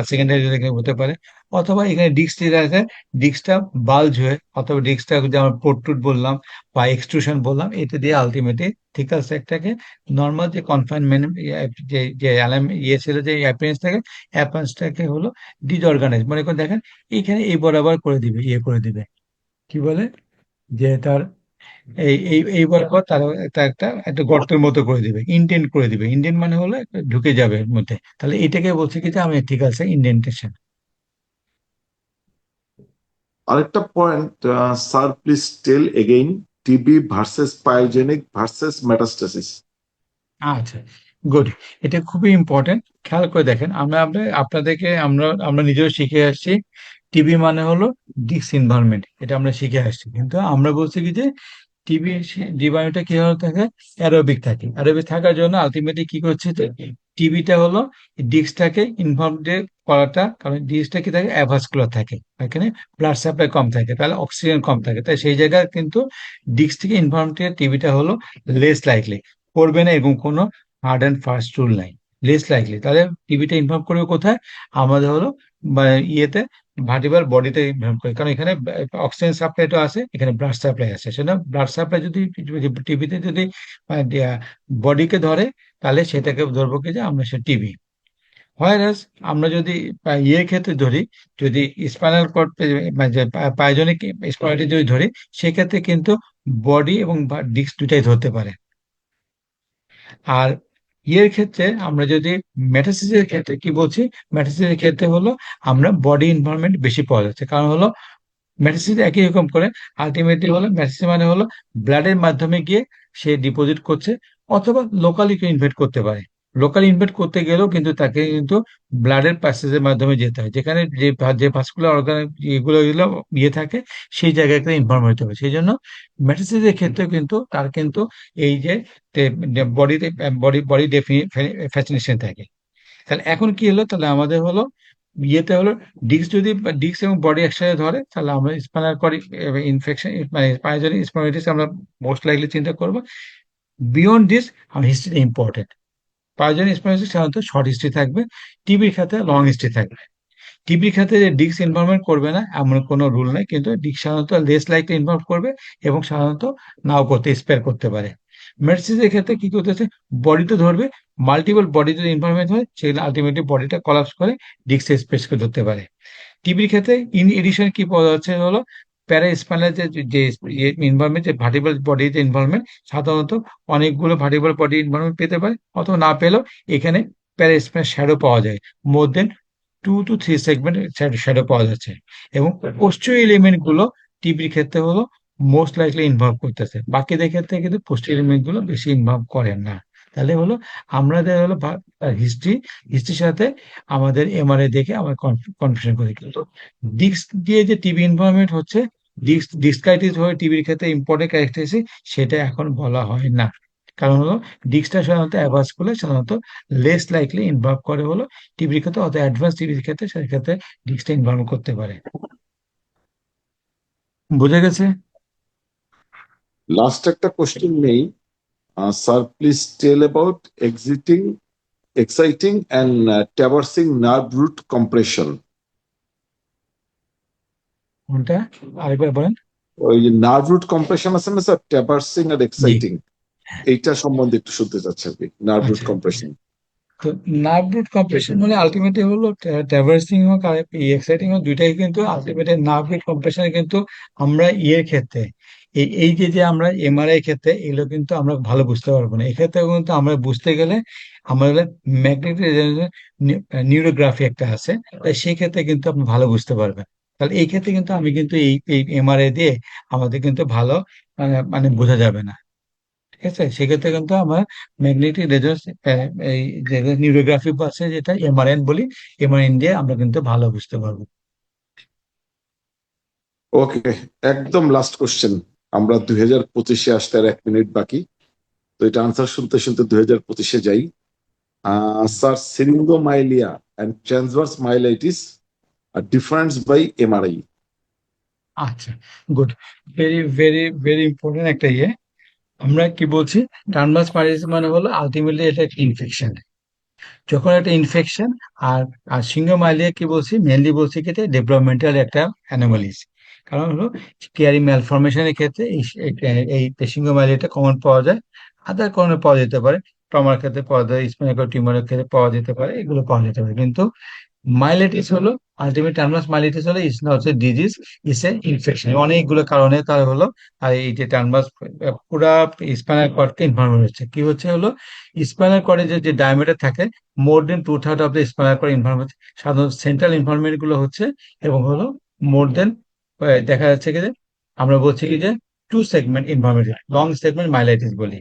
সেকেন্ডারি এখানে হতে পারে, অথবা এখানে ডিস্ক যেটা আছে ডিস্কটা বাল্জ হয়ে, অথবা ডিস্কটা যে আমরা প্রোট্রুড বললাম বা এক্সট্রুশন বললাম, এটা দিয়ে আলটিমেটলি থিকাল স্যাকটাকে নর্মাল যে কনফাইনমেন্ট যে যে ইয়ে ছিল, যে অ্যাপিয়ারেন্স থাকে, অ্যাপিয়ারেন্সটাকে হলো ডিসঅর্গানাইজ মনে করে দেখেন, এইখানে এই বরাবর করে দিবে, ইয়ে করে দিবে, কি বলে, যে তার এই বরাবর তার একটা একটা একটা গর্তের মতো করে দিবে, ইন্ডেন্ট করে দিবে। ইন্ডেন্ট মানে হলো একটা ঢুকে যাবে এর মধ্যে। তাহলে এটাকে বলছে কি যে আমি থিকাল স্যাক ইন্ডেন্টেশন। আরেকটা point, sir please tell again TB versus pyogenic versus metastasis. আচ্ছা, গুড। এটা খুবই ইম্পর্টেন্ট। খেয়াল করে দেখেন, আপনাদেরকে আমরা আমরা নিজেও শিখে আসছি, টিবি মানে হলো ডিক্স ইনভারমেন্ট, এটা আমরা শিখে আসছি। কিন্তু আমরা বলছি কি যে টিবি জীবাণুটা কিভাবে থাকে, অ্যারোবিক থাকে। অ্যারোবিক থাকার জন্য আলটিমেটলি কি করছে, যে টিবিটা হলো ডিস্কটাকে ইনভলভ করাটা, কারণ ডিস্কটা কি থাকে, অ্যাভাসকুলার থাকে, এখানে ব্লাড সাপ্লাই কম থাকে, তাহলে অক্সিজেন কম থাকে, তাই সেই জায়গায় কিন্তু ডিস্ক থেকে ইনভলভ টিবিটা হলো লেস লাইকলি করবে না, এরকম কোনো হার্ড অ্যান্ড ফাস্ট রুল নাই। লেস লাইকলি, তাহলে টিবিটা ইনভলভ করবে কোথায়, আমাদের হলো বা ইয়েতে ভার্টিব্রাল বডিতে ইনভলভ করে, কারণ এখানে অক্সিজেন সাপ্লাইটা আছে, এখানে ব্লাড সাপ্লাই আছে, সেটা ব্লাড সাপ্লাই যদি টিবিতে যদি বডিকে ধরে, তাহলে সেটাকে ধরবো কি যে আমরা সে টিবি। হোয়ারাস আমরা যদি ইয়ে ক্ষেত্রে ধরি, যদি স্পাইনাল কর্ড যে পাইজনিক স্পাইনালিটি যদি ধরি, সেক্ষেত্রে কিন্তু বডি এবং ডিস্ক দুটাই ধরতে পারে। আর ইয়ের ক্ষেত্রে আমরা যদি মেটাসিসের ক্ষেত্রে কি বলছি, মেটাসিসের ক্ষেত্রে হলো আমরা বডি ইনভলভমেন্ট বেশি পাওয়া যাচ্ছে, কারণ হলো মেটাসিস একই রকম করে, আলটিমেটলি হলো মেটাসিস মানে হলো ব্লাডের মাধ্যমে গিয়ে সে ডিপোজিট করছে, অথবা লোকালি ইনভেট করতে পারে। লোকালি ইনভেট করতে গেলেও কিন্তু তাকে কিন্তু ব্লাডের প্যাসেজের মাধ্যমে যেতে হয়, যেখানে যে ভাস্কুলার অর্গান এগুলো এগুলো ইয়ে থাকে, সেই জায়গাতে ইনভলভ হতে হবে। সেই জন্য মেটাসিসের ক্ষেত্রে কিন্তু তার কিন্তু এই যে বডিতে বডি ফ্যাসিনেশন থাকে। তাহলে এখন কি হলো, তাহলে আমাদের হলো ইয়েতে হলো ডিস্ক যদি ডিস্ক এবং বডি একসাথে ধরে, তাহলে আমরা স্পাইনাল কর্ড ইনফেকশন মানে পাইজনিক স্পন্ডিলাইটিস আমরা মোস্ট লাইকলি চিন্তা করবো। বিয়ন্ড দিস আমার হিস্ট্রি ইম্পর্টেন্ট। পাইজনিক স্পন্ডিলাইটিস সাধারণত শর্ট হিস্ট্রি থাকবে, টিবির ক্ষেত্রে লং হিস্ট্রি থাকবে। টিবির ক্ষেত্রে যে ডিস্ক ইনভলভমেন্ট করবে না এমন কোনো রুল নাই, কিন্তু ডিস্ক সাধারণত লেস লাইকলি ইনভলভ করবে, এবং সাধারণত নাও করতে স্পেয়ার করতে পারে। মেডসিসের ক্ষেত্রে কি করতেছে, বডিতে ধরবে, মাল্টিপল বডি যদি ইনভলভমেন্ট হয়, সেগুলো আলটিমেটলি বডিটা কলাপস করে ডিস্ক স্পেসকে ধরতে পারে। টিবির ক্ষেত্রে ইন এডিশন কি পাওয়া যাচ্ছে হলো প্যারা স্পাইনাল যে যে ইনভলভমেন্ট, যে ভার্টিব্রাল বডি যে ইনভলভমেন্ট, সাধারণত অনেকগুলো ভার্টিব্রাল বডি ইনভলভমেন্ট পেতে পারে, অথবা না পেলেও এখানে প্যারা স্পাইনাল শ্যাডো পাওয়া যায়, মোর দেন 2 to 3 সেগমেন্ট শ্যাডো পাওয়া যাচ্ছে। এবং পোস্টিরিয়র এলিমেন্ট গুলো টিবির ক্ষেত্রে হলো মোস্ট লাইকলি ইনভলভ করতেছে, বাকিদের ক্ষেত্রে কিন্তু পোস্টিরিয়র এলিমেন্ট গুলো বেশি ইনভলভ করেন না। তাহলে হলো আমাদের হলো হিস্ট্রির সাথে আমাদের এমআরআই দেখে আমরা কনফিউশন করি, কিন্তু ডিস্ক দিয়ে যে টিবি ইনভলভমেন্ট হচ্ছে, ডিস্কাইটিস হয়ে টিবির ক্ষেত্রে ইম্পর্টেন্ট ক্যারেক্টারিস্টিক, সেটা এখন বলা হয় না। কারণ হলো ডিস্কটা সাধারণত অ্যাভাসকুলার, সাধারণত লেস লাইকলি ইনভলভ করে হলো টিবির ক্ষেত্রে, অত অ্যাডভান্স টিবির ক্ষেত্রে সেক্ষেত্রে ডিস্কটা ইনভলভ করতে পারে। বুঝে গেছে? লাস্ট একটা কোশ্চেন নেই। Sir please tell about exciting and traversing nerve root compression. কোনটা আরেকবার বলেন। ওই যে নার্ভ রুট কম্প্রেশন আছে না স্যার, ট্রাভার্সিং আর জি। এক্সাইটিং, এইটা সম্বন্ধে একটু শুনতে চাচ্ছি আর কি, নার্ভ রুট আচ্ছা, কম্প্রেশন। তো নার্ভ রুট কম্প্রেশন মানে আলটিমেটলি হলো ট্রাভার্সিং হোক আর এক্সাইটিং হোক, দুইটাই কিন্তু আলটিমেটলি নার্ভ রুট কম্প্রেশন কিন্তু আমরা ইয়ের ক্ষেত্রে এই এই যে যে আমরা এমআরআই ক্ষেত্রে এগুলো কিন্তু আমরা ভালো বুঝতে পারবো না। এক্ষেত্রে কিন্তু আমরা বুঝতে গেলে আমাদের ম্যাগনেটিক নিউরোগ্রাফি একটা আছে, তাই সেই ক্ষেত্রে কিন্তু আপনি ভালো বুঝতে পারবেন। তাহলে এই ক্ষেত্রে কিন্তু আমি কিন্তু এই এমআরআই দিয়ে আমাদের কিন্তু ভালো মানে বোঝা যাবে না। ঠিক আছে, সেক্ষেত্রে কিন্তু আমার ম্যাগনেটিক রেজোনেন্স এই যে নিউরোগ্রাফি আছে যেটা এমআরএন বলি, এমআরএন দিয়ে আমরা কিন্তু ভালো বুঝতে পারবো। ওকে, একদম লাস্ট কোশ্চেন। আমরা 2025-এ আসতে আর 1 মিনিট বাকি, তো এটা আনসার শুনতে শুনতে 2025-এ যাই। Sir, syringomyelia and transverse myelitis আর ডিফারেন্স বাই এমআরআই। আচ্ছা, good. Very very very important একটা ইয়ে। আমরা কি বলছি, টার্নাস প্যারালাইসিস মানে হলো আলটিমেটলি এটা একটা ইনফেকশন। যখন একটা ইনফেকশন, আর আর সিঙ্গোমাইলিয়া কি বলছি, মেনলি বলছি কি এটা ডেভেলপমেন্টাল একটা অ্যানোমালিস। কারণ হলো কেয়ারি ম্যালফরমেশনের ক্ষেত্রে এই সিঙ্গোমাইলিয়াটা কমন পাওয়া যায়। আদার কারণে পাওয়া যেতে পারে, ট্রমার ক্ষেত্রে পাওয়া যায়, স্পাইনাল টিউমারের ক্ষেত্রে পাওয়া যেতে পারে, এগুলো পাওয়া যেতে পারে। কিন্তু মাইলেটিস হলো আলটিমেট টার্মিনাস মাইলেটিস হলো ইস না হচ্ছে ডিজিজ, ইস এ ইনফেকশন। অনেকগুলো কারণে তার হলো, আর এই যে টার্মাস পুরা স্পাইনাল কর্ডকে ইনভলভ হচ্ছে কি হচ্ছে হলো, স্পাইনাল কর্ডে যে যে ডায়ামিটার থাকে, more than 2/3 of the spinal cord involve হচ্ছে। সাধারণত সেন্ট্রাল ইনভলভমেন্ট গুলো হচ্ছে, এবং হলো মোর দেন, দেখা যাচ্ছে কি যে আমরা বলছি কি যে 2 segment involvement, long segment myelitis বলি।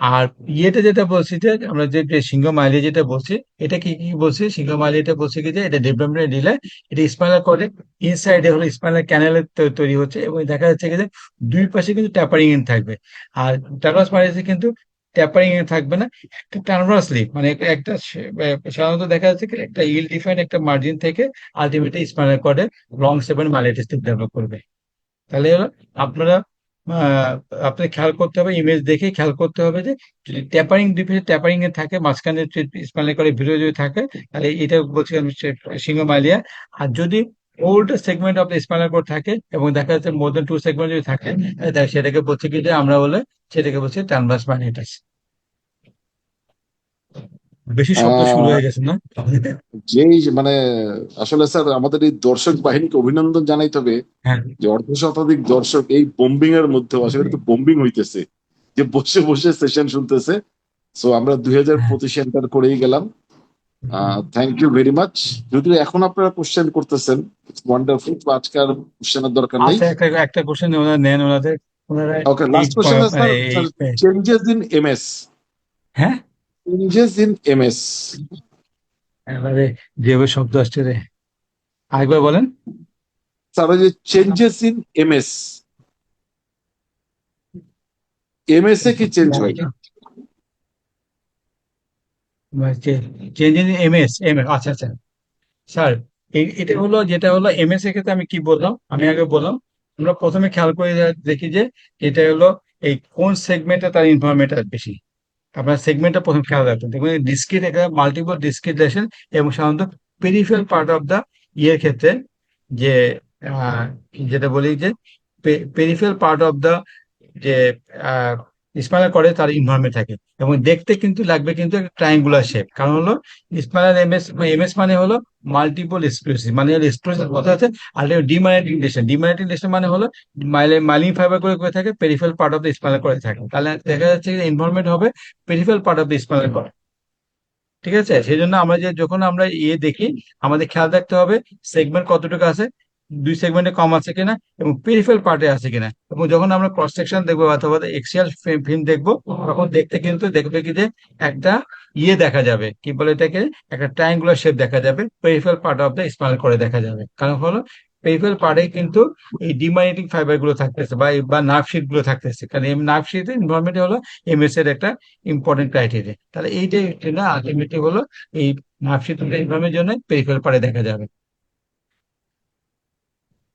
আর ইয়েতে যেটা বলছি যে আমরা যে যে সিংহমাইলি যেটা বলছি, এটা কি কি বলছি, সিংহমাইলি এটা বলছি কি যে এটা ডেভেলপমেন্ট দিলে এটা স্পাইনাল কর্ডে ইনসাইডে হলো স্পাইনাল ক্যানেলে তৈরি হচ্ছে, এবং দেখা যাচ্ছে কি যে দুই পাশে কিন্তু ট্যাপারিং ইন থাকবে। আর টার্নাস মাইলিসে কিন্তু ট্যাপারিং ইন থাকবে না, একটা টার্নাসলি মানে একটা সাধারণত দেখা যাচ্ছে কি একটা ইল ডিফাইন্ড একটা মার্জিন থেকে আলটিমেটলি স্পাইনাল কর্ডে লং সেভেন মাইলাইটিস ডেভেলপ করবে। তাহলে এবার আপনারা আহ, আপনার খেয়াল করতে হবে, ইমেজ দেখে খেয়াল করতে হবে যে যদি ট্যাপারিং ডিফেন্স ট্যাপারিং এ থাকে, মাঝখানে স্পাইনাল করে ভিতরে যদি থাকে, তাহলে এটা বলছি আমি সিঙ্গোমাইলিয়া। আর যদি old segment of spinal cord থাকে এবং দেখা যাচ্ছে মোর দেন 2 সেগমেন্ট যদি থাকে, তাহলে সেটাকে বলছি কি যে আমরা বলে, সেটাকে বলছি ট্রান্সভার্স মাইলাইটিস। বেশি শব্দ শুরু হয়ে গেছে না? যেই মানে আসলে স্যার আমাদের এই দর্শক বাহিনীকে অভিনন্দন জানাইতে হবে হ্যাঁ, যে অর্ধ শতাধিক দর্শক এই বোম্বিং এর মধ্যে, আসলে তো বোম্বিং হইতেছে, যে বসে বসে সেশন শুনতেছে। সো আমরা দুই হাজার হ্যাঁ। পঁচিশে এন্টার করেই গেলাম। Thank you very much. যদিও এখন আপনারা কোশ্চেন করতেছেন, ইটস ওয়ান্ডারফুল, আজকে আর কোশ্চেনের দরকার নেই। আচ্ছা, একটা একটা কোশ্চেন ওনারা নেন, ওনারা ওকে, এই লাস্ট কোশ্চেন স্যার। এই চেঞ্জেস ইন এমএস, হ্যাঁ, চেঞ্জেস ইন এমএস। এবারে যেভাবে শব্দ আসছে রে, আরেকবার বলেন। স্যার ওই যে চেঞ্জেস ইন এমএস, এমএস এ কি চেঞ্জ হয়? চেঞ্জ ইন এমএস, আচ্ছা আচ্ছা স্যার, এটা হলো যেটা হলো এমএস এর ক্ষেত্রে আমি কি বললাম, আমি আগে বললাম আমরা প্রথমে খেয়াল করে দেখি যে এটা হলো এই কোন সেগমেন্টে তার ইনফরমেশন বেশি। আপনার সেগমেন্টটা প্রথম খেয়াল রাখবেন, দেখবেন ডিসক্রিট একটা মাল্টিপল ডিসক্রিটেশন, এবং সাধারণত পেরিফেরাল পার্ট অফ দা ইয়ের ক্ষেত্রে যে আহ, যেটা বলি যে পেরিফেরাল পার্ট অফ দা যে স্পাইনাল কর্ডে তার ইনভলভমেন্ট থাকে, এবং দেখতে কিন্তু লাগবে কিন্তু একটা ট্রায়াঙ্গুলার শেপ। কারণ হলো স্পাইনাল এমএস, এমএস মানে হলো মাল্টিপল স্ক্লেরোসিস, মানে হলো স্ক্লেরোসিস কথা আছে। আর ডিমাইলিনেটিং লেশন মানে হলো মাইলিন ফাইবার করে করে থাকে, peripheral part of the spinal কর্ডে থাকে, তাহলে দেখা যাচ্ছে যে ইনভলভমেন্ট হবে peripheral part of the spinal cord. ঠিক আছে, সেই জন্য আমরা যে যখন আমরা ইয়ে দেখি, আমাদের খেয়াল রাখতে হবে সেগমেন্ট কতটুকু আছে, 2 সেগমেন্টে কম আছে কিনা, এবং পেরিফেরাল পার্টে আছে কিনা। এবং যখন আমরা ক্রস সেকশন দেখবো অথবা এক্সিয়াল ফিল্ম দেখবো, তখন দেখতে কিন্তু দেখবে কি যে একটা ইয়ে দেখা যাবে, কি বলে এটাকে, একটা ট্রায়াঙ্গুলার শেপ দেখা যাবে, peripheral part of the spinal করে দেখা যাবে। কারণ হলো পেরিফেরাল পার্টে কিন্তু এই ডিমাইনেটিং ফাইবার গুলো থাকতেছে, বা নার্ভ শিট গুলো থাকতেছে, কারণ এই নার্ভ শিটের ইনভলভমেন্ট হলো এমএস এর একটা ইম্পর্টেন্ট ক্রাইটেরিয়া। তাহলে এইটাই না আলটিমেটলি হলো এই নার্ভ শিট ইনভলভমেন্টের জন্য পেরিফেরাল পার্টে দেখা যাবে।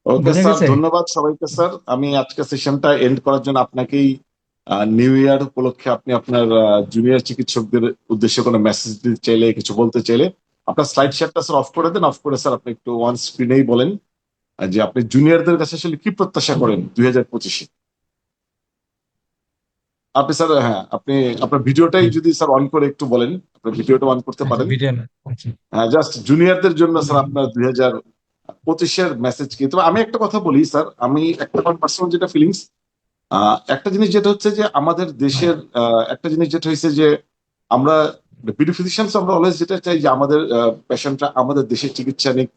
ওকে বোঝা স্যার, গেছে? ধন্যবাদ সবাইকে স্যার। আমি আজকে সেশনটা এন্ড করার জন্য আপনাকেই নিউ ইয়ার উপলক্ষে আপনি আপনার জুনিয়র চিকিৎসকদের উদ্দেশ্যে কোনো মেসেজ দিতে চাইলে, কিছু বলতে চাইলে আপনার স্লাইড শেয়ারটা স্যার অফ করে দেন। অফ করে স্যার আপনি একটু ওয়ান স্ক্রিনেই বলেন যে আপনি জুনিয়রদের কাছে আসলে কি প্রত্যাশা করেন 2025-এ। আপনি স্যার, হ্যাঁ আপনি আপনার ভিডিওটাই হুম, যদি স্যার অন করে একটু বলেন, আপনার ভিডিওটা অন করতে আচ্ছা পারেন। ভিডিও না, আচ্ছা। হ্যাঁ, জাস্ট জুনিয়রদের জন্য স্যার আপনার 2025-এর মেসেজ কি। তবে আমি একটা কথা বলি স্যার, আমি একটা পার্সোনাল যেটা ফিলিংস, একটা জিনিস যেটা হচ্ছে যে আমাদের দেশের একটা জিনিস যেটা হয়েছে যে আমরা বিডি ফিজিশিয়ানস আমরা অলওয়েজ যেটা চাই যে আমাদের পেশেন্টরা আমাদের দেশের চিকিৎসা নিক,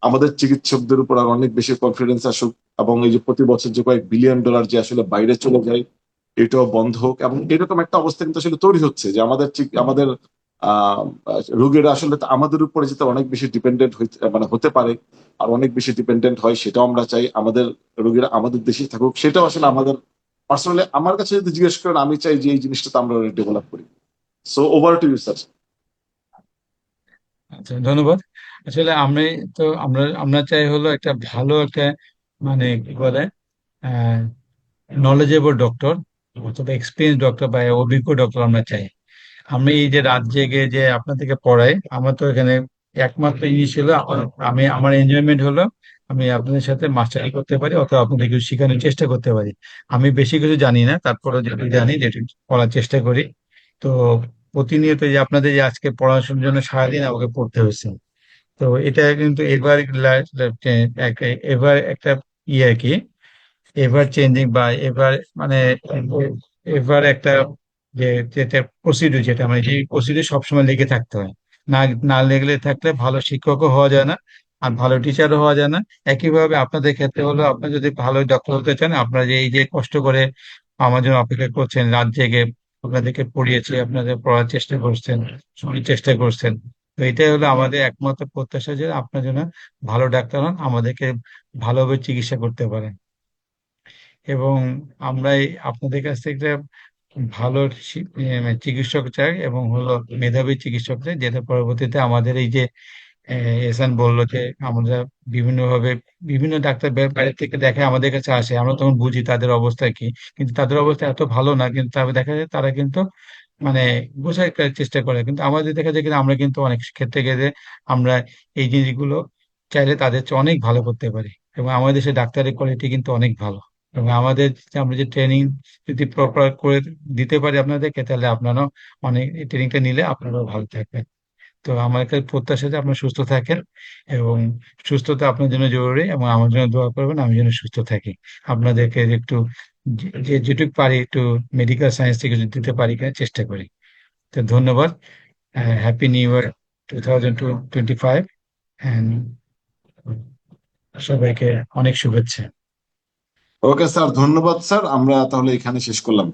আমাদের চিকিৎসকদের উপর আর অনেক বেশি কনফিডেন্স আসুক, এবং এই যে প্রতি বছর যে কয়েক বিলিয়ন ডলার যে আসলে বাইরে চলে যায় এটাও বন্ধ হোক। এবং এরকম একটা অবস্থা কিন্তু আসলে তৈরি হচ্ছে যে আমাদের আমাদের আহ রোগীরা আসলে আমাদের উপরে যেতে অনেক বেশি ডিপেন্ডেন্ট মানে হতে পারে, আর অনেক বেশি ডিপেন্ডেন্ট হয়, সেটাও আমরা চাই। আমাদের রোগীরা আমাদের দেশেই থাকুক, সেটাও আসলে আমাদের পার্সোনালি আমার কাছে যদি জিজ্ঞেস করেন, আমি চাই যে এই জিনিসটা তো আমরা ডেভেলপ করি। So over to you sir. আচ্ছা, ধন্যবাদ। আসলে আমি তো আমরা আমরা চাই হলো একটা ভালো একটা মানে কি বলে নলেজেবল ডক্টর অথবা এক্সপিরিয়েন্স ডক্টর বা অভিজ্ঞ ডক্টর আমরা চাই। আমি এই যে রাত জেগে যে আপনাদেরকে পড়াই, আমার তো এখানে একমাত্র জিনিস হলো আমি আমার এনজয়মেন্ট হলো আমি আপনাদের সাথে মাস্টারি করতে পারি অথবা আপনাদের কিছু শেখানোর চেষ্টা করতে পারি। আমি বেশি কিছু জানি না, তারপরে যেটুকু জানি যেটুকু পড়ার চেষ্টা করি। তো প্রতিনিয়ত যে আপনাদের যে আজকে পড়াশোনার জন্য সারাদিন আমাকে পড়তে হয়েছে, তো এটা কিন্তু এবার একটা ইয়ে আর কি, এভার চেঞ্জিং বা এভার মানে এভার একটা যে যেটা প্রসিডিউর, যেটা মানে সেই প্রসিডিউর সবসময় লেগে থাকতে হয়। না না লেগলে থাকলে ভালো শিক্ষকও হওয়া যায় না, আর ভালো টিচারও হওয়া যায় না। একইভাবে আপনাদের ক্ষেত্রে হলো, আপনি যদি ভালো ডক্টর হতে চান, আপনারা যে এই যে কষ্ট করে আমার জন্য অপেক্ষা করছেন রাত জেগে, আপনাদেরকে পড়িয়েছি, আপনাদের পড়ার চেষ্টা করছেন, শোনার চেষ্টা করছেন, তো এটাই হলো আমাদের একমাত্র প্রত্যাশা যে আপনার জন্য ভালো ডাক্তার হন, আমাদেরকে ভালোভাবে চিকিৎসা করতে পারেন। এবং আমরা আপনাদের কাছ থেকে ভালো মানে চিকিৎসক চাই, এবং হলো মেধাবী চিকিৎসক চাই, যেটা পরবর্তীতে আমাদের এই যে এহসান বললো যে আমরা বিভিন্নভাবে বিভিন্ন ডাক্তার বাইরে থেকে দেখে আমাদের কাছে আসে, আমরা তখন বুঝি তাদের অবস্থা কি, কিন্তু তাদের অবস্থা এত ভালো না, কিন্তু তবে দেখা যায় তারা কিন্তু মানে বোঝার চেষ্টা করে। কিন্তু আমাদের দেখা যায় কিন্তু আমরা কিন্তু অনেক ক্ষেত্রে গেলে আমরা এই জিনিসগুলো চাইলে তাদের চেয়ে অনেক ভালো করতে পারি, এবং আমাদের দেশে ডাক্তারের কোয়ালিটি কিন্তু অনেক ভালো। এবং আমাদের আমরা যে ট্রেনিং যদি প্রপার করে দিতে পারি আপনাদেরকে, তাহলে আপনারাও অনেক ট্রেনিংটা নিলে আপনারাও ভালো থাকবেন। তো আমার একটা প্রত্যাশা যে আপনারা সুস্থ থাকেন, এবং সুস্থতা আপনার জন্য জরুরি, এবং আমার জন্য দোয়া করবেন আমি যেন সুস্থ থাকি। আপনাদেরকে একটু যেটুকু পারি একটু মেডিকেল সায়েন্স থেকে যদি দিতে পারি কিনা চেষ্টা করি। তো ধন্যবাদ। হ্যাপি নিউ ইয়ার 2025, অ্যান্ড সবাইকে অনেক শুভেচ্ছা। ওকে স্যার, ধন্যবাদ স্যার, আমরা তাহলে এখানে শেষ করলাম।